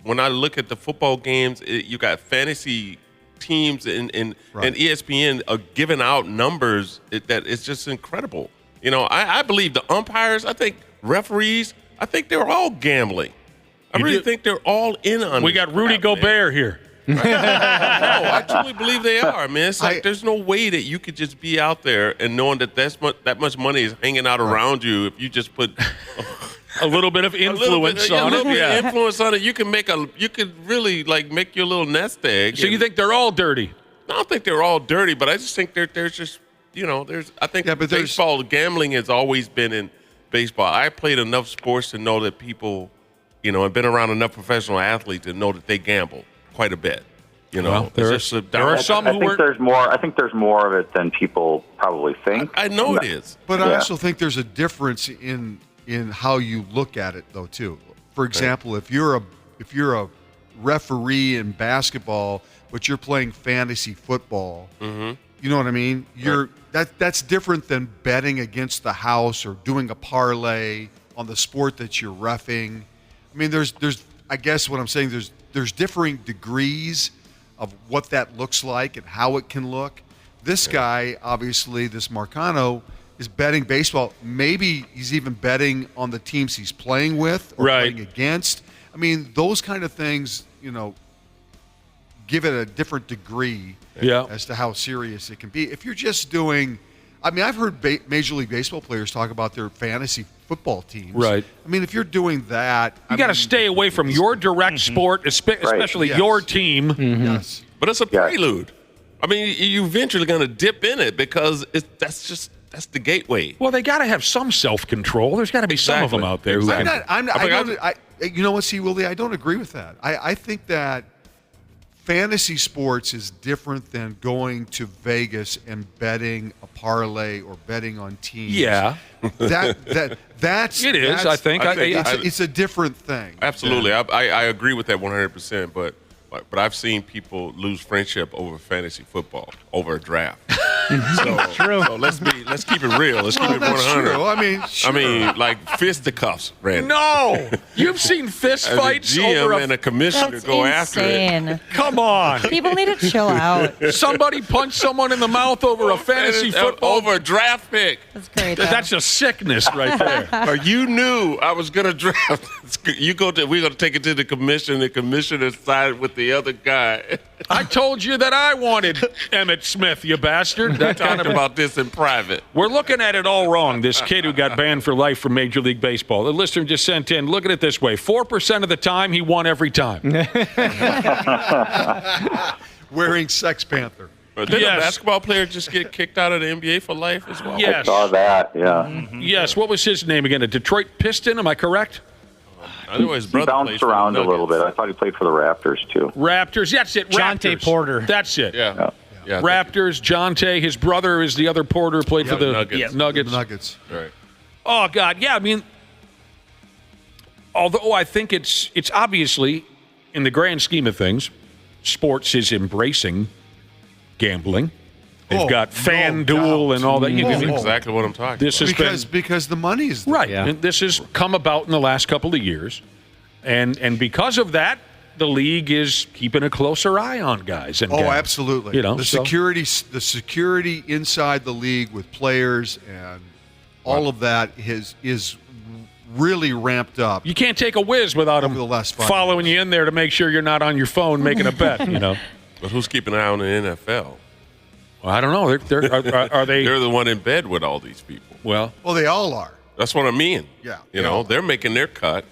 Speaker 4: when I look at the football games, you got fantasy teams and ESPN are giving out numbers that it's just incredible. You know, I believe the umpires, I think referees, I think they're all gambling. I really think they're all in on it.
Speaker 11: We got Rudy Gobert here.
Speaker 4: No, I truly believe they are, man. It's like there's no way that you could just be out there and knowing that that much money is hanging out around you if you just put
Speaker 11: a little bit of influence on it.
Speaker 4: Yeah, influence on it. You could really like make your little nest egg.
Speaker 11: So you think they're all dirty?
Speaker 4: I don't think they're all dirty, but I just think there's just I think baseball gambling has always been in baseball. I played enough sports to know that people, and been around enough professional athletes to know that they gamble quite a bit. There are some who
Speaker 9: think there's more. I think there's more of it than people probably think.
Speaker 4: I know it is,
Speaker 5: but I also think there's a difference in how you look at it, though. Too. For example, if you're a referee in basketball, but you're playing fantasy football.
Speaker 4: Mm-hmm.
Speaker 5: You know what I mean? That's different than betting against the house or doing a parlay on the sport that you're reffing. I mean, there's I guess what I'm saying, there's differing degrees of what that looks like and how it can look. This guy, obviously, this Marcano, is betting baseball. Maybe he's even betting on the teams he's playing with or playing against. I mean, those kind of things, give it a different degree as to how serious it can be. If you're just doing, I've heard Major League Baseball players talk about their fantasy football teams.
Speaker 11: Right.
Speaker 5: I mean, if you're doing that,
Speaker 11: you got to stay away from your direct sport, especially your team.
Speaker 1: Mm-hmm.
Speaker 5: Yes.
Speaker 4: But it's a prelude. I mean, you're eventually going to dip in it because that's the gateway.
Speaker 11: Well, they got to have some self-control. There's got to be some of them out there. Who
Speaker 5: you know what, see, Willie, I don't agree with that. I think that fantasy sports is different than going to Vegas and betting a parlay or betting on teams.
Speaker 11: Yeah.
Speaker 5: That's
Speaker 11: it is, I think.
Speaker 5: It's a different thing.
Speaker 4: Absolutely. I agree with that 100%, but I've seen people lose friendship over fantasy football, over a draft.
Speaker 1: True.
Speaker 4: So let's keep it real. Let's keep it 100.
Speaker 5: That's true.
Speaker 4: I mean, like fisticuffs, Randy.
Speaker 11: No, you've seen fist fights
Speaker 4: a GM
Speaker 11: over
Speaker 4: and a commissioner go after it.
Speaker 11: Come on,
Speaker 2: people need to chill out.
Speaker 11: Somebody punched someone in the mouth over a fantasy football
Speaker 4: over a draft pick.
Speaker 2: That's great.
Speaker 11: That's a sickness right there.
Speaker 4: Or you knew I was going to draft. We're going to take it to the commission. The commissioner sided with the other guy.
Speaker 11: I told you that I wanted Emmitt Smith, you bastard.
Speaker 4: We talked about this in private.
Speaker 11: We're looking at it all wrong. This kid who got banned for life from Major League Baseball. The listener just sent in, look at it this way. 4% of the time, he won every time.
Speaker 5: Wearing Sex Panther.
Speaker 4: But did a basketball player just get kicked out of the NBA for life as well?
Speaker 11: Yes.
Speaker 9: I saw that, yeah.
Speaker 11: Mm-hmm. Yes. What was his name again? A Detroit Piston, am I correct?
Speaker 4: I know his brother
Speaker 9: bounced around a little bit. I thought he played for the Raptors, too.
Speaker 11: Raptors, that's it.
Speaker 1: Jonte
Speaker 11: Raptors.
Speaker 1: Porter.
Speaker 11: That's it.
Speaker 4: Yeah.
Speaker 11: Raptors, Jonte, his brother is the other Porter, played for the
Speaker 4: Nuggets. Right.
Speaker 11: Oh, God, yeah, I mean, although I think it's obviously, in the grand scheme of things, sports is embracing gambling. They've got FanDuel and all that.
Speaker 4: That's exactly what I'm talking
Speaker 5: about. Because the money is there.
Speaker 11: Right. Yeah. And this has come about in the last couple of years. And because of that, the league is keeping a closer eye on guys. And
Speaker 5: absolutely. The security inside the league with players and all of that is really ramped up.
Speaker 11: You can't take a whiz without them following you in there to make sure you're not on your phone making a bet,
Speaker 4: But who's keeping an eye on the NFL?
Speaker 11: Well, I don't know. Are they?
Speaker 4: They're the one in bed with all these people.
Speaker 11: Well,
Speaker 5: they all are.
Speaker 4: That's what I mean.
Speaker 5: Yeah.
Speaker 4: They're making their cut.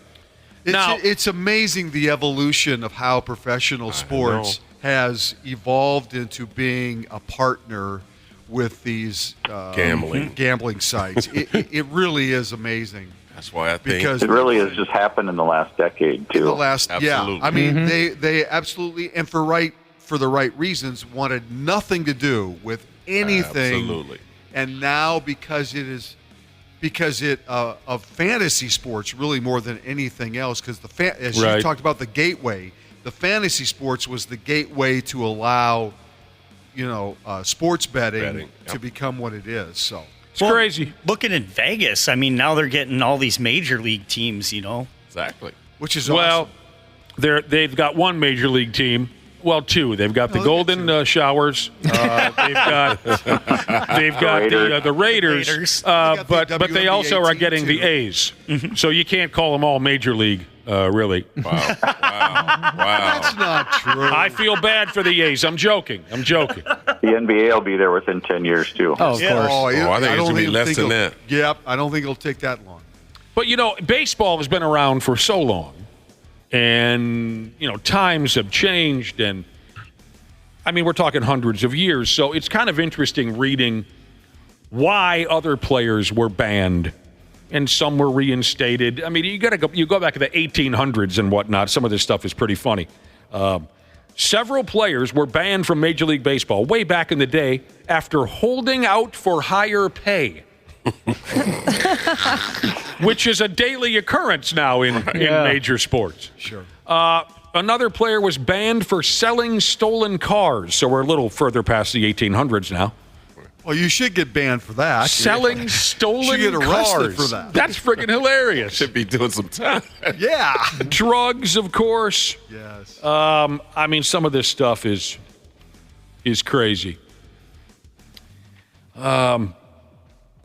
Speaker 5: It's amazing the evolution of how professional sports has evolved into being a partner with these gambling sites. It really is amazing.
Speaker 4: That's why I think
Speaker 9: it really has just happened in the last decade too.
Speaker 4: Absolutely.
Speaker 5: I mean, they absolutely, and for the right reasons, wanted nothing to do with anything.
Speaker 4: Absolutely.
Speaker 5: And now because of fantasy sports really more than anything else, because as you talked about the gateway, the fantasy sports was the gateway to allow sports betting to become what it is. So
Speaker 11: it's crazy.
Speaker 8: Looking at Vegas, I mean, now they're getting all these major league teams.
Speaker 4: Exactly.
Speaker 5: Which is awesome.
Speaker 11: They've got one major league team. Well, two. They've got the Golden Showers. They've got the Raiders. But they also are getting the A's. So you can't call them all major league, really.
Speaker 4: Wow.
Speaker 5: That's not true.
Speaker 11: I feel bad for the A's. I'm joking.
Speaker 9: The NBA will be there within 10 years too.
Speaker 1: Oh, of course.
Speaker 4: I think it's going to be less than that.
Speaker 5: Yep. I don't think it'll take that long.
Speaker 11: But baseball has been around for so long. And, times have changed. And, I mean, we're talking hundreds of years. So it's kind of interesting reading why other players were banned and some were reinstated. I mean, you go back to the 1800s and whatnot. Some of this stuff is pretty funny. Several players were banned from Major League Baseball way back in the day after holding out for higher pay. Which is a daily occurrence now in major sports.
Speaker 5: Sure.
Speaker 11: Another player was banned for selling stolen cars. So we're a little further past the 1800s now.
Speaker 5: Well, you should get banned for that.
Speaker 11: Selling stolen cars.
Speaker 5: You should get arrested for that.
Speaker 11: That's freaking hilarious.
Speaker 4: Should be doing some time.
Speaker 5: Yeah.
Speaker 11: Drugs, of course.
Speaker 5: Yes.
Speaker 11: I mean, some of this stuff is crazy. And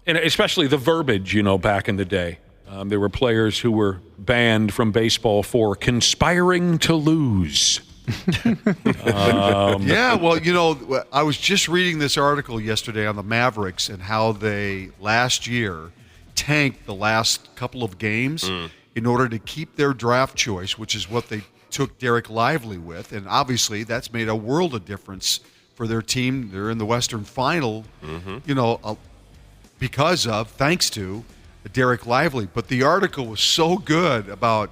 Speaker 11: especially the verbiage, back in the day. There were players who were banned from baseball for conspiring to lose.
Speaker 5: Yeah, well, I was just reading this article yesterday on the Mavericks and how they last year tanked the last couple of games in order to keep their draft choice, which is what they took Derek Lively with. And obviously that's made a world of difference for their team. They're in the Western Final, thanks to Derek Lively. But the article was so good about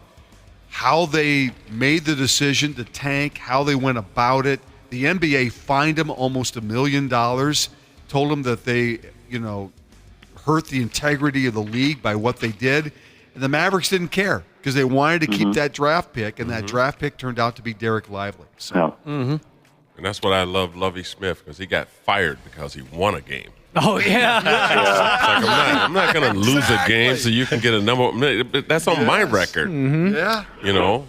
Speaker 5: how they made the decision to tank, how they went about it. The NBA fined them almost $1 million, told them that they, hurt the integrity of the league by what they did. And the Mavericks didn't care because they wanted to keep that draft pick, and that draft pick turned out to be Derek Lively. So.
Speaker 4: And that's what I love Lovie Smith, because he got fired because he won a game.
Speaker 1: Oh, yeah.
Speaker 4: Like, I'm not going to lose a game so you can get a number. That's on my record.
Speaker 1: Mm-hmm.
Speaker 5: Yeah.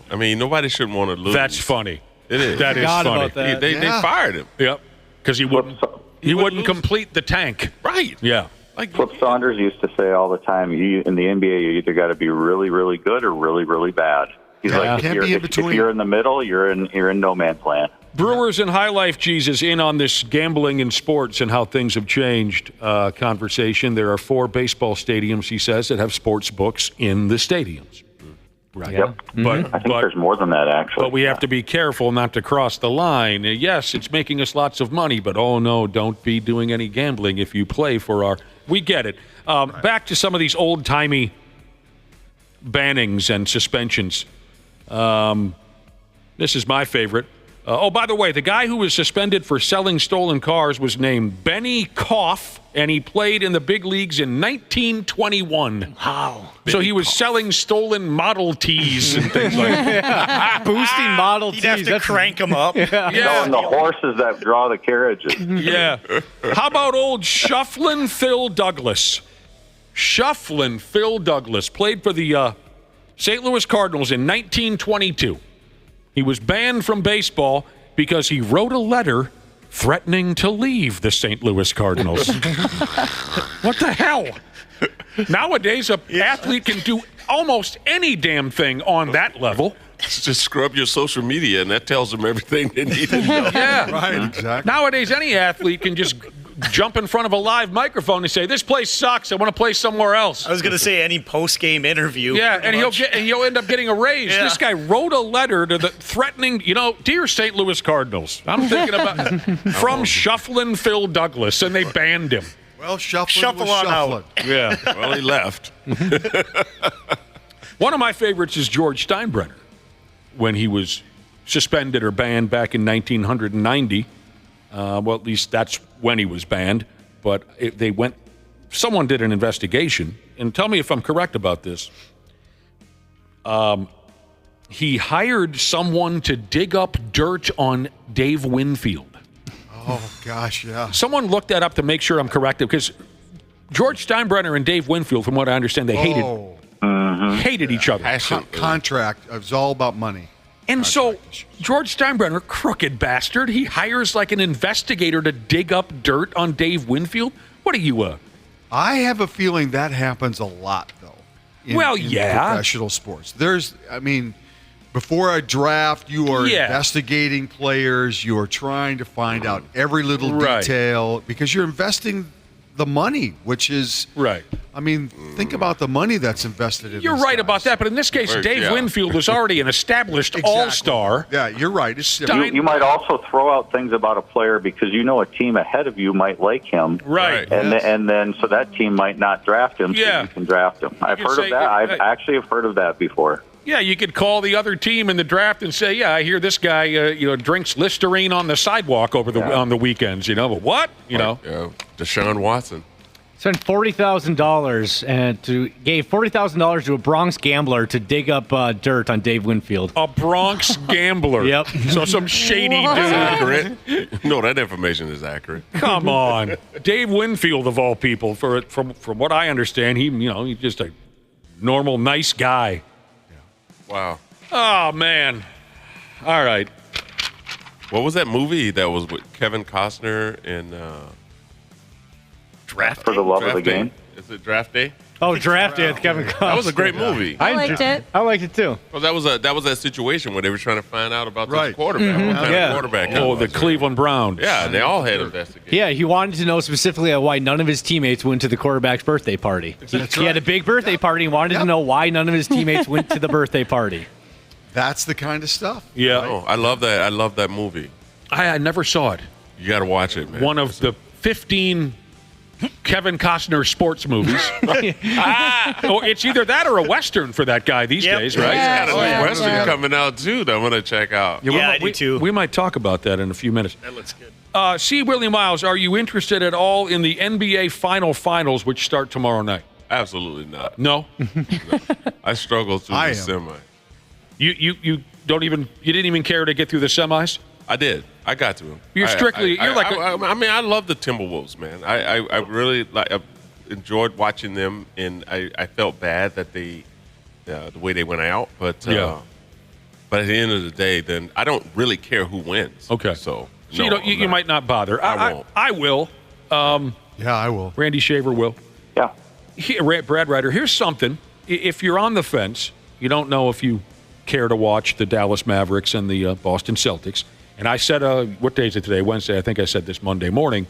Speaker 4: I mean, nobody should want to lose.
Speaker 11: That's funny.
Speaker 4: It is.
Speaker 11: That is funny.
Speaker 1: About that.
Speaker 4: They fired him.
Speaker 11: Yep. Because he wouldn't complete the tank.
Speaker 4: Right.
Speaker 11: Yeah.
Speaker 9: Flip Saunders used to say all the time, in the NBA, you either got to be really, really good or really, really bad. He's like, if you're in the middle, you're in no man's land.
Speaker 11: Brewers and High Life Jesus in on this gambling in sports and how things have changed conversation. There are 4 baseball stadiums, he says, that have sports books in the stadiums. Right.
Speaker 9: Yep.
Speaker 11: But
Speaker 9: I think there's more than that, actually.
Speaker 11: But we have to be careful not to cross the line. Yes, it's making us lots of money, but oh no, don't be doing any gambling if you play for our... We get it. Back to some of these old-timey bannings and suspensions. This is my favorite. By the way, the guy who was suspended for selling stolen cars was named Benny Koff, and he played in the big leagues in 1921.
Speaker 1: Wow.
Speaker 11: So he was selling stolen Model Ts and things like that.
Speaker 1: Boosting Model Ts.
Speaker 8: You'd have to crank them up.
Speaker 9: Yeah. And the horses that draw the carriages.
Speaker 11: Yeah. How about old Shufflin' Phil Douglas? Shufflin' Phil Douglas played for the St. Louis Cardinals in 1922. He was banned from baseball because he wrote a letter threatening to leave the St. Louis Cardinals. What the hell? Nowadays, an athlete can do almost any damn thing on that level.
Speaker 4: Just scrub your social media, and that tells them everything they need to know.
Speaker 11: Yeah.
Speaker 5: Right, exactly.
Speaker 11: Nowadays, any athlete can just jump in front of a live microphone and say, "This place sucks. I want to play somewhere else."
Speaker 8: I was going to say any post-game interview.
Speaker 11: Yeah, and he'll end up getting a raise.
Speaker 8: Yeah.
Speaker 11: This guy wrote a letter to the threatening, dear St. Louis Cardinals. I'm thinking about from Shufflin' Phil Douglas, and they banned him.
Speaker 5: Well,
Speaker 8: Shuffle on out.
Speaker 11: Yeah.
Speaker 4: Well, he left.
Speaker 11: One of my favorites is George Steinbrenner when he was suspended or banned back in 1990. Well, at least that's when he was banned. But someone did an investigation, and tell me if I'm correct about this. He hired someone to dig up dirt on Dave Winfield.
Speaker 5: Oh, gosh, yeah.
Speaker 11: Someone looked that up to make sure I'm correct, because George Steinbrenner and Dave Winfield, from what I understand, they hated each other.
Speaker 5: Contract. It was all about money.
Speaker 11: And so George Steinbrenner, crooked bastard, he hires like an investigator to dig up dirt on Dave Winfield. What are you,
Speaker 5: I have a feeling that happens a lot, though. In professional sports. Before a draft, you are investigating players. You are trying to find out every little detail because you're investing the money, which is
Speaker 11: right.
Speaker 5: Think about the money that's invested in.
Speaker 11: You're right about that, but in this case, Dave Winfield was already an established all-star.
Speaker 5: Yeah, you're right.
Speaker 9: You might also throw out things about a player because a team ahead of you might like him,
Speaker 11: right?
Speaker 9: And then so that team might not draft him.
Speaker 11: Yeah,
Speaker 9: so you can draft him. I've heard of that. I've actually heard of that before.
Speaker 11: Yeah, you could call the other team in the draft and say, "Yeah, I hear this guy, drinks Listerine on the sidewalk on the weekends." But what?
Speaker 4: Deshaun Watson.
Speaker 1: Spent $40,000 and gave $40,000 to a Bronx gambler to dig up dirt on Dave Winfield.
Speaker 11: A Bronx gambler.
Speaker 1: Yep.
Speaker 11: So some shady dude.
Speaker 4: Accurate? No, that information is accurate.
Speaker 11: Come on, Dave Winfield of all people. From what I understand, he's just a normal, nice guy.
Speaker 4: Wow.
Speaker 11: Oh man. All right.
Speaker 4: What was that movie that was with Kevin Costner and
Speaker 9: Draft For the Love of the Game?
Speaker 4: Is it Draft Day?
Speaker 1: Oh, Draft Day with Kevin Costner.
Speaker 4: That was a great movie.
Speaker 2: I liked it.
Speaker 1: I liked it too.
Speaker 4: Well, that was that situation where they were trying to find out about
Speaker 5: Right.
Speaker 4: the quarterback. What kind of quarterback? he
Speaker 11: Oh, the
Speaker 4: was.
Speaker 11: Cleveland Browns.
Speaker 4: Yeah, they all had investigations.
Speaker 1: Yeah, he wanted to know specifically why none of his teammates went to the quarterback's birthday party. He had a big birthday party and wanted to know why none of his teammates went to the birthday party.
Speaker 5: That's the kind of stuff.
Speaker 11: Yeah.
Speaker 4: Oh, I love that. I love that movie.
Speaker 11: I never saw it.
Speaker 4: You got to watch it, man.
Speaker 11: One of the 15 Kevin Costner sports movies. It's either that or a Western for that guy these days, right?
Speaker 4: He's got a Western coming out, too, that I'm going to check out.
Speaker 8: I do too.
Speaker 11: We might talk about that in a few minutes.
Speaker 8: That looks good.
Speaker 11: See, Willi Myles, are you interested at all in the NBA finals, which start tomorrow night?
Speaker 4: Absolutely not.
Speaker 11: No?
Speaker 4: No. I struggle through the semi.
Speaker 11: You didn't even care to get through the semis?
Speaker 4: I did. I got to him.
Speaker 11: You're strictly.
Speaker 4: I love the Timberwolves, man. I really enjoyed watching them, and I felt bad that the way they went out. But but at the end of the day, then I don't really care who wins.
Speaker 11: Okay.
Speaker 4: So
Speaker 11: no, you might not bother.
Speaker 4: I won't.
Speaker 11: I will.
Speaker 5: Yeah, I will.
Speaker 11: Randy Shaver will.
Speaker 9: Yeah.
Speaker 11: Brad Ryder, here's something. If you're on the fence, you don't know if you care to watch the Dallas Mavericks and the Boston Celtics. And I said, what day is it today? Wednesday. I think I said this Monday morning.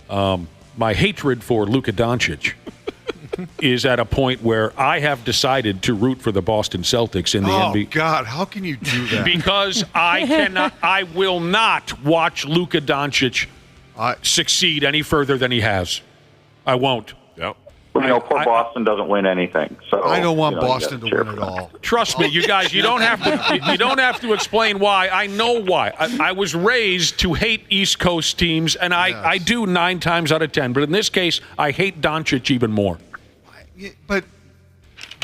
Speaker 11: My hatred for Luka Doncic is at a point where I have decided to root for the Boston Celtics in the NBA.
Speaker 5: Oh, God, how can you do that?
Speaker 11: Because I will not watch Luka Doncic succeed any further than he has. I won't.
Speaker 4: Yep.
Speaker 9: Well, poor Boston doesn't win anything. So
Speaker 5: I don't want Boston to win at all.
Speaker 11: Trust me, you guys. You don't have to explain why. I know why. I was raised to hate East Coast teams, and I do 9 times out of 10. But in this case, I hate Doncic even more.
Speaker 5: But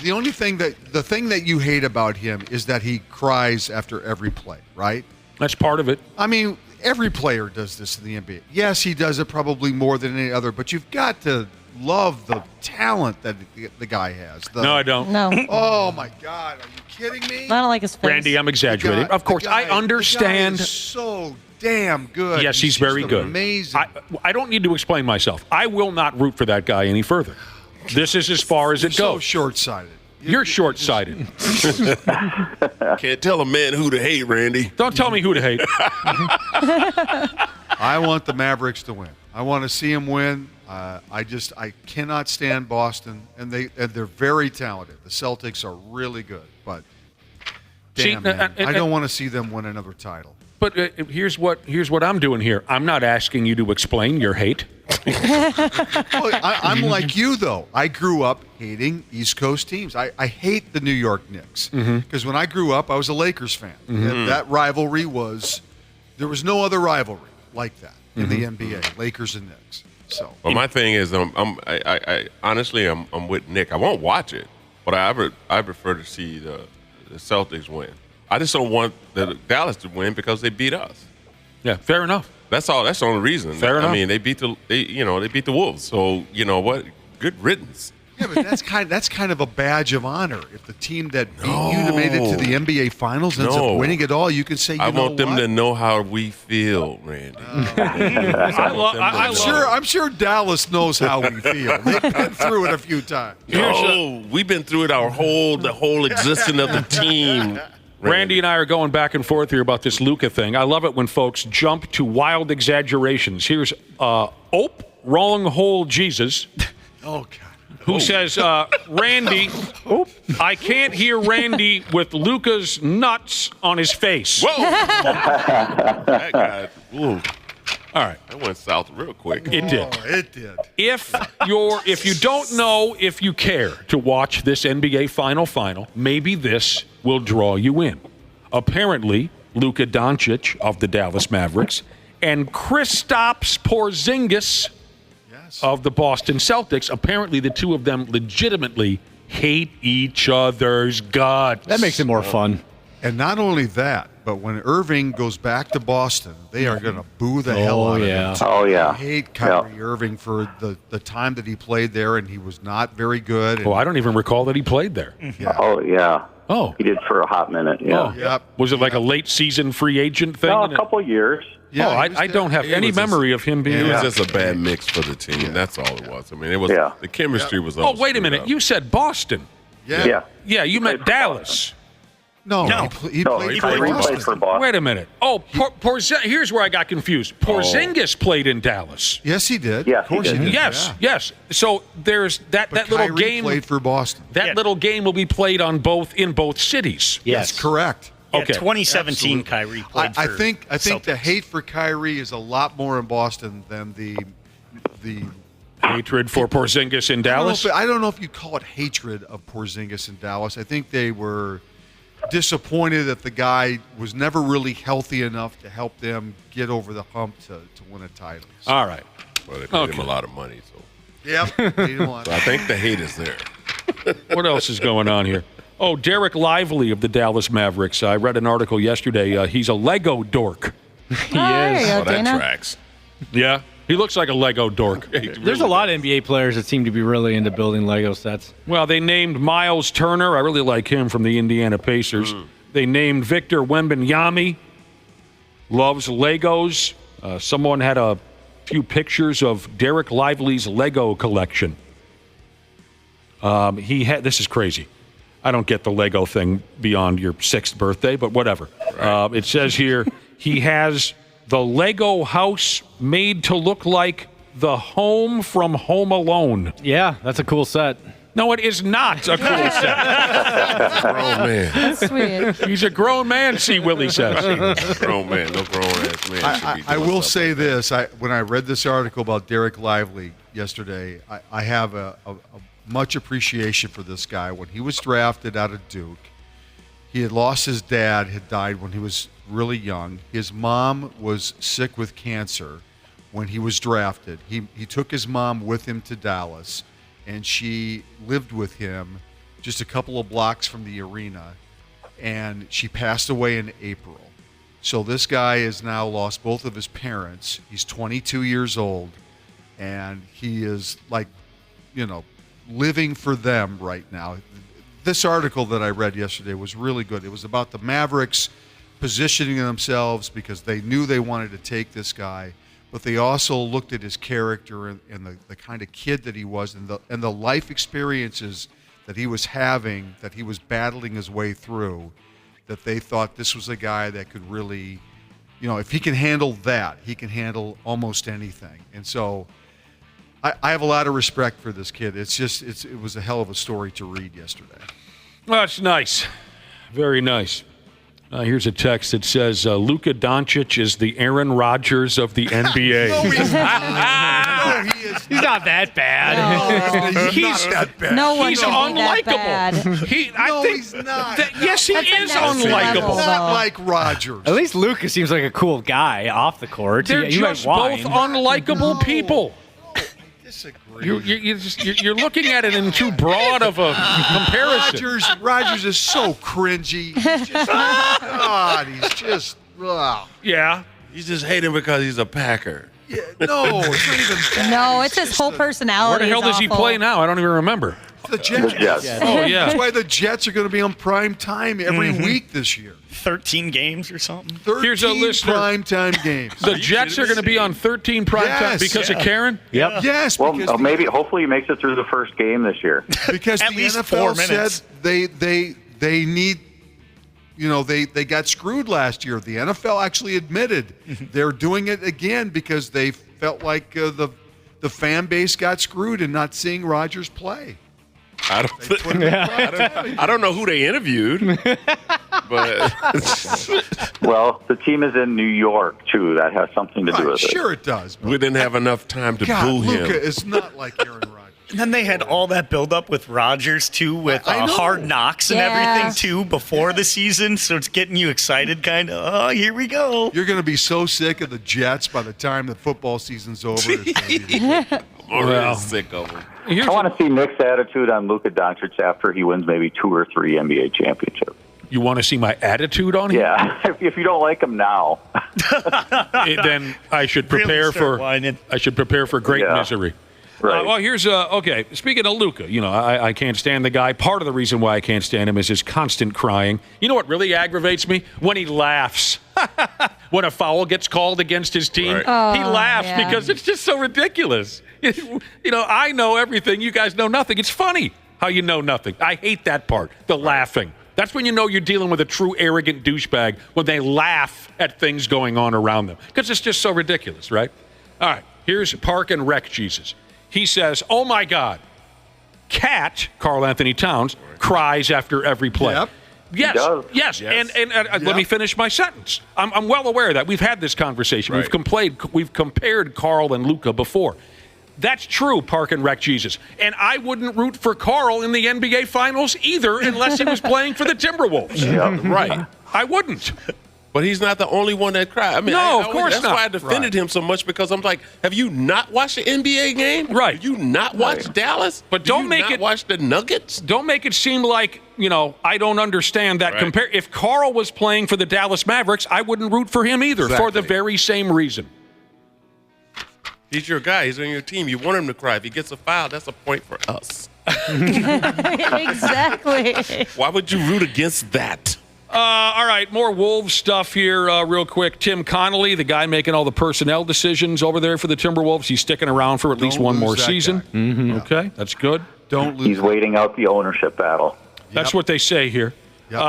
Speaker 5: the thing that you hate about him is that he cries after every play, right?
Speaker 11: That's part of it.
Speaker 5: I mean, every player does this in the NBA. Yes, he does it probably more than any other, but you've got to love the talent that the guy has.
Speaker 11: No, I don't.
Speaker 2: No.
Speaker 5: Oh, my God. Are you kidding me?
Speaker 2: I don't like his face.
Speaker 11: Randy, I'm exaggerating. Of course, I understand.
Speaker 5: The guy is so damn good.
Speaker 11: Yes, he's very good.
Speaker 5: Amazing.
Speaker 11: I don't need to explain myself. I will not root for that guy any further. This is as far as it goes.
Speaker 5: So short-sighted.
Speaker 11: You're short-sighted.
Speaker 4: Can't tell a man who to hate, Randy.
Speaker 11: Don't tell me who to hate.
Speaker 5: I want the Mavericks to win. I want to see them win. I cannot stand Boston, and they're very talented. The Celtics are really good, but damn, man, I don't want to see them win another title.
Speaker 11: But here's what I'm doing here. I'm not asking you to explain your hate.
Speaker 5: Well, I'm like you, though. I grew up hating East Coast teams. I hate the New York Knicks because when I grew up, I was a Lakers fan. And that rivalry there was no other rivalry like that in the NBA, Lakers and Knicks. So,
Speaker 4: well, my thing is, I honestly, I'm with Nick. I won't watch it, but I prefer to see the Celtics win. I just don't want the Dallas to win because they beat us.
Speaker 11: Yeah, fair enough.
Speaker 4: That's all. That's the only reason.
Speaker 11: Fair enough.
Speaker 4: I mean, they beat the Wolves. So you know what? Good riddance.
Speaker 5: Yeah, but that's kind of a badge of honor. If the team that beat you made it to the NBA Finals ends up winning it all, you can say,
Speaker 4: I want them to know how we feel, Randy.
Speaker 5: I'm sure Dallas knows how we feel. They've been through it a few times.
Speaker 4: We've been through it the whole existence of the team.
Speaker 11: Randy and I are going back and forth here about this Luka thing. I love it when folks jump to wild exaggerations. Here's Wrong Hole Jesus.
Speaker 5: Oh, God.
Speaker 11: Who says, Randy, I can't hear Randy with Luka's nuts on his face.
Speaker 4: Whoa! That guy, ooh.
Speaker 11: All right.
Speaker 4: That went south real quick.
Speaker 11: It did.
Speaker 5: Oh, it did.
Speaker 11: If you don't know if you care to watch this NBA final, maybe this will draw you in. Apparently, Luka Doncic of the Dallas Mavericks and Kristaps Porzingis of the Boston Celtics. Apparently, the two of them legitimately hate each other's guts.
Speaker 1: That makes it more fun.
Speaker 5: And not only that, but when Irving goes back to Boston, they are going to boo the hell out of him.
Speaker 9: Oh, yeah.
Speaker 5: I hate Kyrie Irving for the time that he played there, and he was not very good.
Speaker 11: I don't even recall that he played there.
Speaker 5: Yeah.
Speaker 9: Oh, yeah.
Speaker 11: Oh.
Speaker 9: He did for a hot minute, yeah.
Speaker 11: Oh,
Speaker 5: yep.
Speaker 11: Was it like a late season free agent thing?
Speaker 9: No, a couple of years.
Speaker 5: Yeah,
Speaker 11: I don't have any memory of him being.
Speaker 4: It was just a bad mix for the team. That's all it was. I mean, it was the chemistry was.
Speaker 11: Oh, wait a minute! You said Boston.
Speaker 5: Yeah.
Speaker 11: Yeah, you meant Dallas.
Speaker 5: No. He played for Boston.
Speaker 11: Wait a minute. Oh, here's where I got confused. Porzingis played in Dallas.
Speaker 5: Yes, he did.
Speaker 9: Yes,
Speaker 5: of course he did.
Speaker 11: Yes. So there's that little
Speaker 5: Kyrie
Speaker 11: game.
Speaker 5: Played for Boston.
Speaker 11: That little game will be played in both cities.
Speaker 5: Yes, correct.
Speaker 8: Yeah,
Speaker 11: Okay.
Speaker 8: 2017 Kyrie played
Speaker 5: I
Speaker 8: for
Speaker 5: think
Speaker 8: Celtics.
Speaker 5: the hate for Kyrie is a lot more in Boston than the
Speaker 11: hatred for Porzingis in Dallas.
Speaker 5: I don't know if you call it hatred of Porzingis in Dallas. I think they were disappointed that the guy was never really healthy enough to help them get over the hump to win a title.
Speaker 11: All right.
Speaker 4: Well, they paid him a lot of money, so.
Speaker 5: Yep.
Speaker 4: So I think the hate is there.
Speaker 11: What else is going on here? Oh, Derek Lively of the Dallas Mavericks. I read an article yesterday. He's a Lego dork.
Speaker 1: He is.
Speaker 4: Oh, that tracks.
Speaker 11: Yeah, he looks like a Lego dork.
Speaker 1: There's a lot of NBA players that seem to be really into building Lego sets.
Speaker 11: Well, they named Miles Turner. I really like him from the Indiana Pacers. They named Victor Wembanyama. Loves Legos. Someone had a few pictures of Derek Lively's Lego collection. This is crazy. I don't get the Lego thing beyond your 6th birthday, but whatever. Right. It says here he has the Lego house made to look like the home from Home Alone.
Speaker 1: Yeah, that's a cool set.
Speaker 11: No, it is not a cool set.
Speaker 4: Grown man.
Speaker 2: That's sweet.
Speaker 11: He's a grown man, see, Willie says.
Speaker 4: Grown man, no grown ass man.
Speaker 5: I will say this. When I read this article about Derek Lively yesterday, I have a much appreciation for this guy. When he was drafted out of Duke, he had lost his dad, had died when he was really young. His mom was sick with cancer when he was drafted. He took his mom with him to Dallas, and she lived with him just a couple of blocks from the arena, and she passed away in April. So this guy has now lost both of his parents. He's 22 years old, and he is living for them right now. This article that I read yesterday was really good. It was about the Mavericks positioning themselves because they knew they wanted to take this guy, but they also looked at his character and the kind of kid that he was and the life experiences that he was having, that he was battling his way through, that they thought this was a guy that could really, if he can handle that, he can handle almost anything. And so I have a lot of respect for this kid. It was a hell of a story to read yesterday.
Speaker 11: Well, it's nice. Very nice. Here's a text that says, Luka Doncic is the Aaron Rodgers of the NBA.
Speaker 5: No, he's not. No, he is.
Speaker 1: He's not that bad.
Speaker 5: No, he's not that bad.
Speaker 2: No one
Speaker 11: He's
Speaker 2: can be that
Speaker 11: unlikable.
Speaker 2: bad.
Speaker 5: He's not.
Speaker 11: Yes, he
Speaker 2: That's a
Speaker 11: is
Speaker 2: next
Speaker 11: unlikable.
Speaker 2: level.
Speaker 5: Not like Rodgers.
Speaker 1: At least Luka seems like a cool guy off the court.
Speaker 11: They're
Speaker 1: You might
Speaker 11: just both
Speaker 1: whine.
Speaker 11: unlikable people.
Speaker 5: Disagree.
Speaker 11: You're looking at it in too broad of a comparison.
Speaker 5: Rodgers is so cringy. He's just.
Speaker 11: Yeah.
Speaker 4: You just hate him because he's a Packer.
Speaker 5: Yeah, no, it's not even that.
Speaker 2: No, it's his whole personality.
Speaker 11: Where the hell does he play now? I don't even remember.
Speaker 5: The Jets.
Speaker 11: Oh, yeah.
Speaker 5: That's why the Jets are going to be on prime time every week this year.
Speaker 8: 13 games or something.
Speaker 5: 13
Speaker 11: Here's a listener.
Speaker 5: prime time games.
Speaker 11: The Jets are going to be on 13 prime time because of Karen?
Speaker 1: Yep.
Speaker 5: Yes.
Speaker 9: Well,
Speaker 5: because
Speaker 9: hopefully he makes it through the first game this year.
Speaker 5: Because
Speaker 8: At
Speaker 5: the
Speaker 8: least
Speaker 5: NFL
Speaker 8: 4 minutes.
Speaker 5: said they need, they got screwed last year. The NFL actually admitted they're doing it again because they felt like the fan base got screwed in not seeing Rodgers play.
Speaker 4: I don't know who they interviewed, but
Speaker 9: Well, the team is in New York too. That has something to do with it.
Speaker 5: Sure, it does.
Speaker 4: we didn't have enough time to
Speaker 5: God,
Speaker 4: boo him.
Speaker 5: Luka is not like Aaron Rodgers.
Speaker 8: And then they had all that build-up with Rodgers, too, with
Speaker 5: I know.
Speaker 8: Hard Knocks and everything, too, before the season. So it's getting you excited, kind of. Oh, here we go.
Speaker 5: You're going to be so sick of the Jets by the time the football season's over. It's gonna be
Speaker 4: Mario is sick of him.
Speaker 9: I want to see Nick's attitude on Luka Doncic after he wins maybe 2 or 3 NBA championships.
Speaker 11: You want to see my attitude on him?
Speaker 9: Yeah, if you don't like him now,
Speaker 11: then I should prepare for great misery.
Speaker 9: Right.
Speaker 11: Well, here's okay. Speaking of Luka, I can't stand the guy. Part of the reason why I can't stand him is his constant crying. You know what really aggravates me? When he laughs. When a foul gets called against his team,
Speaker 4: Right.
Speaker 11: he laughs because it's just so ridiculous. I know everything. You guys know nothing. It's funny how you know nothing. I hate that part, the laughing. That's when you know you're dealing with a true arrogant douchebag, when they laugh at things going on around them. Because it's just so ridiculous, right? All right, here's Park and Rec Jesus. He says, oh, my God, Cat, Karl Anthony Towns, cries after every play.
Speaker 5: Yep.
Speaker 11: Yes. And let me finish my sentence. I'm well aware of that. We've had this conversation.
Speaker 4: Right.
Speaker 11: We've compared Karl and Luka before. That's true, Park and Rec Jesus. And I wouldn't root for Karl in the NBA Finals either unless he was playing for the Timberwolves.
Speaker 4: Yeah, right.
Speaker 11: I wouldn't.
Speaker 4: But he's not the only one that cried. I mean,
Speaker 11: No, of course
Speaker 4: that's
Speaker 11: not.
Speaker 4: why I defended him so much, because I'm like, have you not watched the NBA game?
Speaker 11: Right.
Speaker 4: Have you not watched Dallas?
Speaker 11: But
Speaker 4: Do
Speaker 11: don't
Speaker 4: you
Speaker 11: make
Speaker 4: not
Speaker 11: it
Speaker 4: watch the Nuggets.
Speaker 11: Don't make it seem like, I don't understand that.
Speaker 4: Right.
Speaker 11: If Karl was playing for the Dallas Mavericks, I wouldn't root for him either for the very same reason.
Speaker 4: He's your guy. He's on your team. You want him to cry. If he gets a foul, that's a point for us.
Speaker 2: Exactly.
Speaker 4: Why would you root against that?
Speaker 11: All right, more Wolves stuff here real quick. Tim Connolly, the guy making all the personnel decisions over there for the Timberwolves, he's sticking around for at least one more season. Mm-hmm. Okay, that's good.
Speaker 5: Don't lose.
Speaker 9: he's waiting out the ownership battle.
Speaker 11: That's what they say here.
Speaker 5: Yep.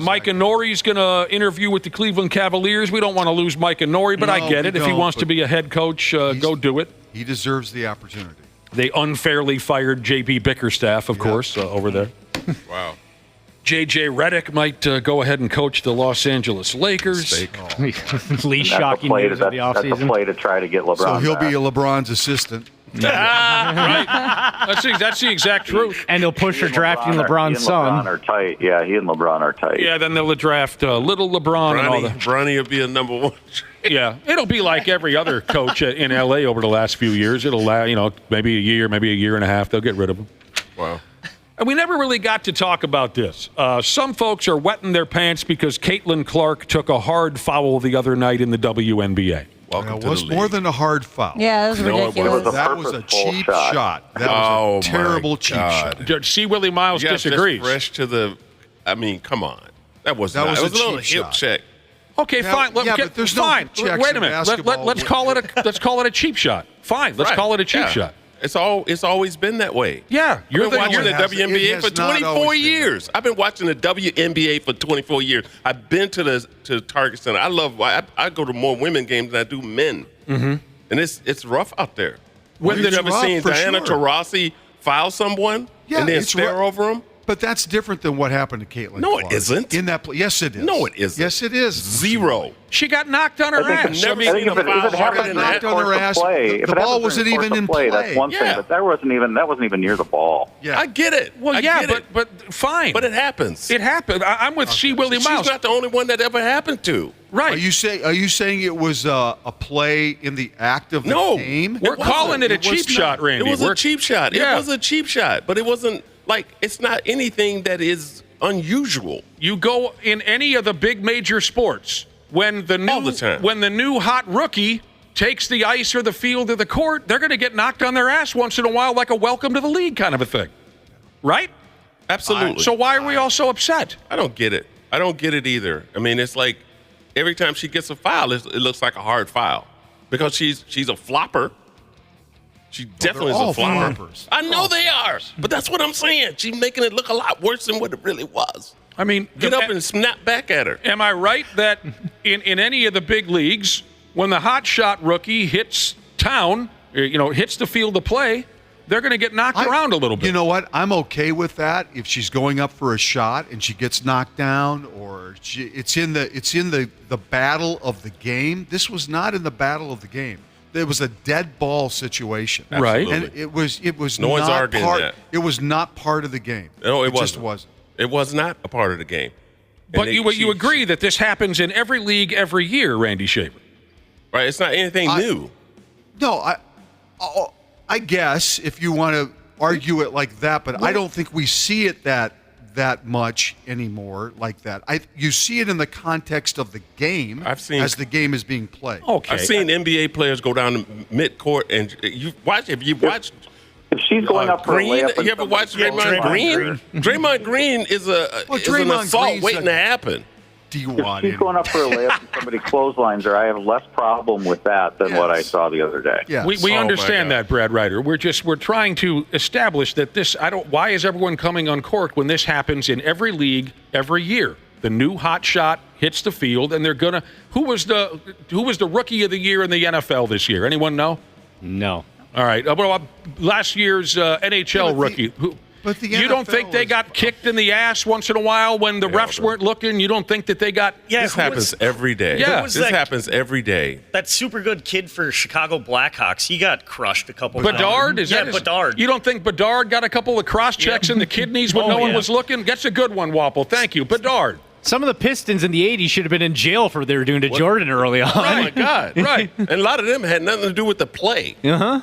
Speaker 11: Mike Nori's going to interview with the Cleveland Cavaliers. We don't want to lose Mike Nori, but I get it. If he wants to be a head coach, go do it.
Speaker 5: He deserves the opportunity.
Speaker 11: They unfairly fired J.B. Bickerstaff, of course, over there.
Speaker 4: Wow.
Speaker 11: J.J. Redick might go ahead and coach the Los Angeles Lakers.
Speaker 1: Lee
Speaker 9: That's
Speaker 1: shocking news of the
Speaker 9: that's a
Speaker 1: offseason.
Speaker 9: play to try to get LeBron.
Speaker 5: So he'll
Speaker 9: back.
Speaker 5: be LeBron's assistant.
Speaker 11: Right. That's the exact truth.
Speaker 1: And they'll push
Speaker 9: He
Speaker 1: for
Speaker 9: and
Speaker 1: drafting
Speaker 9: LeBron
Speaker 1: LeBron's son.
Speaker 9: are tight. Yeah, he and LeBron are tight.
Speaker 11: Yeah, then they'll draft little LeBron and all that.
Speaker 4: Bronny will be a number one.
Speaker 11: Yeah, it'll be like every other coach in L.A. over the last few years. It'll, maybe a year and a half. They'll get rid of him.
Speaker 4: Wow.
Speaker 11: And we never really got to talk about this. Some folks are wetting their pants because Caitlin Clark took a hard foul the other night in the WNBA.
Speaker 5: It was more than a hard foul.
Speaker 2: Yeah, that was ridiculous.
Speaker 5: That was a cheap shot. That was a terrible cheap shot.
Speaker 11: See, Willi Myles disagrees.
Speaker 4: Fresh to the. I mean, come on. That was
Speaker 5: a
Speaker 4: little
Speaker 5: cheap
Speaker 4: hip
Speaker 5: shot.
Speaker 4: check.
Speaker 11: Okay, fine.
Speaker 5: But there's
Speaker 11: fine.
Speaker 5: no checks
Speaker 11: Wait a
Speaker 5: in
Speaker 11: minute.
Speaker 5: basketball.
Speaker 11: Let's call it a cheap shot. Fine. Let's call it a cheap shot.
Speaker 4: It's always been that way.
Speaker 11: Yeah,
Speaker 4: You've been watching the WNBA for 24 years. I've been watching the WNBA for 24 years. I've been to Target Center. I go to more women games than I do men. Mm-hmm. And it's rough out there. When you ever seen Diana Taurasi foul someone and then stare over them?
Speaker 5: But that's different than what happened to Caitlin.
Speaker 4: No,
Speaker 5: Clark.
Speaker 4: it isn't.
Speaker 5: In that yes, it is.
Speaker 4: No, it isn't.
Speaker 5: Yes, it is.
Speaker 4: Zero.
Speaker 11: She got knocked on her ass.
Speaker 9: I think if it happened in that course of play,
Speaker 5: the ball wasn't even in play.
Speaker 9: That's one thing, but that wasn't even near the ball.
Speaker 5: Yeah,
Speaker 4: I get it.
Speaker 11: Well, but fine.
Speaker 4: But it happens.
Speaker 11: It happened. I'm with C. Willi Myles.
Speaker 4: She's not the only one that ever happened to.
Speaker 11: Right.
Speaker 5: Are you saying it was a play in the act of the game?
Speaker 11: We're calling it a cheap shot, Randy.
Speaker 4: It was a cheap shot.
Speaker 11: Yeah.
Speaker 4: It was a cheap shot, but it wasn't it's not anything that is unusual.
Speaker 11: You go in any of the big major sports when the new hot rookie takes the ice or the field or the court, they're going to get knocked on their ass once in a while, like a welcome to the league kind of a thing, right?
Speaker 4: Absolutely.
Speaker 11: So why are we all so upset?
Speaker 4: I don't get it. I don't get it either. I mean, it's like every time she gets a foul, it looks like a hard foul because she's a flopper. She definitely is a flopper.
Speaker 5: Floppers.
Speaker 4: I know they are, but that's what I'm saying. She's making it look a lot worse than what it really was.
Speaker 11: I mean,
Speaker 4: get up and snap back at her.
Speaker 11: Am I right that in any of the big leagues, when the hot shot rookie hits town, hits the field of play, they're going to get knocked around a little bit?
Speaker 5: You know what? I'm okay with that if she's going up for a shot and she gets knocked down, or it's in the battle of the game. This was not in the battle of the game. It was a dead ball situation,
Speaker 11: right?
Speaker 5: And it was
Speaker 4: no one's
Speaker 5: not
Speaker 4: arguing
Speaker 5: part.
Speaker 4: that.
Speaker 5: It was not part of the game.
Speaker 4: No, it
Speaker 5: just wasn't.
Speaker 4: It was not a part of the game.
Speaker 11: But you agree that this happens in every league every year, Randy Shaver?
Speaker 4: Right? It's not anything new.
Speaker 5: No, I guess if you want to argue it like that, but I don't think we see it that much anymore like that. You see it in the context of the game as the game is being played.
Speaker 4: Okay. I've seen NBA players go down to midcourt and you watch. If
Speaker 9: if she's going up for
Speaker 4: Green,
Speaker 9: a layup,
Speaker 4: you ever watch Draymond Green? Draymond Green is an assault waiting to happen.
Speaker 5: D-Wad.
Speaker 9: She's going up for a layup and somebody clotheslines her. I have less problem with that than what I saw the other day.
Speaker 11: Yes. We understand that, Brad Ryder. We're trying to establish that this. Why is everyone coming on court when this happens in every league every year? The new hot shot hits the field, and they're gonna. Who was the rookie of the year in the NFL this year? Anyone know?
Speaker 1: No.
Speaker 11: All right. Well, last year's NHL rookie.
Speaker 5: But
Speaker 11: you don't think they got kicked in the ass once in a while when the refs weren't looking? You don't think that they got...
Speaker 4: this happens every day.
Speaker 11: Yeah.
Speaker 4: This happens every day.
Speaker 8: That super good kid for Chicago Blackhawks, he got crushed a couple
Speaker 11: Bedard?
Speaker 8: times. Bedard.
Speaker 11: You don't think Bedard got a couple of cross-checks in the kidneys when no one was looking? That's a good one, Wapple. Thank you. Bedard.
Speaker 1: Some of the Pistons in the 80s should have been in jail for what they were doing to Jordan early on.
Speaker 4: Oh, my God. Right. And a lot of them had nothing to do with the play.
Speaker 1: Uh-huh.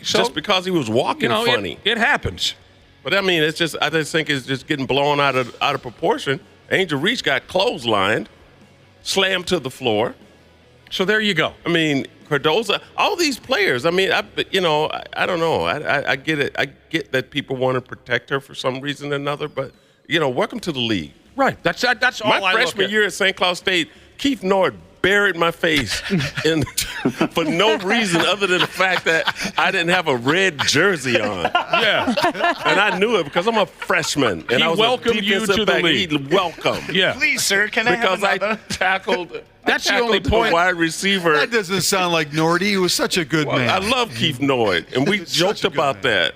Speaker 4: Just because he was walking funny.
Speaker 11: It happens.
Speaker 4: But I mean, I just think it's just getting blown out of proportion. Angel Reese got clotheslined, slammed to the floor.
Speaker 11: So there you go.
Speaker 4: I mean, Cardoza, all these players. I mean, I don't know. I get it. I get that people want to protect her for some reason or another. But welcome to the league.
Speaker 11: Right. That's all.
Speaker 4: My freshman year at St. Cloud State, Keith Nord buried my face for no reason other than the fact that I didn't have a red jersey on.
Speaker 11: Yeah.
Speaker 4: And I knew it because I'm a freshman. And
Speaker 11: he
Speaker 4: I was
Speaker 11: welcomed you to the league.
Speaker 4: He welcomed.
Speaker 11: Yeah.
Speaker 8: Please, sir, can I have another?
Speaker 4: Because I tackled.
Speaker 11: That's the only point.
Speaker 4: Wide receiver.
Speaker 5: That doesn't sound like Nordy. He was such a good man.
Speaker 4: I love Keith Nord, and we joked about that.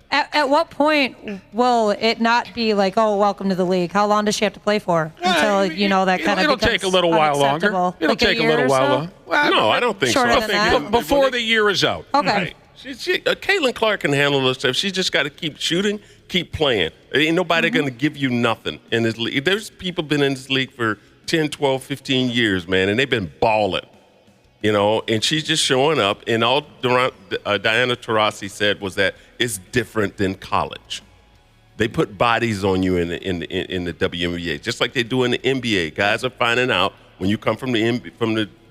Speaker 2: At what point will it not be like, oh, welcome to the league? How long does she have to play for until that kind of
Speaker 11: it'll take a little while longer. It'll take a little while longer.
Speaker 4: Well, no, I don't think so.
Speaker 2: Shorter
Speaker 4: I
Speaker 2: than
Speaker 4: think
Speaker 2: that?
Speaker 11: Before the year is out.
Speaker 2: Okay.
Speaker 4: Right. Caitlin Clark can handle this stuff. She just got to keep shooting, keep playing. Ain't nobody going to give you nothing in this league. There's people been in this league for 10, 12, 15 years, man, and they've been balling. And she's just showing up. And all Diana Taurasi said was that it's different than college. They put bodies on you in the WNBA, just like they do in the NBA. Guys are finding out when you come from the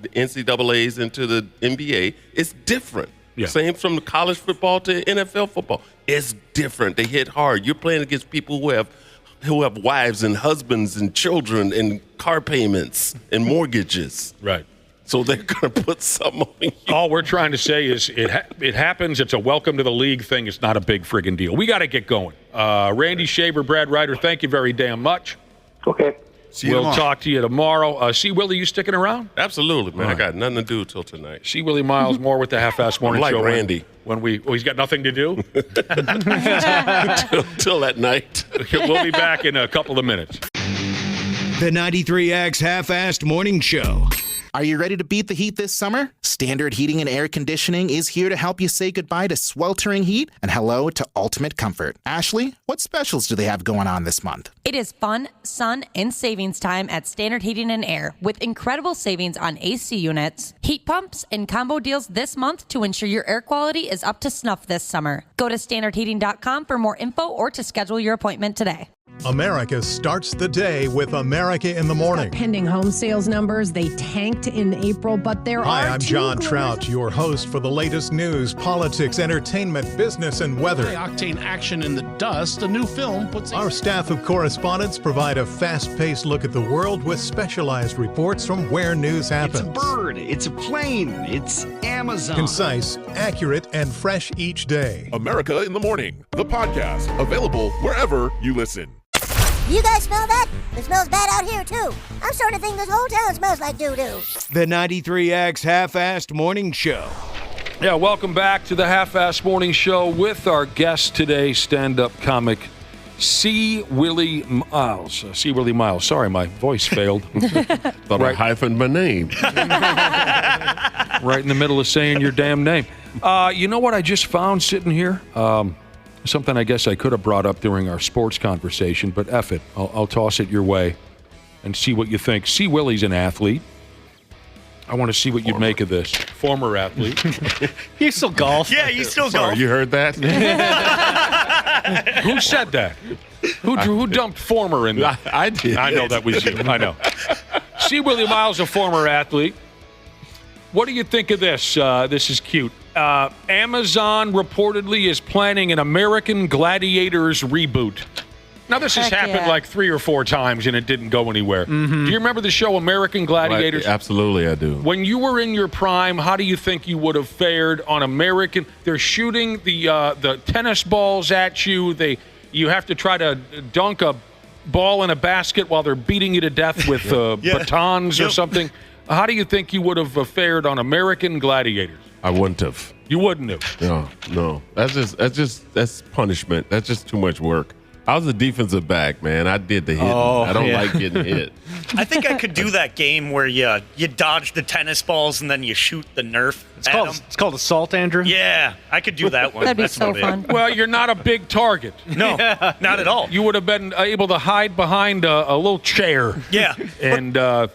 Speaker 4: NCAAs into the NBA, it's different.
Speaker 11: Yeah.
Speaker 4: Same from the college football to NFL football. It's different. They hit hard. You're playing against people who have wives and husbands and children and car payments and mortgages.
Speaker 11: Right.
Speaker 4: So they're going to put something on you.
Speaker 11: All we're trying to say is it happens. It's a welcome to the league thing. It's not a big friggin' deal. We got to get going. Randy Shaver, Brad Ryder, thank you very damn much.
Speaker 9: Okay.
Speaker 11: We'll talk to you tomorrow. See, Willie, you sticking around?
Speaker 4: Absolutely, man. I got nothing to do till tonight.
Speaker 11: See Willi Myles more with the Half-Assed Morning
Speaker 4: like
Speaker 11: Show.
Speaker 4: Randy.
Speaker 11: He's got nothing to do?
Speaker 4: Till that night.
Speaker 11: We'll be back in a couple of minutes.
Speaker 7: The 93X Half-Assed Morning Show.
Speaker 12: Are you ready to beat the heat this summer? Standard Heating and Air Conditioning is here to help you say goodbye to sweltering heat and hello to ultimate comfort. Ashley, what specials do they have going on this month?
Speaker 2: It is fun, sun, and savings time at Standard Heating and Air with incredible savings on AC units, heat pumps, and combo deals this month to ensure your air quality is up to snuff this summer. Go to standardheating.com for more info or to schedule your appointment today.
Speaker 10: America starts the day with America in the Morning.
Speaker 23: Pending home sales numbers, they tanked in April, but there
Speaker 10: Hi,
Speaker 23: are
Speaker 10: I'm John Trout, your host for the latest news, politics, entertainment, business, and weather.
Speaker 24: High-octane action in the dust, a new film puts...
Speaker 10: Our staff of correspondents provide a fast-paced look at the world with specialized reports from where news happens.
Speaker 25: It's a bird, it's a plane, it's Amazon.
Speaker 10: Concise, accurate, and fresh each day.
Speaker 26: America in the Morning, the podcast, available wherever you listen.
Speaker 27: You guys smell that? It smells bad out here, too. I'm starting to think this whole town smells like doo-doo.
Speaker 7: The 93X Half-Assed Morning Show.
Speaker 11: Yeah, welcome back to the Half-Assed Morning Show with our guest today, stand-up comic C. Willi Myles. C. Willi Myles. Sorry, my voice failed.
Speaker 4: Thought I hyphened my name.
Speaker 11: Right in the middle of saying your damn name. You know what I just found sitting here? Something I guess I could have brought up during our sports conversation, but F it. I'll toss it your way and see what you think. C. Willie's an athlete. I want to see what you'd make of this. Former athlete.
Speaker 1: You still golf?
Speaker 8: Yeah, you still
Speaker 4: Sorry,
Speaker 8: golf.
Speaker 4: you heard that?
Speaker 11: Who said that? Who dumped former in there?
Speaker 4: I did.
Speaker 11: I know that was you. I know. See, Willi Myles, a former athlete. What do you think of this? This is cute. Amazon reportedly is planning an American Gladiators reboot. Now, this has happened like 3 or 4 times, and it didn't go anywhere.
Speaker 1: Mm-hmm.
Speaker 11: Do you remember the show American Gladiators?
Speaker 4: Right, absolutely, I do.
Speaker 11: When you were in your prime, how do you think you would have fared on American? They're shooting the tennis balls at you. You have to try to dunk a ball in a basket while they're beating you to death with batons or something. How do you think you would have fared on American Gladiators?
Speaker 4: I wouldn't have.
Speaker 11: You wouldn't have?
Speaker 4: No. That's punishment. That's just too much work. I was a defensive back, man. I did the hitting. I don't like getting hit.
Speaker 8: I think I could do that game where you dodge the tennis balls and then you shoot the Nerf at them.
Speaker 1: It's called assault, Andrew.
Speaker 8: Yeah, I could do that one.
Speaker 2: That'd be
Speaker 8: That's
Speaker 2: so
Speaker 8: about
Speaker 2: fun.
Speaker 11: Well, you're not a big target.
Speaker 8: No, not at all.
Speaker 11: You would have been able to hide behind a little chair.
Speaker 8: Yeah.
Speaker 11: And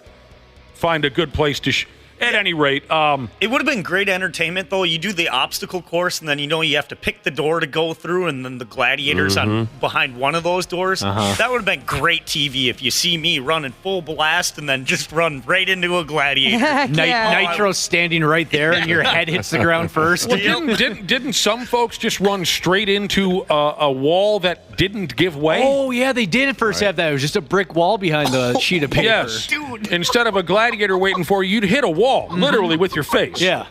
Speaker 11: find a good place to At any rate,
Speaker 8: it would have been great entertainment, though. You do the obstacle course, and then you have to pick the door to go through, and then the gladiators on behind one of those doors. That would have been great TV if you see me running full blast and then just run right into a gladiator.
Speaker 1: Nitro standing right there, and your head hits the ground first.
Speaker 11: Well, didn't some folks just run straight into a wall that didn't give way?
Speaker 1: Oh, yeah, they did at first have that. It was just a brick wall behind the sheet of paper.
Speaker 11: Yes. Dude. Instead of a gladiator waiting for you, you'd hit a wall. Literally with your face.
Speaker 1: Yeah.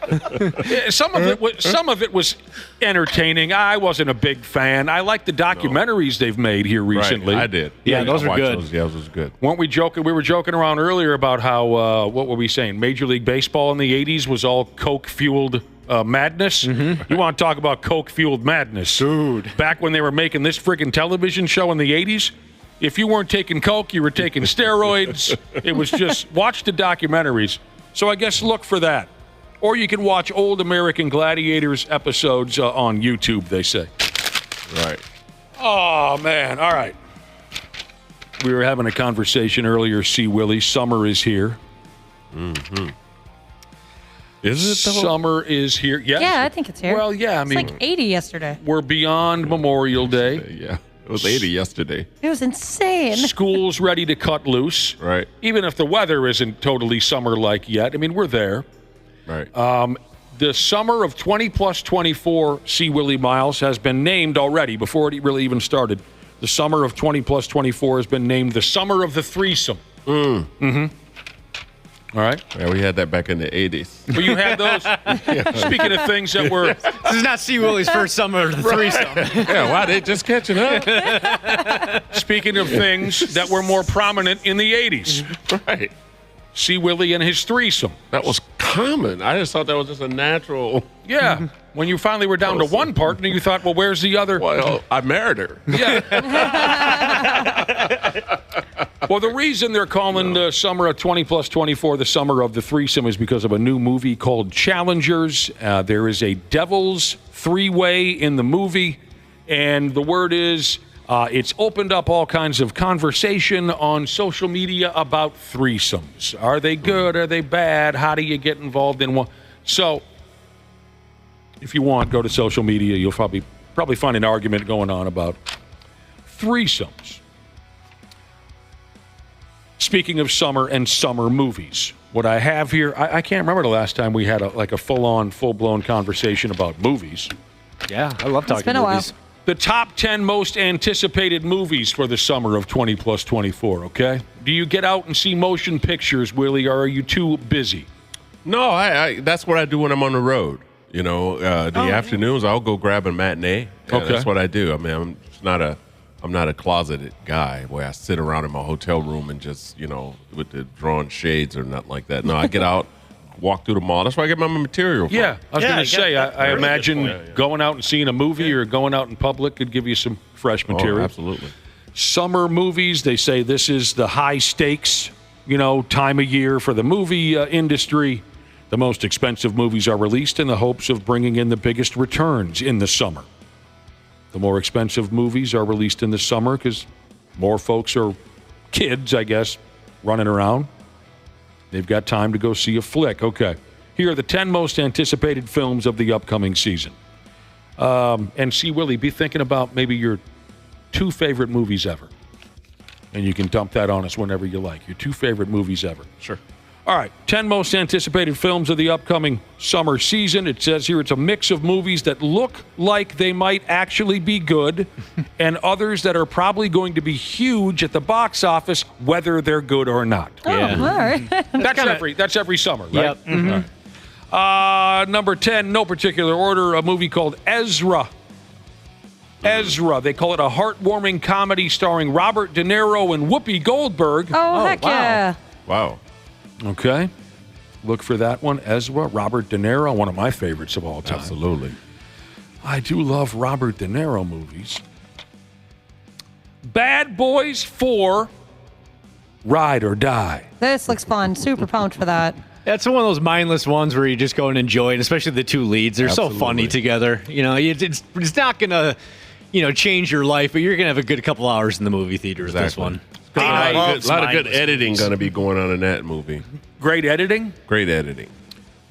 Speaker 11: Some of it was entertaining. I wasn't a big fan. I like the documentaries they've made here recently.
Speaker 4: Right, I did.
Speaker 1: Yeah, those are good.
Speaker 4: Those was good.
Speaker 11: Weren't we joking? We were joking around earlier about how what were we saying? Major League Baseball in the 80s was all coke-fueled madness. You want to talk about coke-fueled madness, dude? Back when they were making this friggin' television show in the 80s. If you weren't taking coke, you were taking steroids. It was just watch the documentaries. So I guess look for that. Or you can watch old American Gladiators episodes on YouTube, they say.
Speaker 4: Right.
Speaker 11: Oh, man. All right. We were having a conversation earlier, see, Willie. Summer is here.
Speaker 4: Is it, though?
Speaker 11: Summer is here. Yes.
Speaker 2: Yeah, I think it's here.
Speaker 11: Well, yeah. I mean,
Speaker 2: it's like 80 yesterday.
Speaker 11: We're beyond Memorial Day.
Speaker 4: Yeah. It was 80 yesterday.
Speaker 2: It was insane.
Speaker 11: School's ready to cut loose.
Speaker 4: Right.
Speaker 11: Even if the weather isn't totally summer-like yet. I mean, we're there.
Speaker 4: Right.
Speaker 11: The summer of 20 plus 24, see Willi Myles, has been named already before it really even started. The summer of 20 plus 24 has been named the summer of the threesome. All right.
Speaker 4: Yeah, we had that back in the 80s.
Speaker 11: Well, you had those? Speaking of things that were...
Speaker 1: This is not C. Willie's first summer of the threesome.
Speaker 4: Yeah, why they just catching up?
Speaker 11: Speaking of things that were more prominent in the 80s.
Speaker 4: Right.
Speaker 11: C. Willie and his threesome.
Speaker 4: That was common. I just thought that was just a natural...
Speaker 11: Yeah. When you finally were down to one partner, you thought, well, where's the other?
Speaker 4: Well, I married her.
Speaker 11: Yeah. Well, the reason they're calling the summer of 20 plus 24 the summer of the threesome is because of a new movie called Challengers. There is a devil's three-way in the movie, and the word is it's opened up all kinds of conversation on social media about threesomes. Are they good? Are they bad? How do you get involved in one? So, if you want, go to social media. You'll probably find an argument going on about threesomes. Speaking of summer and summer movies, what I have here, I can't remember the last time we had a full-on, full-blown conversation about movies.
Speaker 1: Yeah, I love talking
Speaker 2: It's been a while.
Speaker 1: movies.
Speaker 11: The top 10 most anticipated movies for the summer of 20 plus 24, okay? Do you get out and see motion pictures, Willie, or are you too busy?
Speaker 4: No, I that's what I do when I'm on the road. You know, the afternoons, I'll go grab a matinee.
Speaker 11: Okay.
Speaker 4: That's what I do. I mean, I'm not a closeted guy where I sit around in my hotel room and just, with the drawn shades or nothing like that. No, I get out, walk through the mall. That's where I get my material from.
Speaker 11: Yeah, I was going to say, I imagine going out and seeing a movie or going out in public could give you some fresh material.
Speaker 4: Oh, absolutely.
Speaker 11: Summer movies, they say this is the high stakes, time of year for the movie industry. The most expensive movies are released in the hopes of bringing in the biggest returns in the summer. The more expensive movies are released in the summer because more folks are kids, I guess, running around. They've got time to go see a flick. Okay. Here are the 10 most anticipated films of the upcoming season. And see, Willie, be thinking about maybe your 2 favorite movies ever. And you can dump that on us whenever you like. Your 2 favorite movies ever.
Speaker 4: Sure.
Speaker 11: All right, 10 most anticipated films of the upcoming summer season. It says here it's a mix of movies that look like they might actually be good and others that are probably going to be huge at the box office, whether they're good or not.
Speaker 2: Oh, all right.
Speaker 11: That's every summer, right?
Speaker 1: Yep. Mm-hmm.
Speaker 11: All right. Number 10, no particular order, a movie called Ezra. Ezra. They call it a heartwarming comedy starring Robert De Niro and Whoopi Goldberg.
Speaker 2: Oh, heck
Speaker 1: wow.
Speaker 2: yeah.
Speaker 4: Wow.
Speaker 11: Okay. Look for that one. Ezra, Robert De Niro, one of my favorites of all time.
Speaker 4: Absolutely.
Speaker 11: I do love Robert De Niro movies. Bad Boys 4, Ride or Die.
Speaker 2: This looks fun. Super pumped for that.
Speaker 1: That's one of those mindless ones where you just go and enjoy it, especially the 2 leads. They're so funny together. You know, it's not going to, change your life, but you're going to have a good couple hours in the movie theater with this one.
Speaker 4: A lot of good editing going to be going on in that movie.
Speaker 11: Great editing?
Speaker 4: Great editing.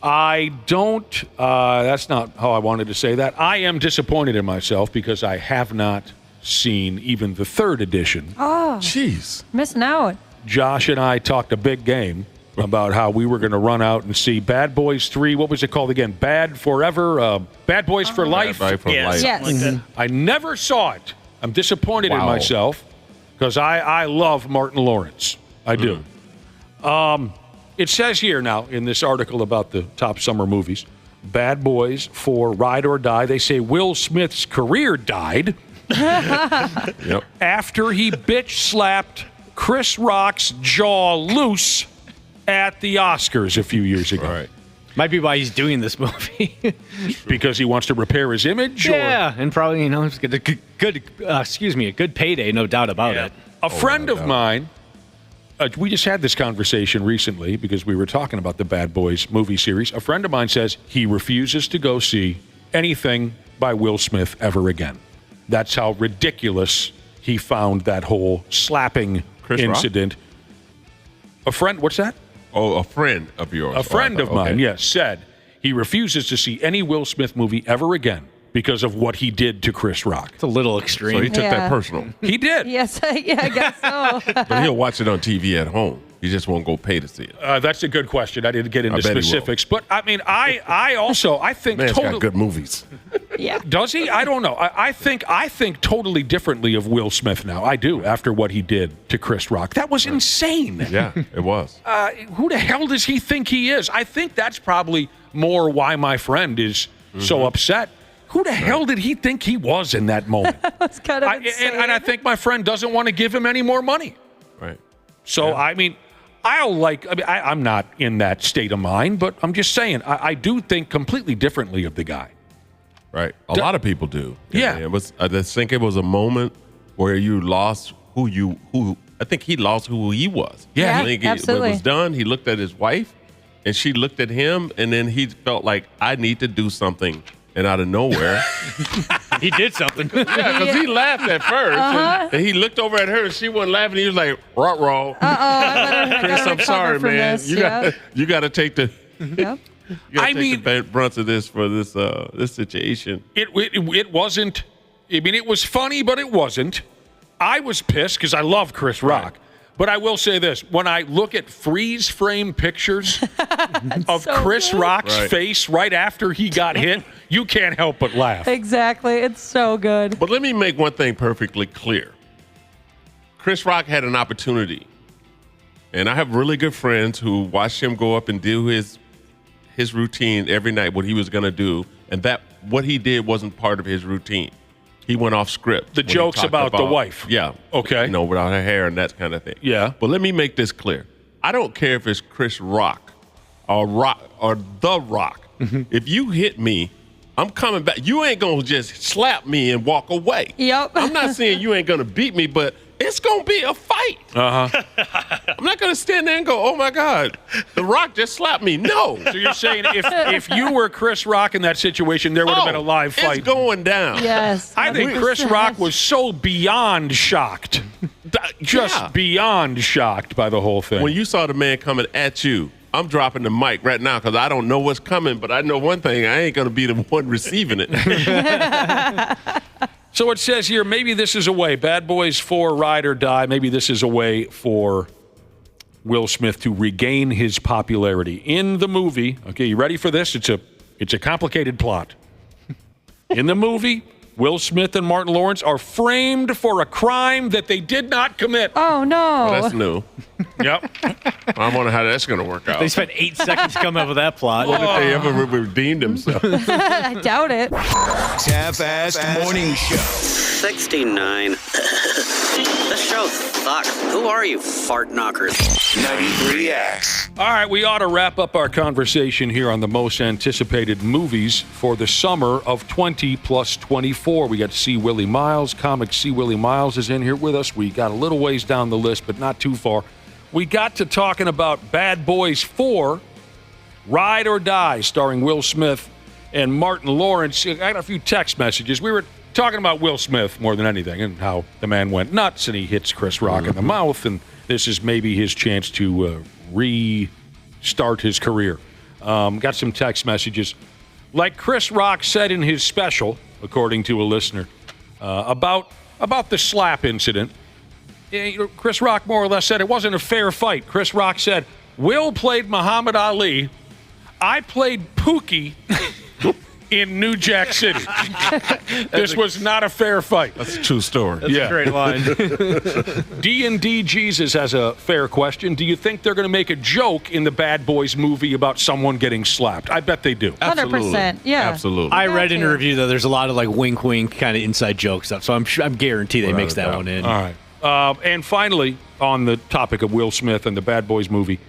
Speaker 11: I don't, that's not how I wanted to say that. I am disappointed in myself because I have not seen even the 3rd edition.
Speaker 2: Oh.
Speaker 4: Jeez.
Speaker 2: Missing out.
Speaker 11: Josh and I talked a big game about how we were going to run out and see Bad Boys 3. What was it called again? Bad Forever? Bad Boys for Life?
Speaker 4: Bad Boys for Life.
Speaker 2: Yes.
Speaker 8: Like that.
Speaker 11: I never saw it. I'm disappointed in myself because I love Martin Lawrence. I do. It says here now in this article about the top summer movies, Bad Boys for Ride or Die, they say Will Smith's career died after he bitch-slapped Chris Rock's jaw loose at the Oscars a few years ago.
Speaker 4: Right.
Speaker 1: Might be why he's doing this movie.
Speaker 11: Because he wants to repair his image?
Speaker 1: Yeah, and probably, it's a good payday, no doubt about it.
Speaker 11: A friend of mine, we just had this conversation recently because we were talking about the Bad Boys movie series. A friend of mine says he refuses to go see anything by Will Smith ever again. That's how ridiculous he found that whole slapping incident.
Speaker 4: Rock?
Speaker 11: A friend, what's that?
Speaker 4: Oh, a friend of yours.
Speaker 11: A friend of mine, yes, said he refuses to see any Will Smith movie ever again because of what he did to Chris Rock.
Speaker 1: It's a little extreme.
Speaker 4: So he took that personal.
Speaker 11: He did.
Speaker 2: Yes, yeah, I guess so.
Speaker 4: But he'll watch it on TV at home. He just won't go pay to see it.
Speaker 11: That's a good question. I didn't get into specifics. But, I mean, I think
Speaker 4: Man's got good movies.
Speaker 2: Yeah.
Speaker 11: Does he? I don't know. I think totally differently of Will Smith now. I do, after what he did to Chris Rock. That was insane.
Speaker 4: Yeah, it was.
Speaker 11: Who the hell does he think he is? I think that's probably more why my friend is so upset. Who the hell did he think he was in that moment?
Speaker 2: That's kind of insane.
Speaker 11: And I think my friend doesn't want to give him any more money.
Speaker 4: Right.
Speaker 11: So, I mean, I'm not in that state of mind, but I'm just saying, I do think completely differently of the guy.
Speaker 4: Right. A lot of people do.
Speaker 11: Yeah.
Speaker 4: I just think it was a moment where you lost I think he lost who he was.
Speaker 2: Yeah,
Speaker 4: I think
Speaker 2: absolutely.
Speaker 4: When it was done, he looked at his wife, and she looked at him, and then he felt like, I need to do something. And out of nowhere,
Speaker 1: he did something.
Speaker 4: Yeah, because he laughed at first, and he looked over at her, and she wasn't laughing. He was like, "Ruh-roh." Chris, I'm sorry, man. You got to take the.
Speaker 2: Yep.
Speaker 4: The brunt of this for this situation.
Speaker 11: It wasn't. I mean, it was funny, but it wasn't. I was pissed because I love Chris Rock. Right. But I will say this. When I look at freeze frame pictures of Chris Rock's face right after he got hit, you can't help but laugh.
Speaker 2: Exactly. It's so good.
Speaker 4: But let me make one thing perfectly clear. Chris Rock had an opportunity. And I have really good friends who watched him go up and do his routine every night, what he was going to do. And that what he did wasn't part of his routine. He went off script.
Speaker 11: The jokes about the wife.
Speaker 4: Yeah.
Speaker 11: Okay.
Speaker 4: Without her hair and that kind of thing.
Speaker 11: Yeah.
Speaker 4: But let me make this clear. I don't care if it's Chris Rock or The Rock. Mm-hmm. If you hit me, I'm coming back. You ain't going to just slap me and walk away.
Speaker 2: Yep.
Speaker 4: I'm not saying you ain't going to beat me, but it's going to be a fight.
Speaker 11: Uh-huh.
Speaker 4: I'm not going to stand there and go, oh, my God, The Rock just slapped me. No.
Speaker 11: So you're saying if you were Chris Rock in that situation, there would have been a live fight.
Speaker 4: It's going down.
Speaker 2: Yes.
Speaker 11: I think Chris Rock was so beyond shocked Just beyond shocked by the whole thing.
Speaker 4: When you saw the man coming at you, I'm dropping the mic right now because I don't know what's coming, but I know one thing, I ain't going to be the one receiving it.
Speaker 11: So it says here, maybe this is a way. Bad Boys 4, Ride or Die. Maybe this is a way for Will Smith to regain his popularity. In the movie, okay, you ready for this? It's a complicated plot. In the movie, Will Smith and Martin Lawrence are framed for a crime that they did not commit.
Speaker 2: Oh, no.
Speaker 4: Well, that's new.
Speaker 11: Yep.
Speaker 4: I wonder how that's going to work out.
Speaker 1: They spent 8 seconds coming up with that plot.
Speaker 4: What if they ever redeemed themselves?
Speaker 2: I doubt it.
Speaker 7: Half-assed morning show.
Speaker 6: 69. This show sucks. Who are you, fart knockers?
Speaker 3: 93X.
Speaker 11: All right, we ought to wrap up our conversation here on the most anticipated movies for the summer of 20 plus 24. We got C. Willi Myles. Comic C. Willi Myles is in here with us. We got a little ways down the list, but not too far. We got to talking about Bad Boys 4, Ride or Die, starring Will Smith and Martin Lawrence. I got a few text messages. We were talking about Will Smith more than anything and how the man went nuts and he hits Chris Rock in the mouth, and this is maybe his chance to restart his career. Got some text messages. Like Chris Rock said in his special, according to a listener, about the slap incident, Chris Rock more or less said it wasn't a fair fight. Chris Rock said, Will played Muhammad Ali. I played Pookie in New Jack City. This was not a fair fight.
Speaker 4: That's a true story.
Speaker 1: That's a great line.
Speaker 11: D&D Jesus has a fair question. Do you think they're going to make a joke in the Bad Boys movie about someone getting slapped? I bet they do.
Speaker 2: 100%. Yeah.
Speaker 4: Absolutely.
Speaker 1: I read in a review that there's a lot of like wink wink kind of inside joke stuff, so I'm guaranteed they mix that one in.
Speaker 11: All right. And finally, on the topic of Will Smith and the Bad Boys movie,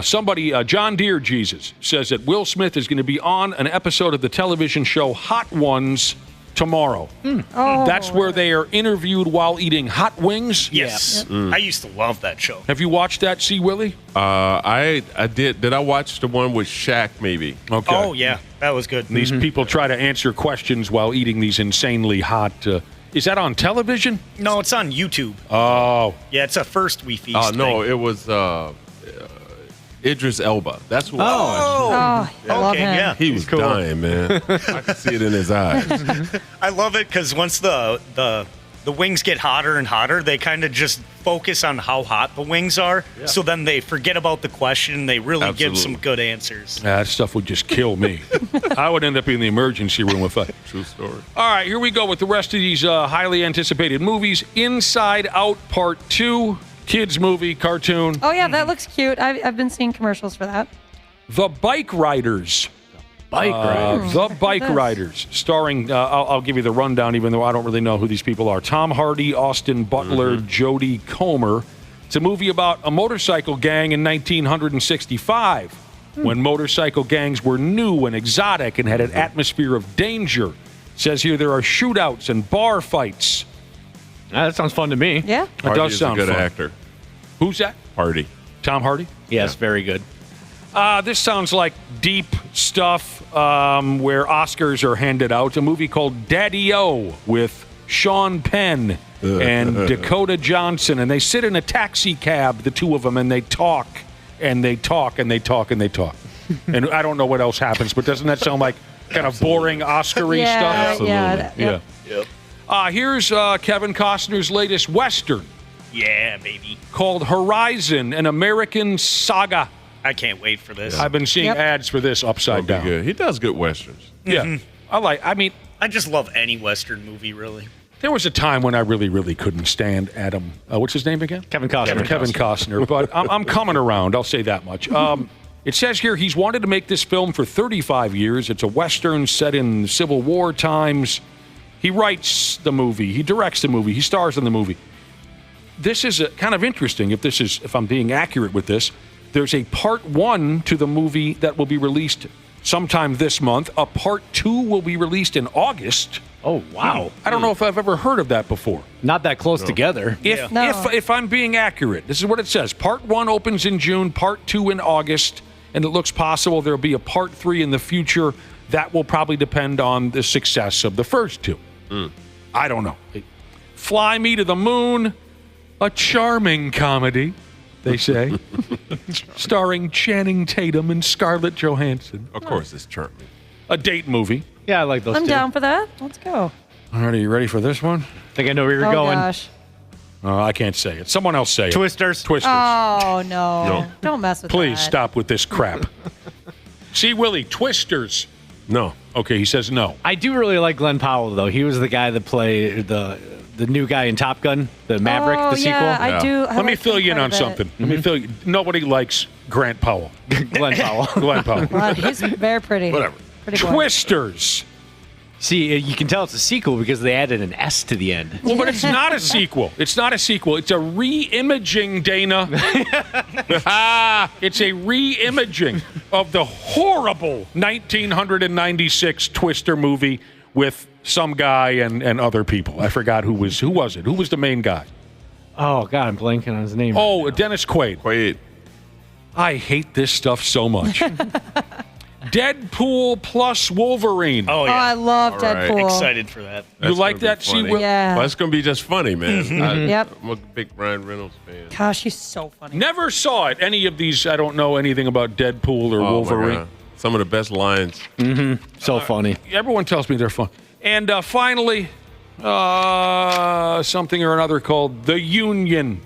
Speaker 11: John Deere Jesus, says that Will Smith is going to be on an episode of the television show Hot Ones tomorrow.
Speaker 2: Oh.
Speaker 11: That's where they are interviewed while eating hot wings.
Speaker 8: Yes. I used to love that show.
Speaker 11: Have you watched that, C. Willie?
Speaker 4: I did. Did I watch the one with Shaq, maybe?
Speaker 11: Okay.
Speaker 8: Oh, yeah. That was good.
Speaker 11: These people try to answer questions while eating these insanely hot... is that on television?
Speaker 8: No, it's on YouTube.
Speaker 11: Oh.
Speaker 8: Yeah, it's a First We Feast
Speaker 4: Oh, no,
Speaker 8: thing.
Speaker 4: it was Idris Elba. That's what
Speaker 2: I love him.
Speaker 8: Yeah.
Speaker 4: He was dying, man. I could see it in his eyes.
Speaker 8: I love it because once the wings get hotter and hotter, they kind of just focus on how hot the wings are. Yeah. So then they forget about the question. They really give some good answers.
Speaker 11: That stuff would just kill me. I would end up in the emergency room if I...
Speaker 4: True story.
Speaker 11: All right, here we go with the rest of these highly anticipated movies. Inside Out Part 2, kids movie, cartoon.
Speaker 2: Oh, yeah, that looks cute. I've been seeing commercials for that.
Speaker 11: The Bike Riders.
Speaker 1: The
Speaker 11: Bike Riders, starring, I'll give you the rundown, even though I don't really know who these people are. Tom Hardy, Austin Butler, Jodie Comer. It's a movie about a motorcycle gang in 1965, when motorcycle gangs were new and exotic and had an atmosphere of danger. It says here there are shootouts and bar fights.
Speaker 1: That sounds fun to me.
Speaker 2: Yeah.
Speaker 11: It does sound
Speaker 4: a good
Speaker 11: fun.
Speaker 4: actor.
Speaker 11: Who's that?
Speaker 4: Hardy.
Speaker 11: Tom Hardy?
Speaker 1: Yes, very good.
Speaker 11: This sounds like deep stuff where Oscars are handed out. A movie called Daddy-O with Sean Penn and Dakota Johnson. And they sit in a taxi cab, the two of them, and they talk, and they talk, and they talk, and they talk. And I don't know what else happens, but doesn't that sound like kind of boring Oscar-y stuff?
Speaker 4: Absolutely.
Speaker 11: Yeah. Here's Kevin Costner's latest Western.
Speaker 8: Yeah, baby.
Speaker 11: Called Horizon, an American Saga.
Speaker 8: I can't wait for this.
Speaker 11: I've been seeing ads for this upside down.
Speaker 4: Good. He does good westerns.
Speaker 11: Yeah.
Speaker 8: I just love any Western movie, really.
Speaker 11: There was a time when I really, really couldn't stand Adam. What's his name again?
Speaker 1: Kevin Costner.
Speaker 11: Kevin Costner. But I'm coming around. I'll say that much. It says here he's wanted to make this film for 35 years. It's a Western set in Civil War times. He writes the movie. He directs the movie. He stars in the movie. This is kind of interesting, if I'm being accurate with this. There's a part 1 to the movie that will be released sometime this month. A part 2 will be released in August.
Speaker 1: Oh, wow.
Speaker 11: I don't know if I've ever heard of that before.
Speaker 1: Not that close together.
Speaker 11: If I'm being accurate, this is what it says. Part 1 opens in June, part 2 in August, and it looks possible there'll be a part 3 in the future. That will probably depend on the success of the first 2. I don't know. Fly Me to the Moon. A charming comedy, they say, starring Channing Tatum and Scarlett Johansson.
Speaker 4: Of course, it's charming.
Speaker 11: A date movie.
Speaker 1: Yeah, I like those
Speaker 2: I'm
Speaker 1: two.
Speaker 2: down for that. Let's go.
Speaker 11: All right, are you ready for this one?
Speaker 1: I think I know where you're going.
Speaker 2: Gosh.
Speaker 11: I can't say it. Someone else say it.
Speaker 1: Twisters.
Speaker 11: Twisters.
Speaker 2: Oh, no. Don't mess with
Speaker 11: Please
Speaker 2: that.
Speaker 11: stop with this crap. See, Willie, Twisters.
Speaker 4: No.
Speaker 11: Okay, he says no.
Speaker 1: I do really like Glenn Powell, though. He was the guy that played the new guy in Top Gun, the Maverick, the sequel.
Speaker 2: I do.
Speaker 11: Let me fill you in on something. Let me fill you. Nobody likes Grant Powell.
Speaker 1: Glenn Powell.
Speaker 11: Glenn Powell.
Speaker 2: Well, he's very pretty.
Speaker 11: Whatever.
Speaker 2: Pretty boy.
Speaker 11: Twisters.
Speaker 1: See, you can tell it's a sequel because they added an S to the end.
Speaker 11: Well, but it's not a sequel. It's not a sequel. It's a re-imaging, Dana. It's a re-imaging of the horrible 1996 Twister movie with some guy and other people. I forgot who was it? Who was the main guy?
Speaker 1: Oh, God, I'm blanking on his name.
Speaker 11: Oh, Dennis Quaid. I hate this stuff so much. Deadpool plus Wolverine.
Speaker 8: Oh, yeah.
Speaker 2: I love
Speaker 4: All right.
Speaker 2: Deadpool.
Speaker 8: Excited for that.
Speaker 11: You like that? See,
Speaker 2: Yeah.
Speaker 4: Well, it's going to be just funny, man.
Speaker 2: Yep.
Speaker 4: I'm a big Ryan Reynolds fan.
Speaker 2: Gosh, he's so funny.
Speaker 11: Never saw it. Any of these, I don't know anything about Deadpool or
Speaker 4: Oh, my
Speaker 11: Wolverine.
Speaker 4: God. Some of the best lines.
Speaker 1: So funny.
Speaker 11: Everyone tells me they're fun. And finally, something or another called The Union.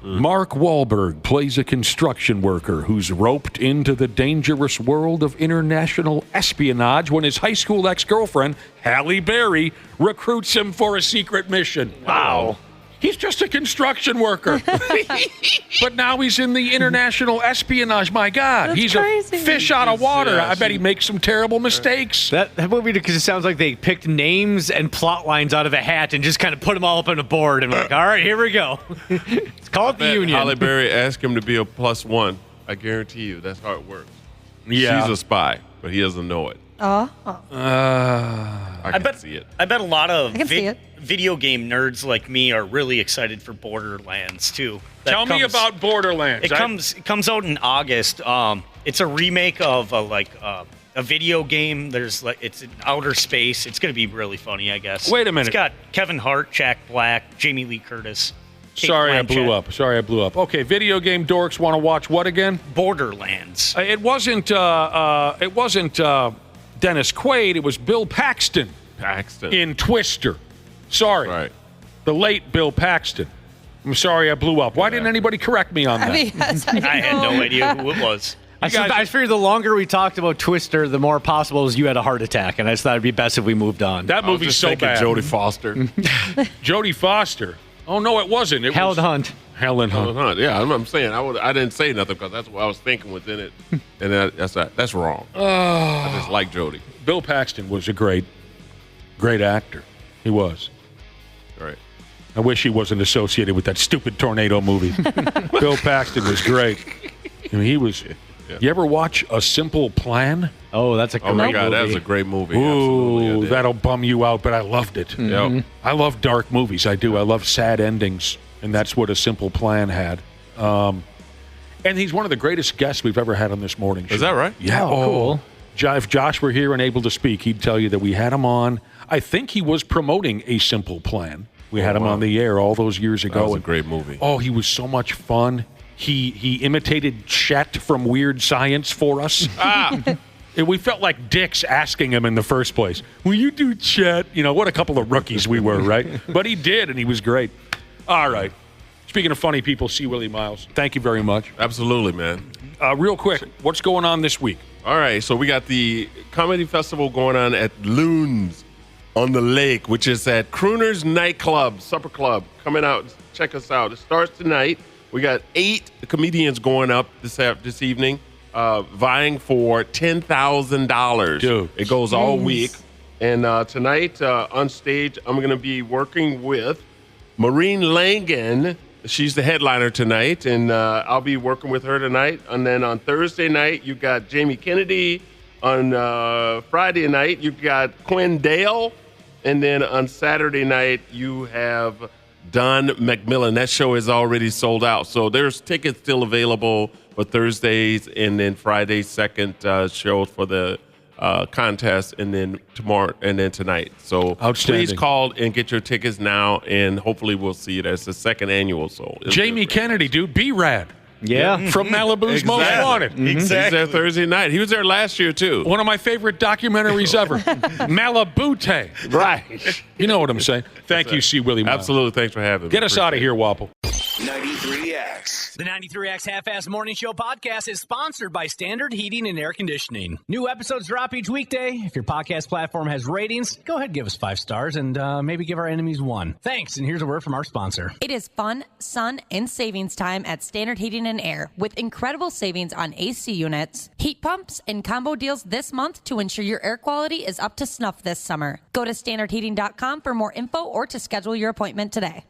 Speaker 11: Mark Wahlberg plays a construction worker who's roped into the dangerous world of international espionage when his high school ex-girlfriend, Halle Berry, recruits him for a secret mission. Wow. He's just a construction worker. But now he's in the international espionage. My God.
Speaker 2: That's
Speaker 11: he's
Speaker 2: crazy.
Speaker 11: a fish out of water. I bet he makes some terrible mistakes.
Speaker 1: That movie, because it sounds like they picked names and plot lines out of a hat and just kind of put them all up on a board and like, all right, here we go. Let's call it the Union.
Speaker 4: Halle Berry asked him to be a +1. I guarantee you that's how it works.
Speaker 11: Yeah.
Speaker 4: She's a spy, but he doesn't know it.
Speaker 2: Oh.
Speaker 4: I can see it.
Speaker 8: I bet a lot of
Speaker 2: I can see it.
Speaker 8: video game nerds like me are really excited for Borderlands too.
Speaker 11: Tell me about Borderlands.
Speaker 8: It comes out in August. It's a remake of a video game. It's in outer space. It's going to be really funny, I guess.
Speaker 11: Wait a minute.
Speaker 8: It's got Kevin Hart, Jack Black, Jamie Lee Curtis. Kate
Speaker 11: Sorry, I
Speaker 8: Blanchett.
Speaker 11: blew up. Okay, video game dorks want to watch what again?
Speaker 8: Borderlands.
Speaker 11: It wasn't Dennis Quaid. It was Bill Paxton. In Twister. Sorry.
Speaker 4: Right.
Speaker 11: The late Bill Paxton. I'm sorry I blew up. Why didn't anybody correct me on that?
Speaker 8: I had no idea who it was.
Speaker 1: I figured the longer we talked about Twister, the more possible is you had a heart attack, and I just thought it'd be best if we moved on.
Speaker 11: That movie's so bad.
Speaker 4: Jodie Foster.
Speaker 11: Jodie Foster. Oh, no, it wasn't. It
Speaker 1: Helen
Speaker 11: was
Speaker 1: Hunt.
Speaker 11: Helen Hunt.
Speaker 4: Yeah, I'm saying I didn't say nothing because that's what I was thinking within it, and that's wrong. I just like Jodie.
Speaker 11: Bill Paxton was a great actor. He was.
Speaker 4: Right.
Speaker 11: I wish he wasn't associated with that stupid tornado movie. Bill Paxton was great. I mean, he was. Yeah. You ever watch A Simple Plan?
Speaker 1: Oh, that's a great movie.
Speaker 4: Oh my God, that was a great movie.
Speaker 11: Ooh, that'll bum you out, but I loved it.
Speaker 4: Mm-hmm. Yep.
Speaker 11: I love dark movies. I do. I love sad endings, and that's what A Simple Plan had. And he's one of the greatest guests we've ever had on this morning show.
Speaker 4: Is that right?
Speaker 11: Yeah.
Speaker 1: Oh, cool.
Speaker 11: If Josh were here and able to speak, he'd tell you that we had him on. I think he was promoting A Simple Plan. We had him on the air all those years ago.
Speaker 4: That was a great movie.
Speaker 11: Oh, he was so much fun. He imitated Chet from Weird Science for us. And we felt like dicks asking him in the first place. Will you do Chet? You know, what a couple of rookies we were, right? But he did, and he was great. All right. Speaking of funny people, see Willi Myles. Thank you very much.
Speaker 4: Absolutely, man.
Speaker 11: Real quick, what's going on this week?
Speaker 4: All right, so we got the comedy festival going on at Loons on the Lake, which is at Crooner's Nightclub, Supper Club. Coming out, check us out. It starts tonight. We got 8 comedians going up this evening, vying for $10,000.
Speaker 11: Dude.
Speaker 4: It goes all week. And tonight on stage, I'm going to be working with Maureen Langan. She's the headliner tonight, and I'll be working with her tonight. And then on Thursday night, you got Jamie Kennedy. On Friday night, you got Quinn Dale. And then on Saturday night, you have Don McMillan. That show is already sold out. So there's tickets still available for Thursdays and then Friday's second show for the contest, and then tomorrow, and then tonight. So
Speaker 11: Outstanding.
Speaker 4: please call and get your tickets now, and hopefully we'll see it. It's the second annual. So
Speaker 11: Jamie Kennedy, dude, B-Rad.
Speaker 1: Yeah.
Speaker 11: From Malibu's Most Wanted.
Speaker 4: Exactly. He's there Thursday night. He was there last year, too.
Speaker 11: One of my favorite documentaries ever. Malabute.
Speaker 4: Right.
Speaker 11: You know what I'm saying. Thank you, C. Willi Myles.
Speaker 4: Absolutely. Thanks for having me.
Speaker 11: Get us out of here, Wapple.
Speaker 3: 93X.
Speaker 22: The 93X Half-Ass Morning Show podcast is sponsored by Standard Heating and Air Conditioning. New episodes drop each weekday. If your podcast platform has ratings, go ahead and give us 5 stars and maybe give our enemies 1. Thanks, and here's a word from our sponsor.
Speaker 2: It is fun, sun, and savings time at Standard Heating and Air with incredible savings on AC units, heat pumps, and combo deals this month to ensure your air quality is up to snuff this summer. Go to standardheating.com for more info or to schedule your appointment today.